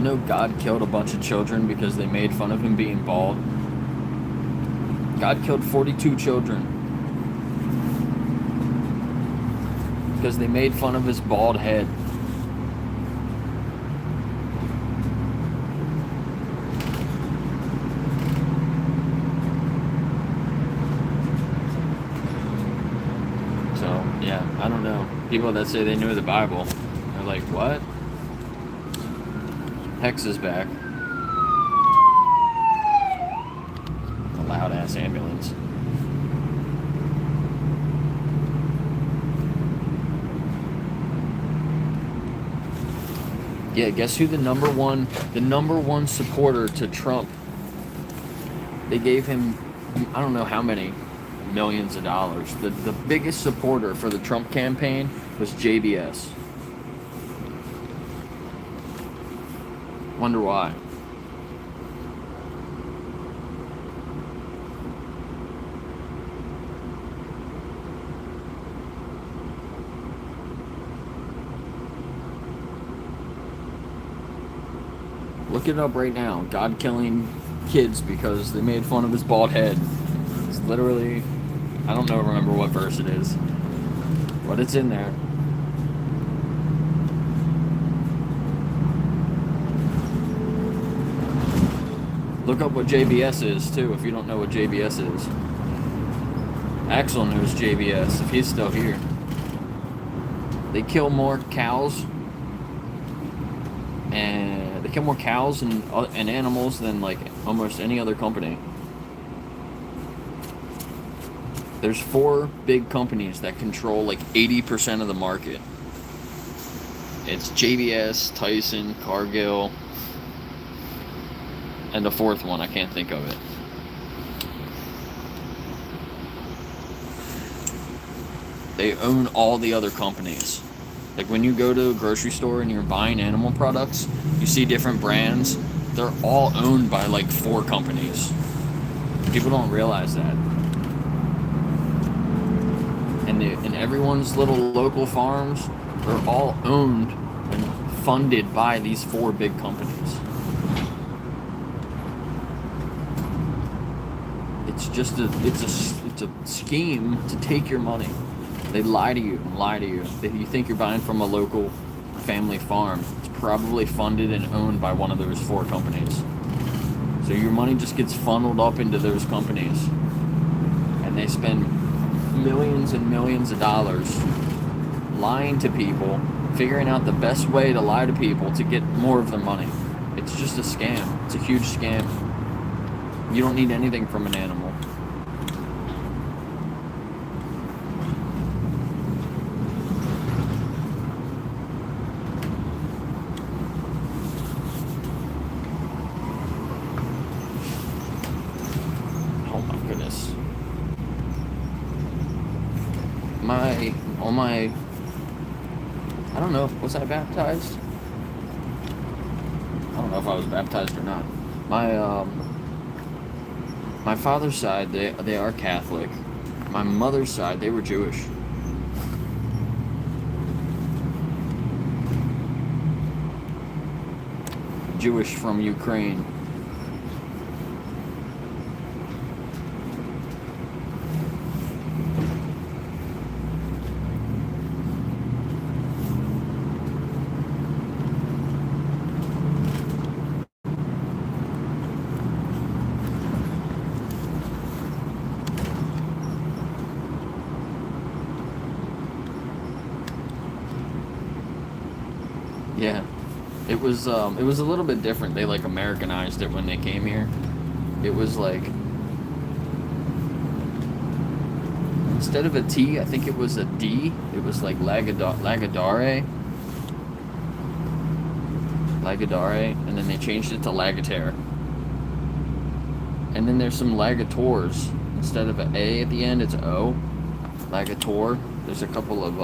know God killed a bunch of children because they made fun of him being bald? God killed 42 children because they made fun of his bald head. So, yeah, I don't know. People that say they knew the Bible are like, what? Hex is back. A loud ass ambulance. Yeah, guess who the number one supporter to Trump? They gave him, I don't know how many millions of dollars. The biggest supporter for the Trump campaign was JBS. Wonder why. Look it up right now. God killing kids because they made fun of his bald head. It's literally, I don't know, remember what verse it is, but it's in there. Look up what JBS is, too, if you don't know what JBS is. Axel knows JBS, if he's still here. They kill more cows and animals than like almost any other company. There's 4 big companies that control like 80% of the market. It's JBS, Tyson, Cargill, and the 4th one, I can't think of it. They own all the other companies. Like when you go to a grocery store and you're buying animal products, you see different brands. They're all owned by like 4 companies. People don't realize that. And everyone's little local farms are all owned and funded by these 4 big companies. It's just it's a scheme to take your money. They lie to you and lie to you. You think you're buying from a local family farm. It's probably funded and owned by one of those 4 companies. So your money just gets funneled up into those companies. And they spend millions and millions of dollars lying to people, figuring out the best way to lie to people to get more of their money. It's just a scam. It's a huge scam. You don't need anything from an animal. I don't know, was I baptized? I don't know if I was baptized or not. My father's side, they are Catholic. My mother's side, they were Jewish. Jewish from Ukraine. Yeah, it was a little bit different. They like Americanized it when they came here. It was like, instead of a T, I think it was a D. It was like lagadare, and then they changed it to lagatare. And then there's some lagators. Instead of an A at the end, it's O. Lagator. There's a couple of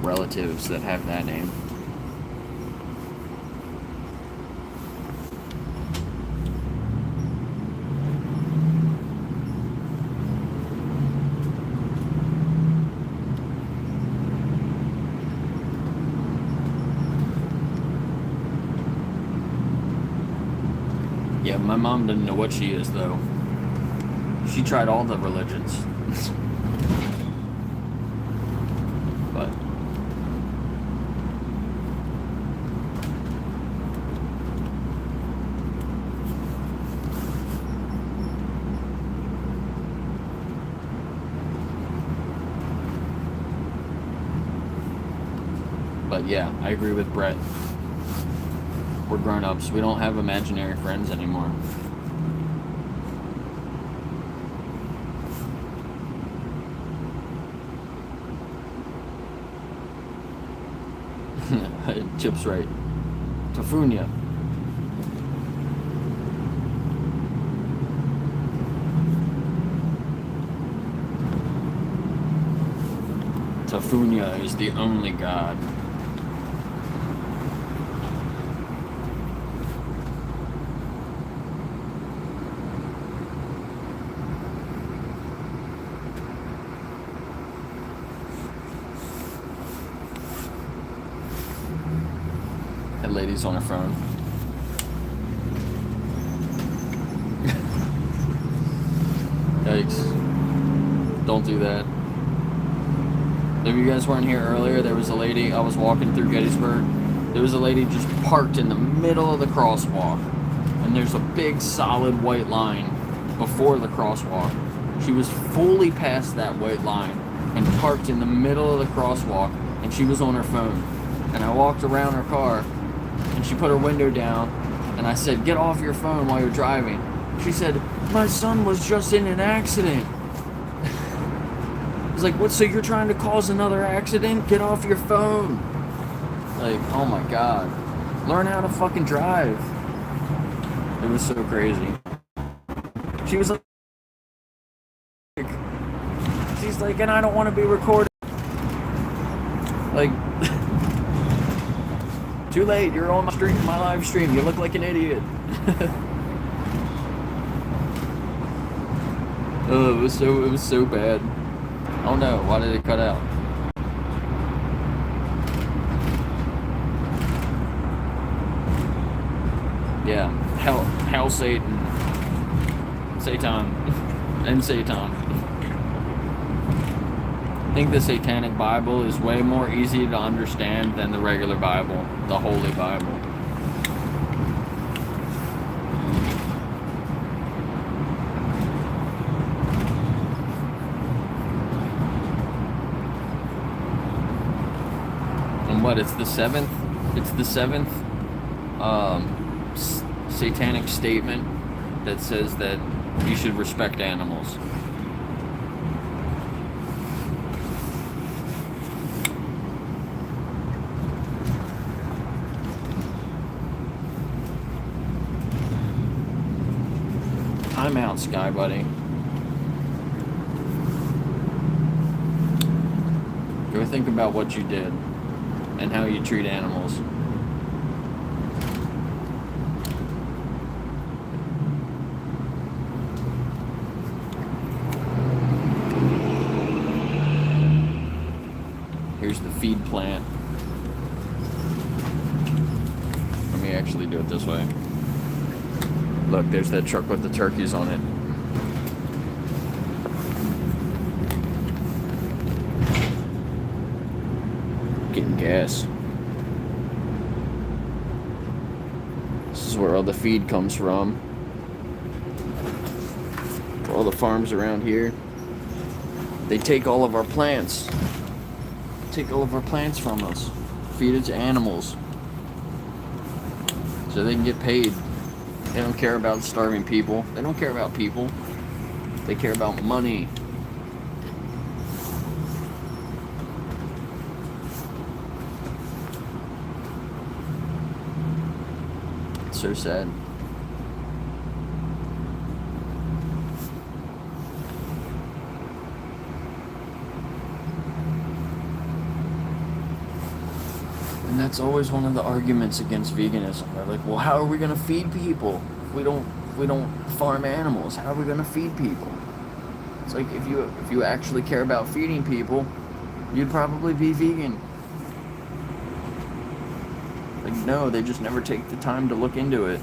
relatives that have that name. Yeah, my mom doesn't know what she is, though. She tried all the religions. But yeah, I agree with Brett. We're grown-ups. We don't have imaginary friends anymore. Chip's right. Tafunya. Tafunya is the only god. That lady's on her phone. Yikes. Don't do that. If you guys weren't here earlier, there was a lady, I was walking through Gettysburg. There was a lady just parked in the middle of the crosswalk. And there's a big solid white line before the crosswalk. She was fully past that white line and parked in the middle of the crosswalk, and she was on her phone. And I walked around her car, and she put her window down, and I said, "Get off your phone while you're driving." She said, "My son was just in an accident." I was like, "What, so you're trying to cause another accident? Get off your phone." Like, oh my god. Learn how to fucking drive. It was so crazy. She was like, she's like, "And I don't want to be recorded." Like, too late, you're on my live stream, you look like an idiot. Oh, it was so bad. Oh no, why did it cut out? Yeah, hell Satan. And Satan. I think the Satanic Bible is way more easy to understand than the regular Bible, the Holy Bible. And what, it's the seventh satanic statement that says that you should respect animals. Time out, Sky Buddy. Go think about what you did and how you treat animals. Here's the feed plant. Let me actually do it this way. Look, there's that truck with the turkeys on it. Getting gas. This is where all the feed comes from. For all the farms around here. They take all of our plants. Take all of our plants from us. Feed it to animals. So they can get paid. They don't care about starving people. They don't care about people. They care about money. It's so sad. And that's always one of the arguments against veganism. They're like, well, how are we going to feed people? If we don't farm animals, how are we going to feed people? It's like, if you actually care about feeding people, you'd probably be vegan. Like, no, they just never take the time to look into it.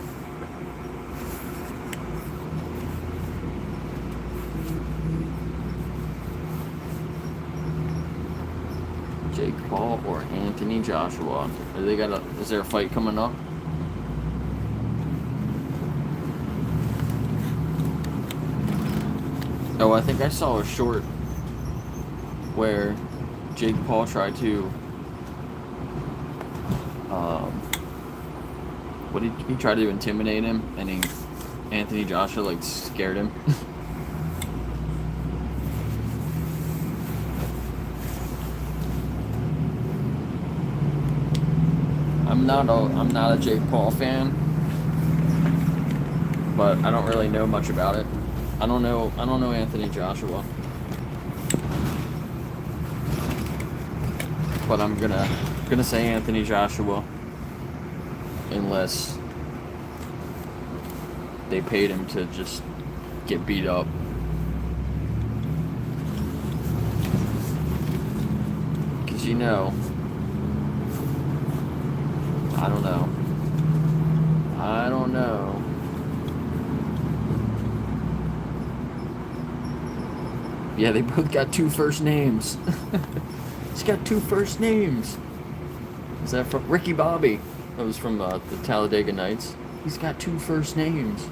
Jake Paul or Anthony Joshua? Is there a fight coming up? Oh, I think I saw a short where Jake Paul tried to, he tried to intimidate him, and Anthony Joshua, like, scared him. I'm not a Jake Paul fan, but I don't really know much about it. I don't know Anthony Joshua, but I'm gonna say Anthony Joshua unless they paid him to just get beat up. Cause I don't know. Yeah, they both got 2 first names. He's got 2 first names. Is that from Ricky Bobby? That was from the Talladega Nights. He's got 2 first names.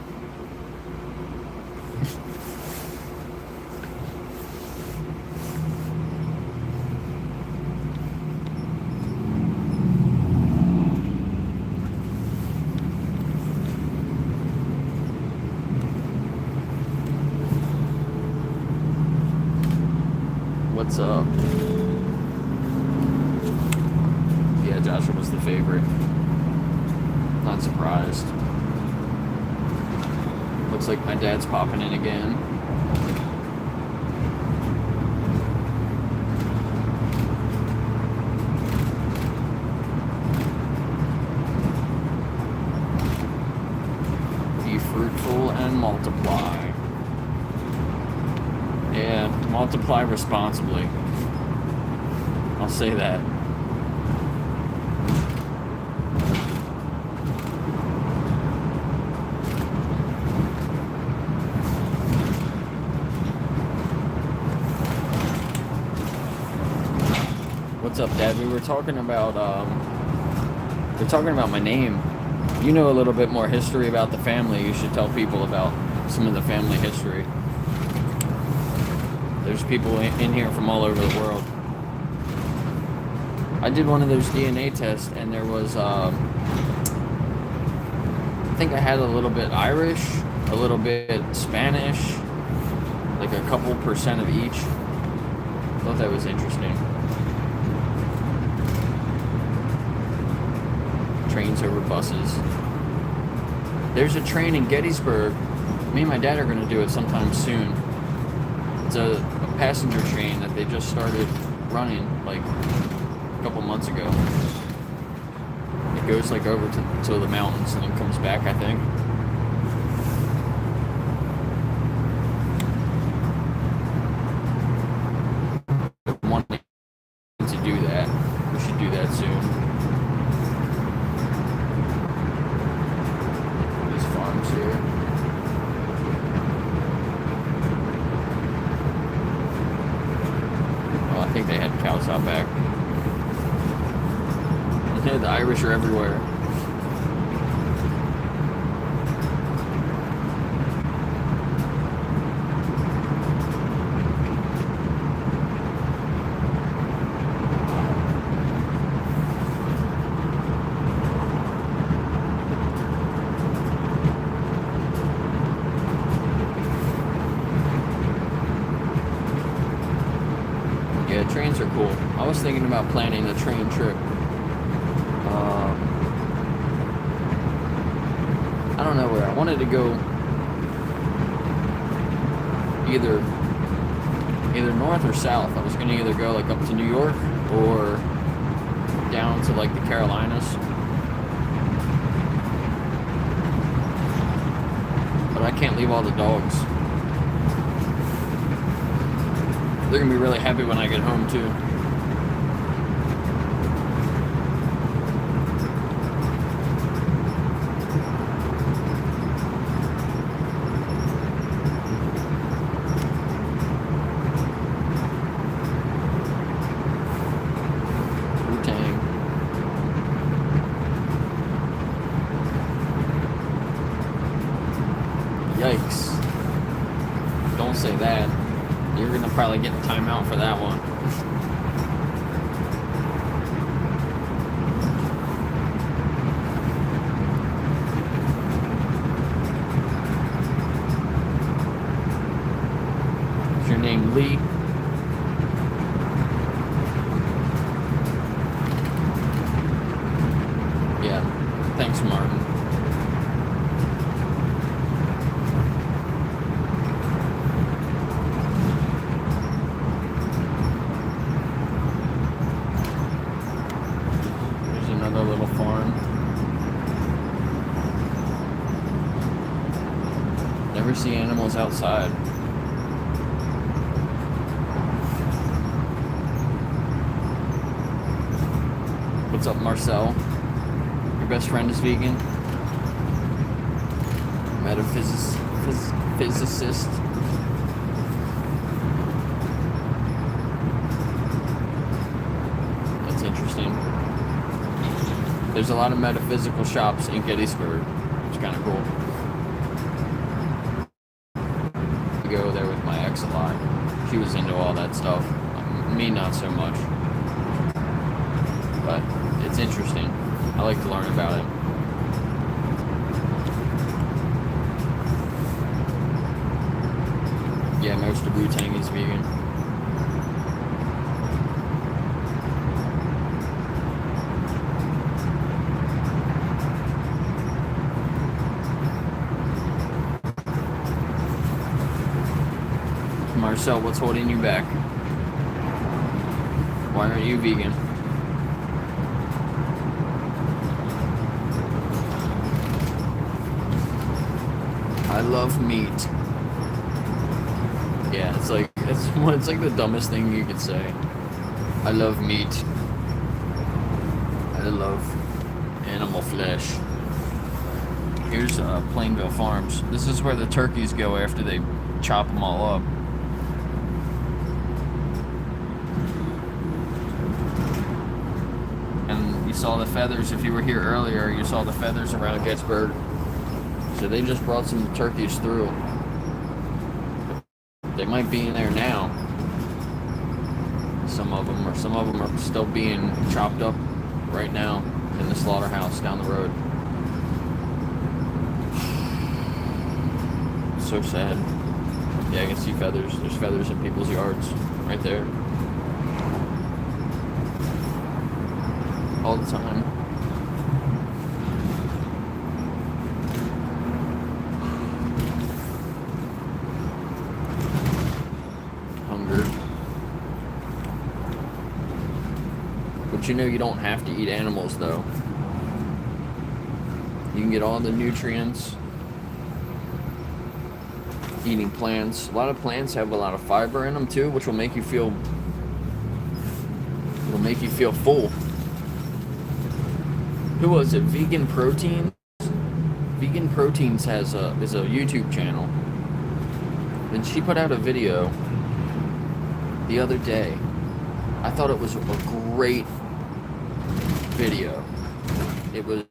What's up? Yeah, Joshua was the favorite. Not surprised. Looks like my dad's popping in again. Be fruitful and multiply. Yeah, multiply responsibly. I'll say that. What's up, Dad? We were talking about my name. You know a little bit more history about the family. You should tell people about some of the family history. There's people in here from all over the world. I did one of those DNA tests, and there was, I think I had a little bit Irish, a little bit Spanish, like a couple percent of each. I thought that was interesting. Trains over buses. There's a train in Gettysburg. Me and my dad are going to do it sometime soon. It's a passenger train that they just started running like a couple months ago. It goes like over to the mountains and then comes back, I think. Wanting to do that. We should do that soon. These farms here. I think they had cows out back. Yeah, the Irish are everywhere. Yeah, trains are cool. I was thinking about planning a train trip. I don't know where. I wanted to go either north or south. I was going to either go like up to New York or down to like the Carolinas. But I can't leave all the dogs. They're going to be really happy when I get home too. Yikes. Don't say that. You're gonna probably get a timeout for that one. Is your name Lee? Yeah. Thanks, Martin. There's another little farm. Never see animals outside. What's up, Marcel? Your best friend is vegan? Physicist. That's interesting. There's a lot of metaphysical shops in Gettysburg. It's kind of cool. I go there with my ex a lot. She was into all that stuff. Me, not so much. But it's interesting. I like to learn about it. Yeah, most of Wu-Tang is vegan. Marcel, what's holding you back? Why aren't you vegan? I love meat. Yeah, it's like the dumbest thing you could say. I love meat. I love animal flesh. Here's Plainville Farms. This is where the turkeys go after they chop them all up. And you saw the feathers. If you were here earlier, you saw the feathers around Gettysburg. So they just brought some turkeys through. They might be in there now. Some of them are still being chopped up right now in the slaughterhouse down the road. So sad. Yeah, I can see feathers. There's feathers in people's yards right there. All the time. But you know you don't have to eat animals though. You can get all the nutrients eating plants. A lot of plants have a lot of fiber in them too, which will make you feel full. Who was it? Vegan Proteins? Vegan Proteins is a YouTube channel. And she put out a video the other day. I thought it was a great video. It was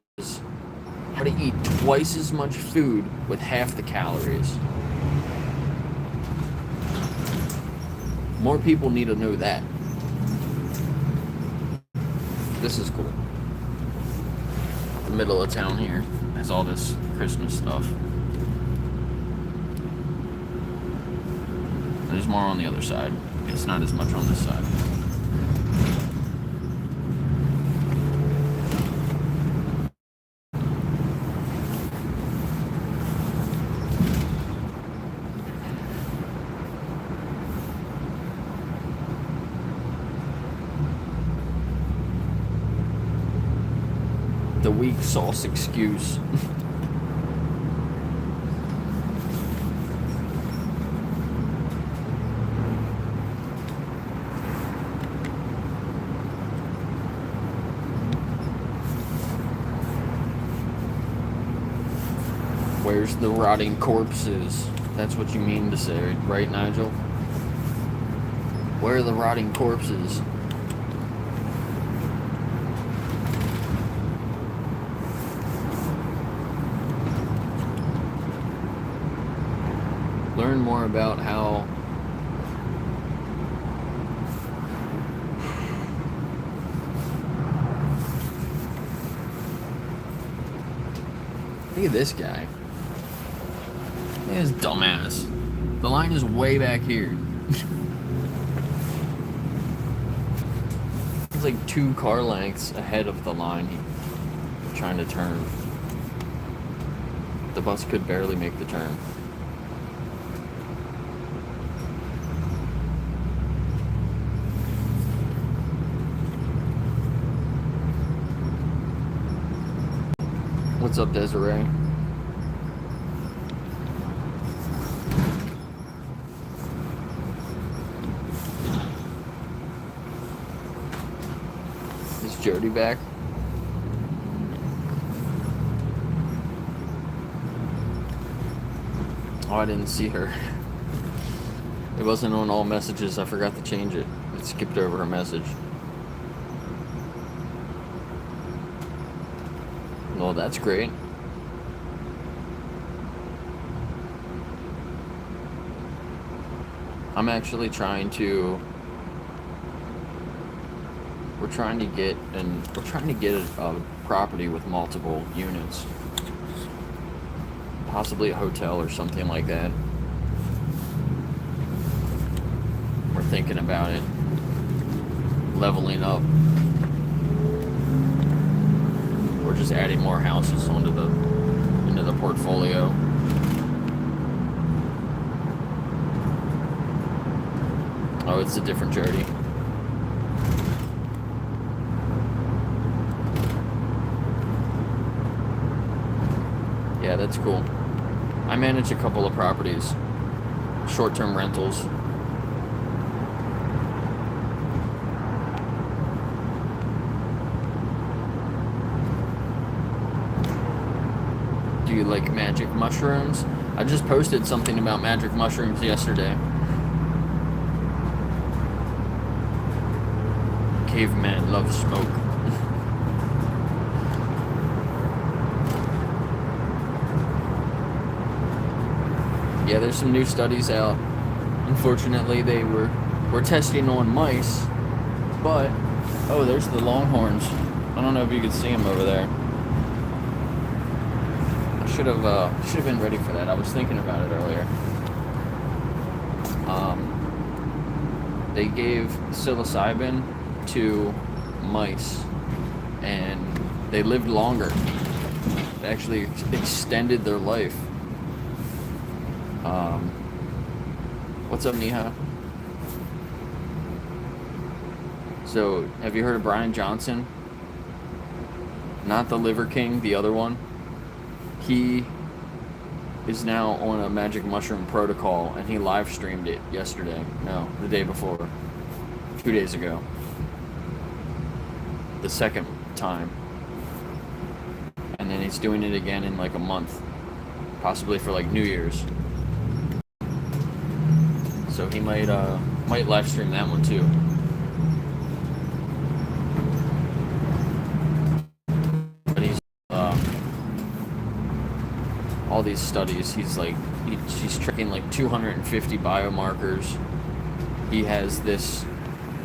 how to eat twice as much food with half the calories. More people need to know that. This is cool. The middle of town here has all this Christmas stuff. There's more on the other side. It's not as much on this side. The weak sauce excuse. Where's the rotting corpses? That's what you mean to say, right, Nigel? Where are the rotting corpses? learn more about how look at this guy. Look at his dumbass. The line is way back here. It's like 2 car lengths ahead of the line he's trying to turn. The bus could barely make the turn. What's up, Desiree? Is Jody back? Oh, I didn't see her. It wasn't on all messages. I forgot to change it. It skipped over her message. Well, that's great. I'm actually trying to. We're trying to get a property with multiple units, possibly a hotel or something like that. We're thinking about it, leveling up. We're just adding more houses into the portfolio. Oh, it's a different Jody. Yeah, that's cool. I manage a couple of properties, short-term rentals. Do you like magic mushrooms? I just posted something about magic mushrooms yesterday. Caveman loves smoke. Yeah, there's some new studies out. Unfortunately, we're testing on mice, but oh, there's the longhorns. I don't know if you could see them over there. I should have been ready for that. I was thinking about it earlier. They gave psilocybin to mice, and they lived longer. It actually extended their life. What's up, Neha? So, have you heard of Brian Johnson? Not the Liver King, the other one. He is now on a magic mushroom protocol, and he live streamed it yesterday. No, the day before. 2 days ago. The second time. And then he's doing it again in like a month. Possibly for like New Year's. So he might live stream that one too. But he's all these studies. He's tracking like 250 biomarkers. He has this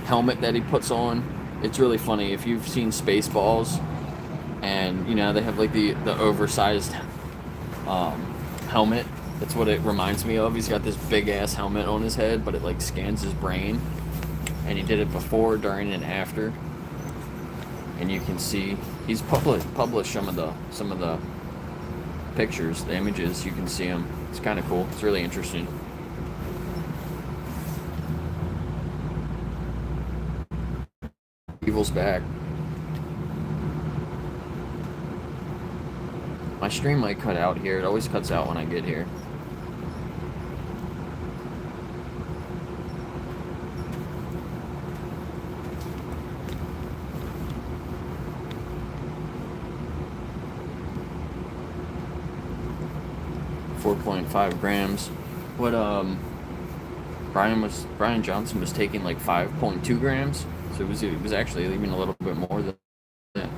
helmet that he puts on. It's really funny if you've seen Spaceballs, and you know they have like the oversized helmet. That's what it reminds me of. He's got this big ass helmet on his head, but it like scans his brain. And he did it before, during, and after. And you can see he's published some of the pictures, the images. You can see them. It's kind of cool. It's really interesting. Evil's back. My stream might cut out here. It always cuts out when I get here. .5 grams. What Brian Johnson was taking like 5.2 grams. So it was actually even a little bit more than that.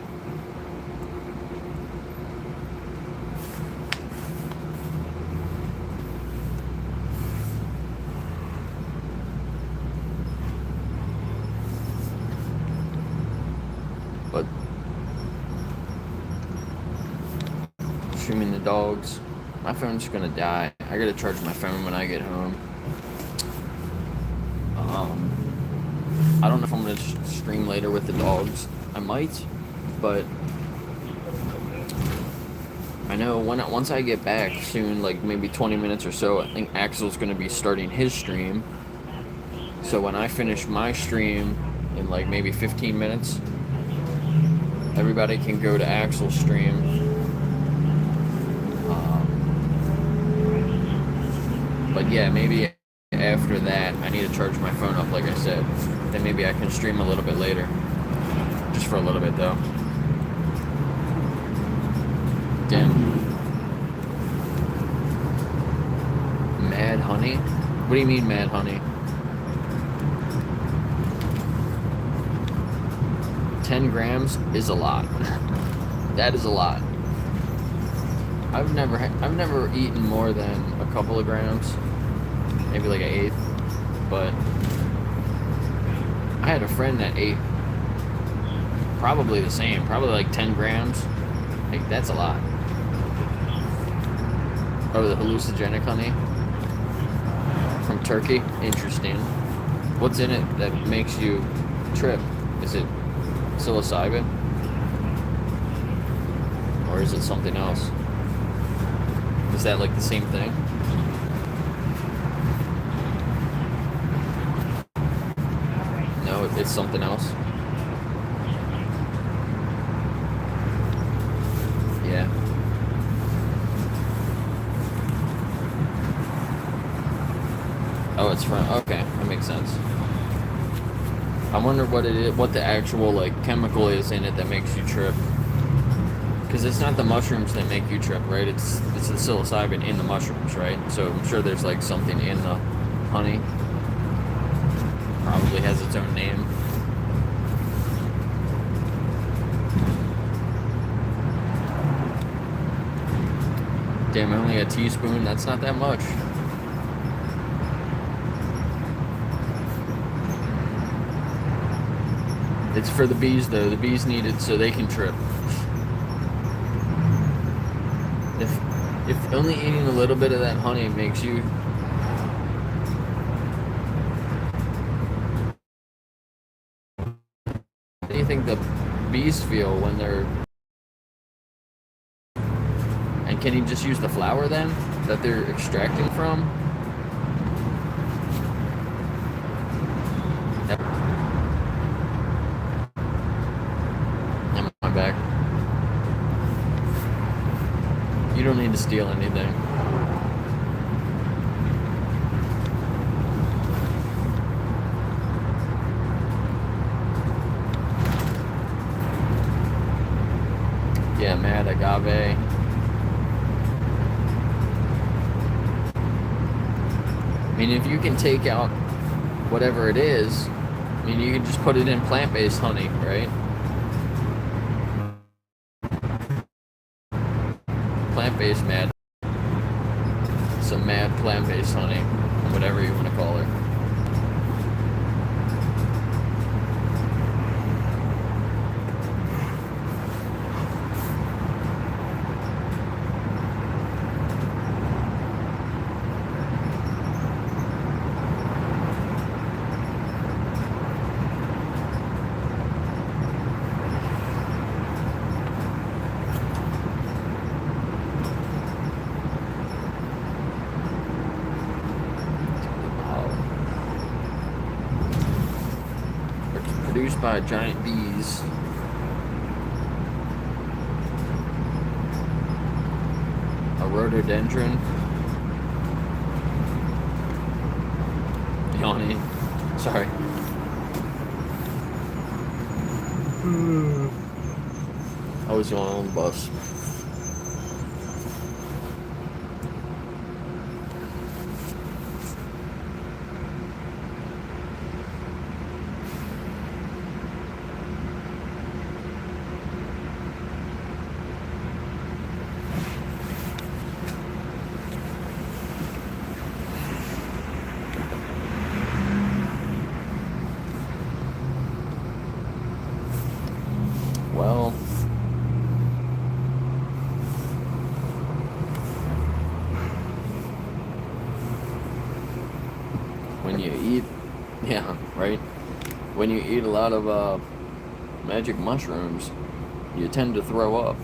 streaming the dogs. My phone's gonna die. I gotta charge my phone when I get home. I don't know if I'm gonna stream later with the dogs. I might, but I know once I get back soon, like maybe 20 minutes or so, I think Axel's gonna be starting his stream. So when I finish my stream in like maybe 15 minutes, everybody can go to Axel's stream. But yeah, maybe after that, I need to charge my phone up, like I said. Then maybe I can stream a little bit later. Just for a little bit, though. Damn. Mad honey? What do you mean, mad honey? 10 grams is a lot. That is a lot. I've never eaten more than a couple of grams, maybe like an eighth, but I had a friend that ate probably the same, probably like 10 grams. Like, that's a lot. Oh, the hallucinogenic honey from Turkey. Interesting. What's in it that makes you trip? Is it psilocybin? Or is it something else? Is that like the same thing? No, it's something else. Yeah. Oh, it's from, okay, that makes sense. I wonder what it is, what the actual like chemical is in it that makes you trip. Because it's not the mushrooms that make you trip, right? It's the psilocybin in the mushrooms, right? So I'm sure there's like something in the honey. Probably has its own name. Damn, only a teaspoon? That's not that much. It's for the bees, though. The bees need it so they can trip. If only eating a little bit of that honey makes you... How do you think the bees feel when they're... And can you just use the flower then that they're extracting from? I'm back. You don't need to steal anything. Yeah, mad agave. I mean, if you can take out whatever it is, I mean, you can just put it in plant-based honey, right? Plant-based mad. Some mad plant-based honey, whatever you want to call it. Produced by giant bees. A rhododendron. Yawning. Sorry. I was yawning on the bus. Well, you eat, yeah, right? When you eat a lot of magic mushrooms, you tend to throw up.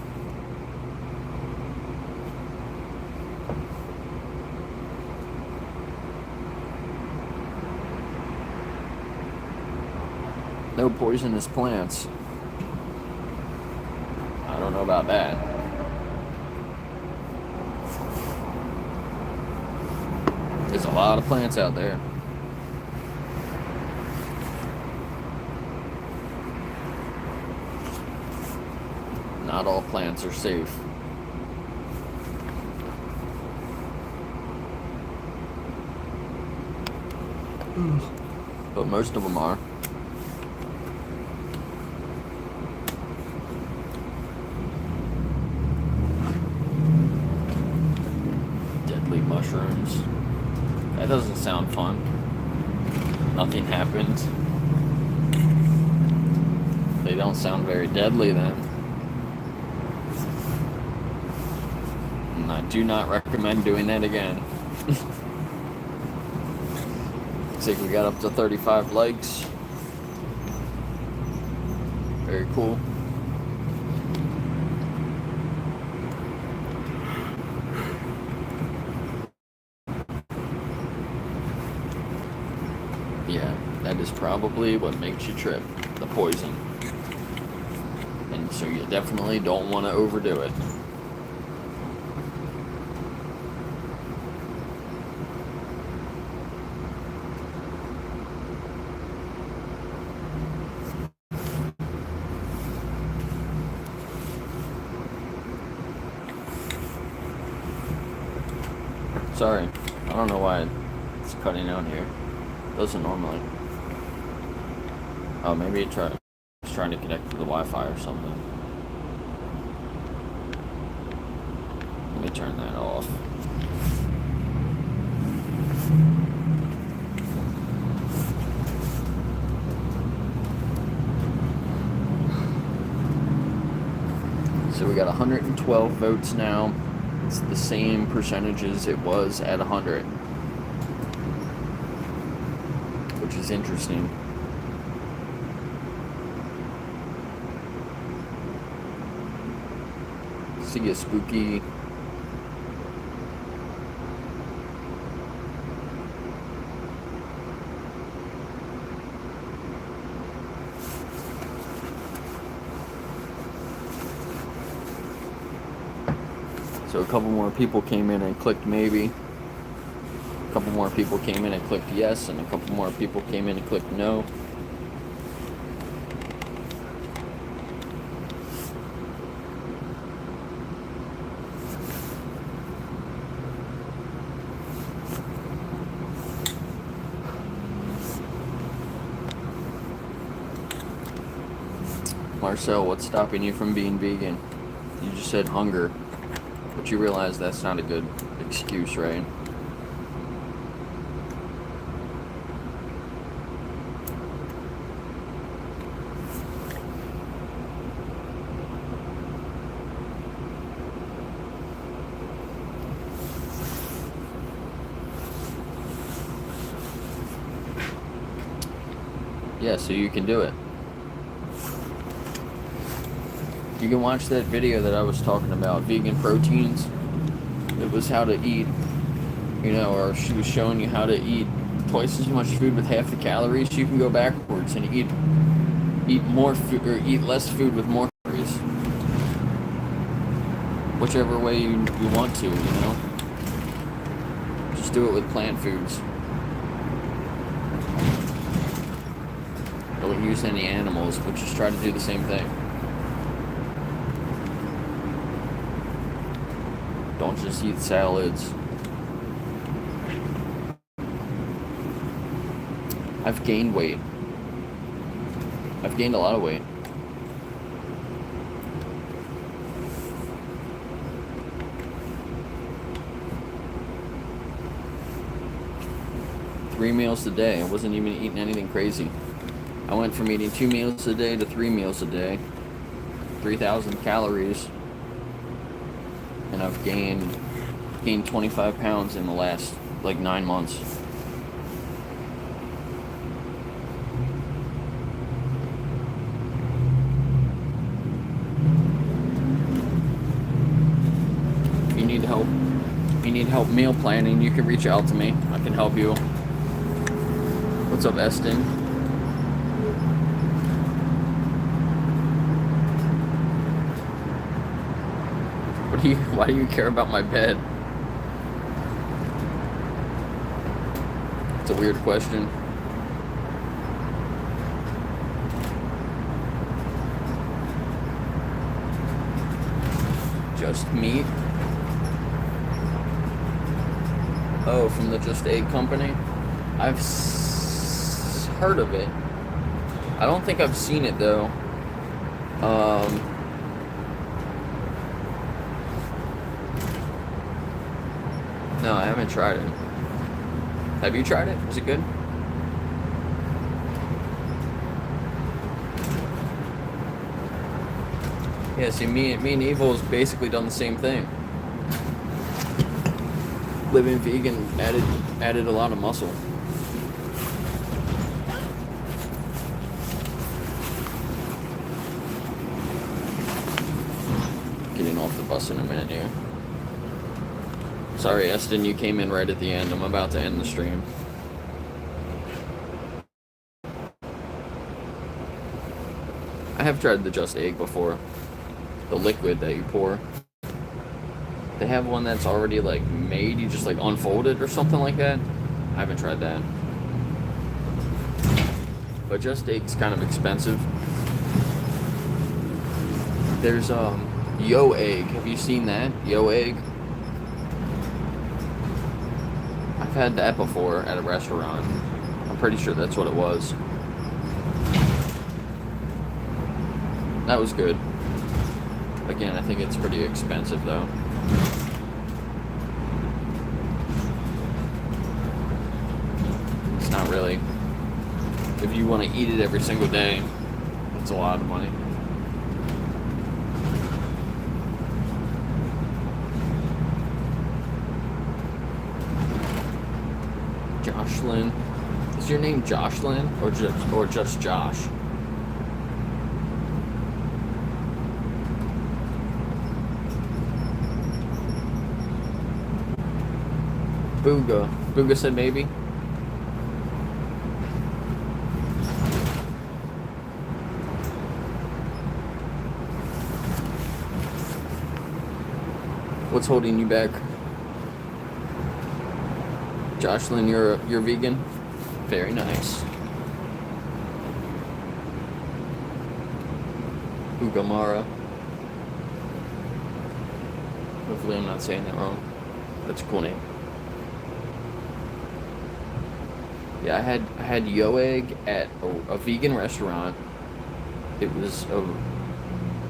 No poisonous plants. I don't know about that. There's a lot of plants out there. Not all plants are safe. But most of them are. Deadly mushrooms. That doesn't sound fun. Nothing happened. They don't sound very deadly then. And I do not recommend doing that again. Looks like we got up to 35 likes. Very cool. Yeah, that is probably what makes you trip. The poison. And so you definitely don't want to overdo it. Sorry, I don't know why it's cutting out here. It doesn't normally. Oh, maybe it's trying to connect to the Wi-Fi or something. Let me turn that off. So we got 112 votes now. It's the same percentages it was at 100, which is interesting. See a spooky. So a couple more people came in and clicked maybe. A couple more people came in and clicked yes, and a couple more people came in and clicked no. Marcel, what's stopping you from being vegan? You just said hunger. But you realize that's not a good excuse, right? Yeah, so you can do it. You can watch that video that I was talking about, vegan proteins. It was how to eat, or she was showing you how to eat twice as much food with half the calories. You can go backwards and eat more food, or eat less food with more calories. Whichever way you want to, Just do it with plant foods. Don't use any animals, but just try to do the same thing. Don't just eat salads. I've gained weight. I've gained a lot of weight. Three meals a day. I wasn't even eating anything crazy. I went from eating 2 meals a day to 3 meals a day. 3,000 calories. And I've gained 25 pounds in the last 9 months. need help, if you need help meal planning, you can reach out to me. I can help you. What's up, Eston? Why do you care about my bed? It's a weird question. Just Meat? Oh, from the Just Egg company? I've heard of it. I don't think I've seen it though. No, I haven't tried it. Have you tried it? Was it good? Yeah, see, me and Evil's basically done the same thing. Living vegan added a lot of muscle. Getting off the bus in a minute here. Sorry, Eston, you came in right at the end. I'm about to end the stream. I have tried the Just Egg before. The liquid that you pour. They have one that's already like made. You just like unfold it or something like that. I haven't tried that. But Just Egg's kind of expensive. There's Yo Egg. Have you seen that? Yo Egg? I've had that before at a restaurant. I'm pretty sure that's what it was. That was good. Again, I think it's pretty expensive though. It's not really. If you want to eat it every single day, it's a lot of money. Joshlyn. Is your name Joshlyn or just Josh? Booga. Booga said maybe. What's holding you back? Joshlyn, you're vegan? Very nice. Ugamara. Hopefully I'm not saying that wrong. That's a cool name. Yeah, I had Yo Egg at a vegan restaurant. It was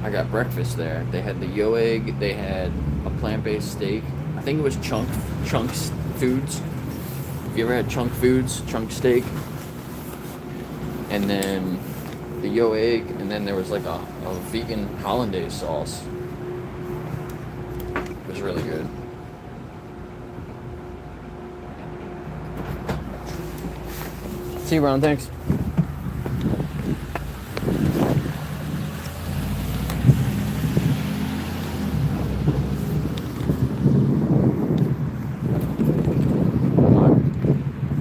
I got breakfast there. They had the Yo Egg. They had a plant-based steak. I think it was Chunks Foods. Have you ever had Chunk Foods? Chunk steak. And then the Yo Egg, and then there was like a vegan hollandaise sauce. It was really good. See you, Ron. Thanks.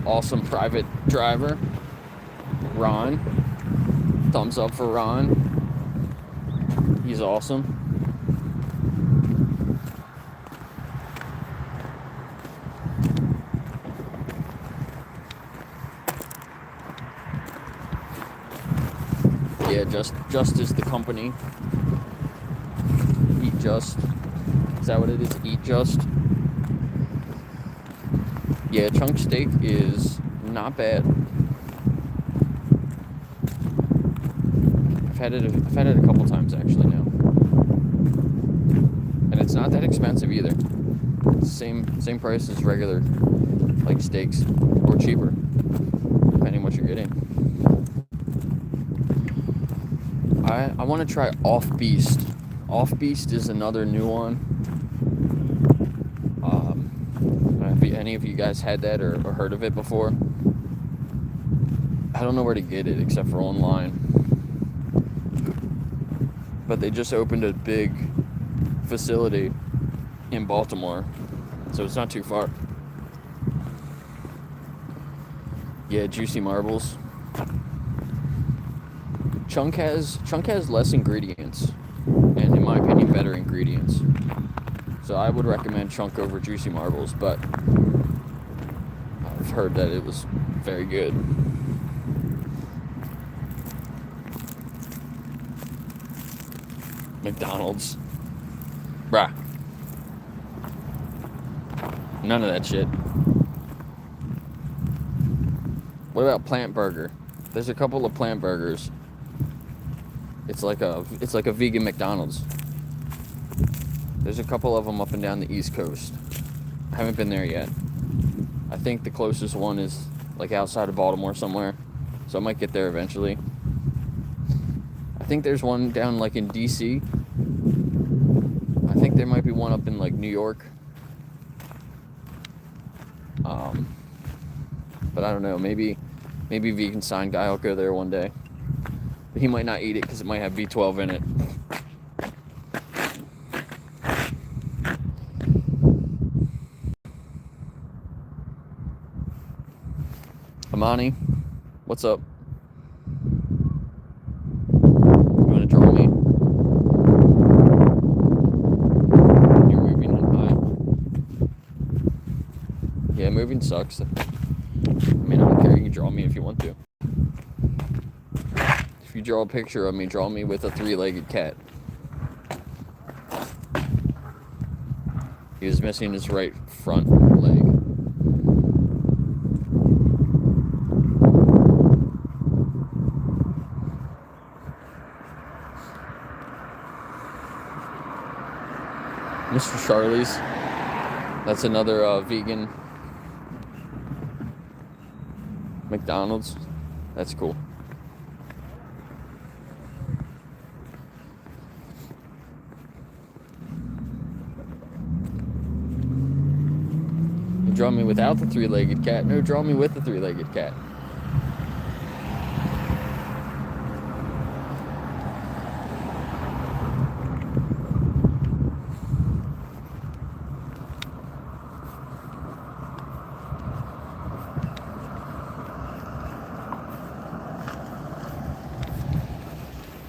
Awesome private driver, Ron. Thumbs up for Ron. He's awesome. Yeah, just is the company. Eat Just. Is that what it is? Eat Just. Yeah, chunk steak is not bad. I've had it a couple times actually now, and it's not that expensive either. Same price as regular like steaks, or cheaper, depending what you're getting. I want to try Off Beast. Off Beast is another new one. Have any of you guys had that or heard of it before? I don't know where to get it except for online. But they just opened a big facility in Baltimore, so it's not too far. Yeah, Juicy Marbles. Chunk has less ingredients, and in my opinion, better ingredients. So I would recommend Chunk over Juicy Marbles, but I've heard that it was very good. McDonald's. Bruh. None of that shit. What about Plant Burger? There's a couple of Plant Burgers. It's like a vegan McDonald's. There's a couple of them up and down the East Coast. I haven't been there yet. I think the closest one is like outside of Baltimore somewhere. So I might get there eventually. I think there's one down like in DC. I think there might be one up in like New York. But I don't know, maybe Vegan Sign Guy will go there one day. But he might not eat it because it might have B12 in it. Amani, what's up? You want to draw me? You're moving on high. Yeah, moving sucks. I mean, I don't care. You can draw me if you want to. If you draw a picture of me, draw me with a three-legged cat. He was missing his right front leg. Mr. Charlie's. That's another vegan McDonald's. That's cool. You draw me without the three-legged cat. No, draw me with the three-legged cat.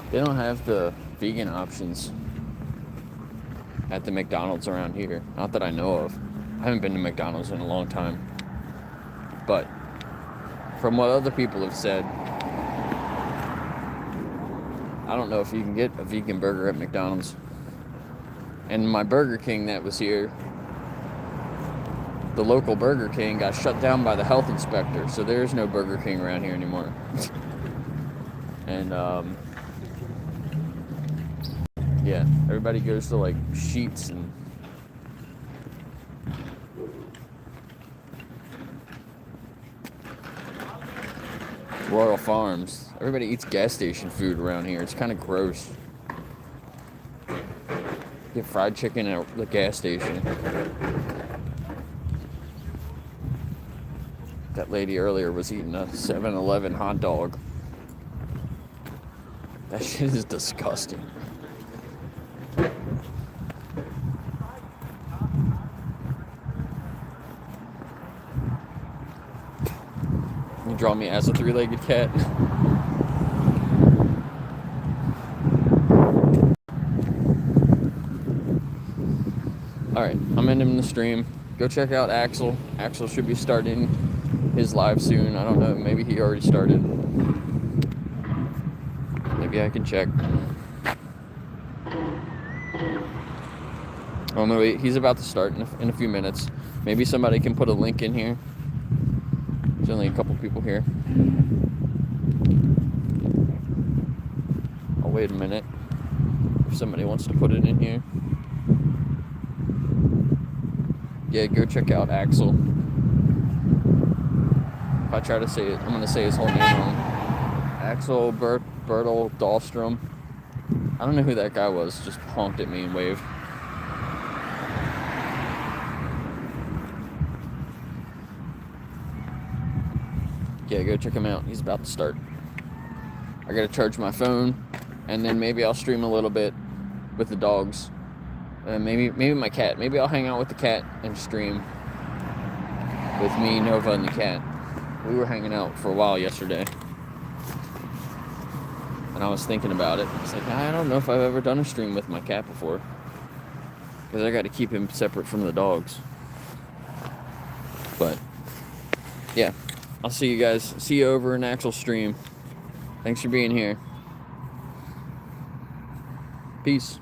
They don't have the vegan options at the McDonald's around here. Not that I know of. I haven't been to McDonald's in a long time. But from what other people have said, I don't know if you can get a vegan burger at McDonald's. And my Burger King that was here, the local Burger King got shut down by the health inspector. So there is no Burger King around here anymore. And yeah, everybody goes to like Sheetz and Royal Farms. Everybody eats gas station food around here. It's kind of gross. Get fried chicken at the gas station. That lady earlier was eating a 7-Eleven hot dog. That shit is disgusting. You draw me as a three-legged cat. Alright, I'm ending the stream. Go check out Axel. Axel should be starting his live soon. I don't know, maybe he already started. Maybe I can check. Oh no, wait, he's about to start in a few minutes. Maybe somebody can put a link in here. There's only a couple people here. I'll wait a minute if somebody wants to put it in here. Yeah, go check out Axel. If I try to say it, I'm going to say his whole name wrong. Axel Bertel Dahlstrom. I don't know who that guy was. Just honked at me and waved. Yeah, go check him out. He's about to start. I gotta charge my phone, and then maybe I'll stream a little bit with the dogs Maybe my cat. Maybe I'll hang out with the cat and stream with me, Nova, and the cat. We were hanging out for a while yesterday. And I was thinking about it. It's like, I don't know if I've ever done a stream with my cat before. Because I got to keep him separate from the dogs. But, yeah. I'll see you guys. See you over in Axel's stream. Thanks for being here. Peace.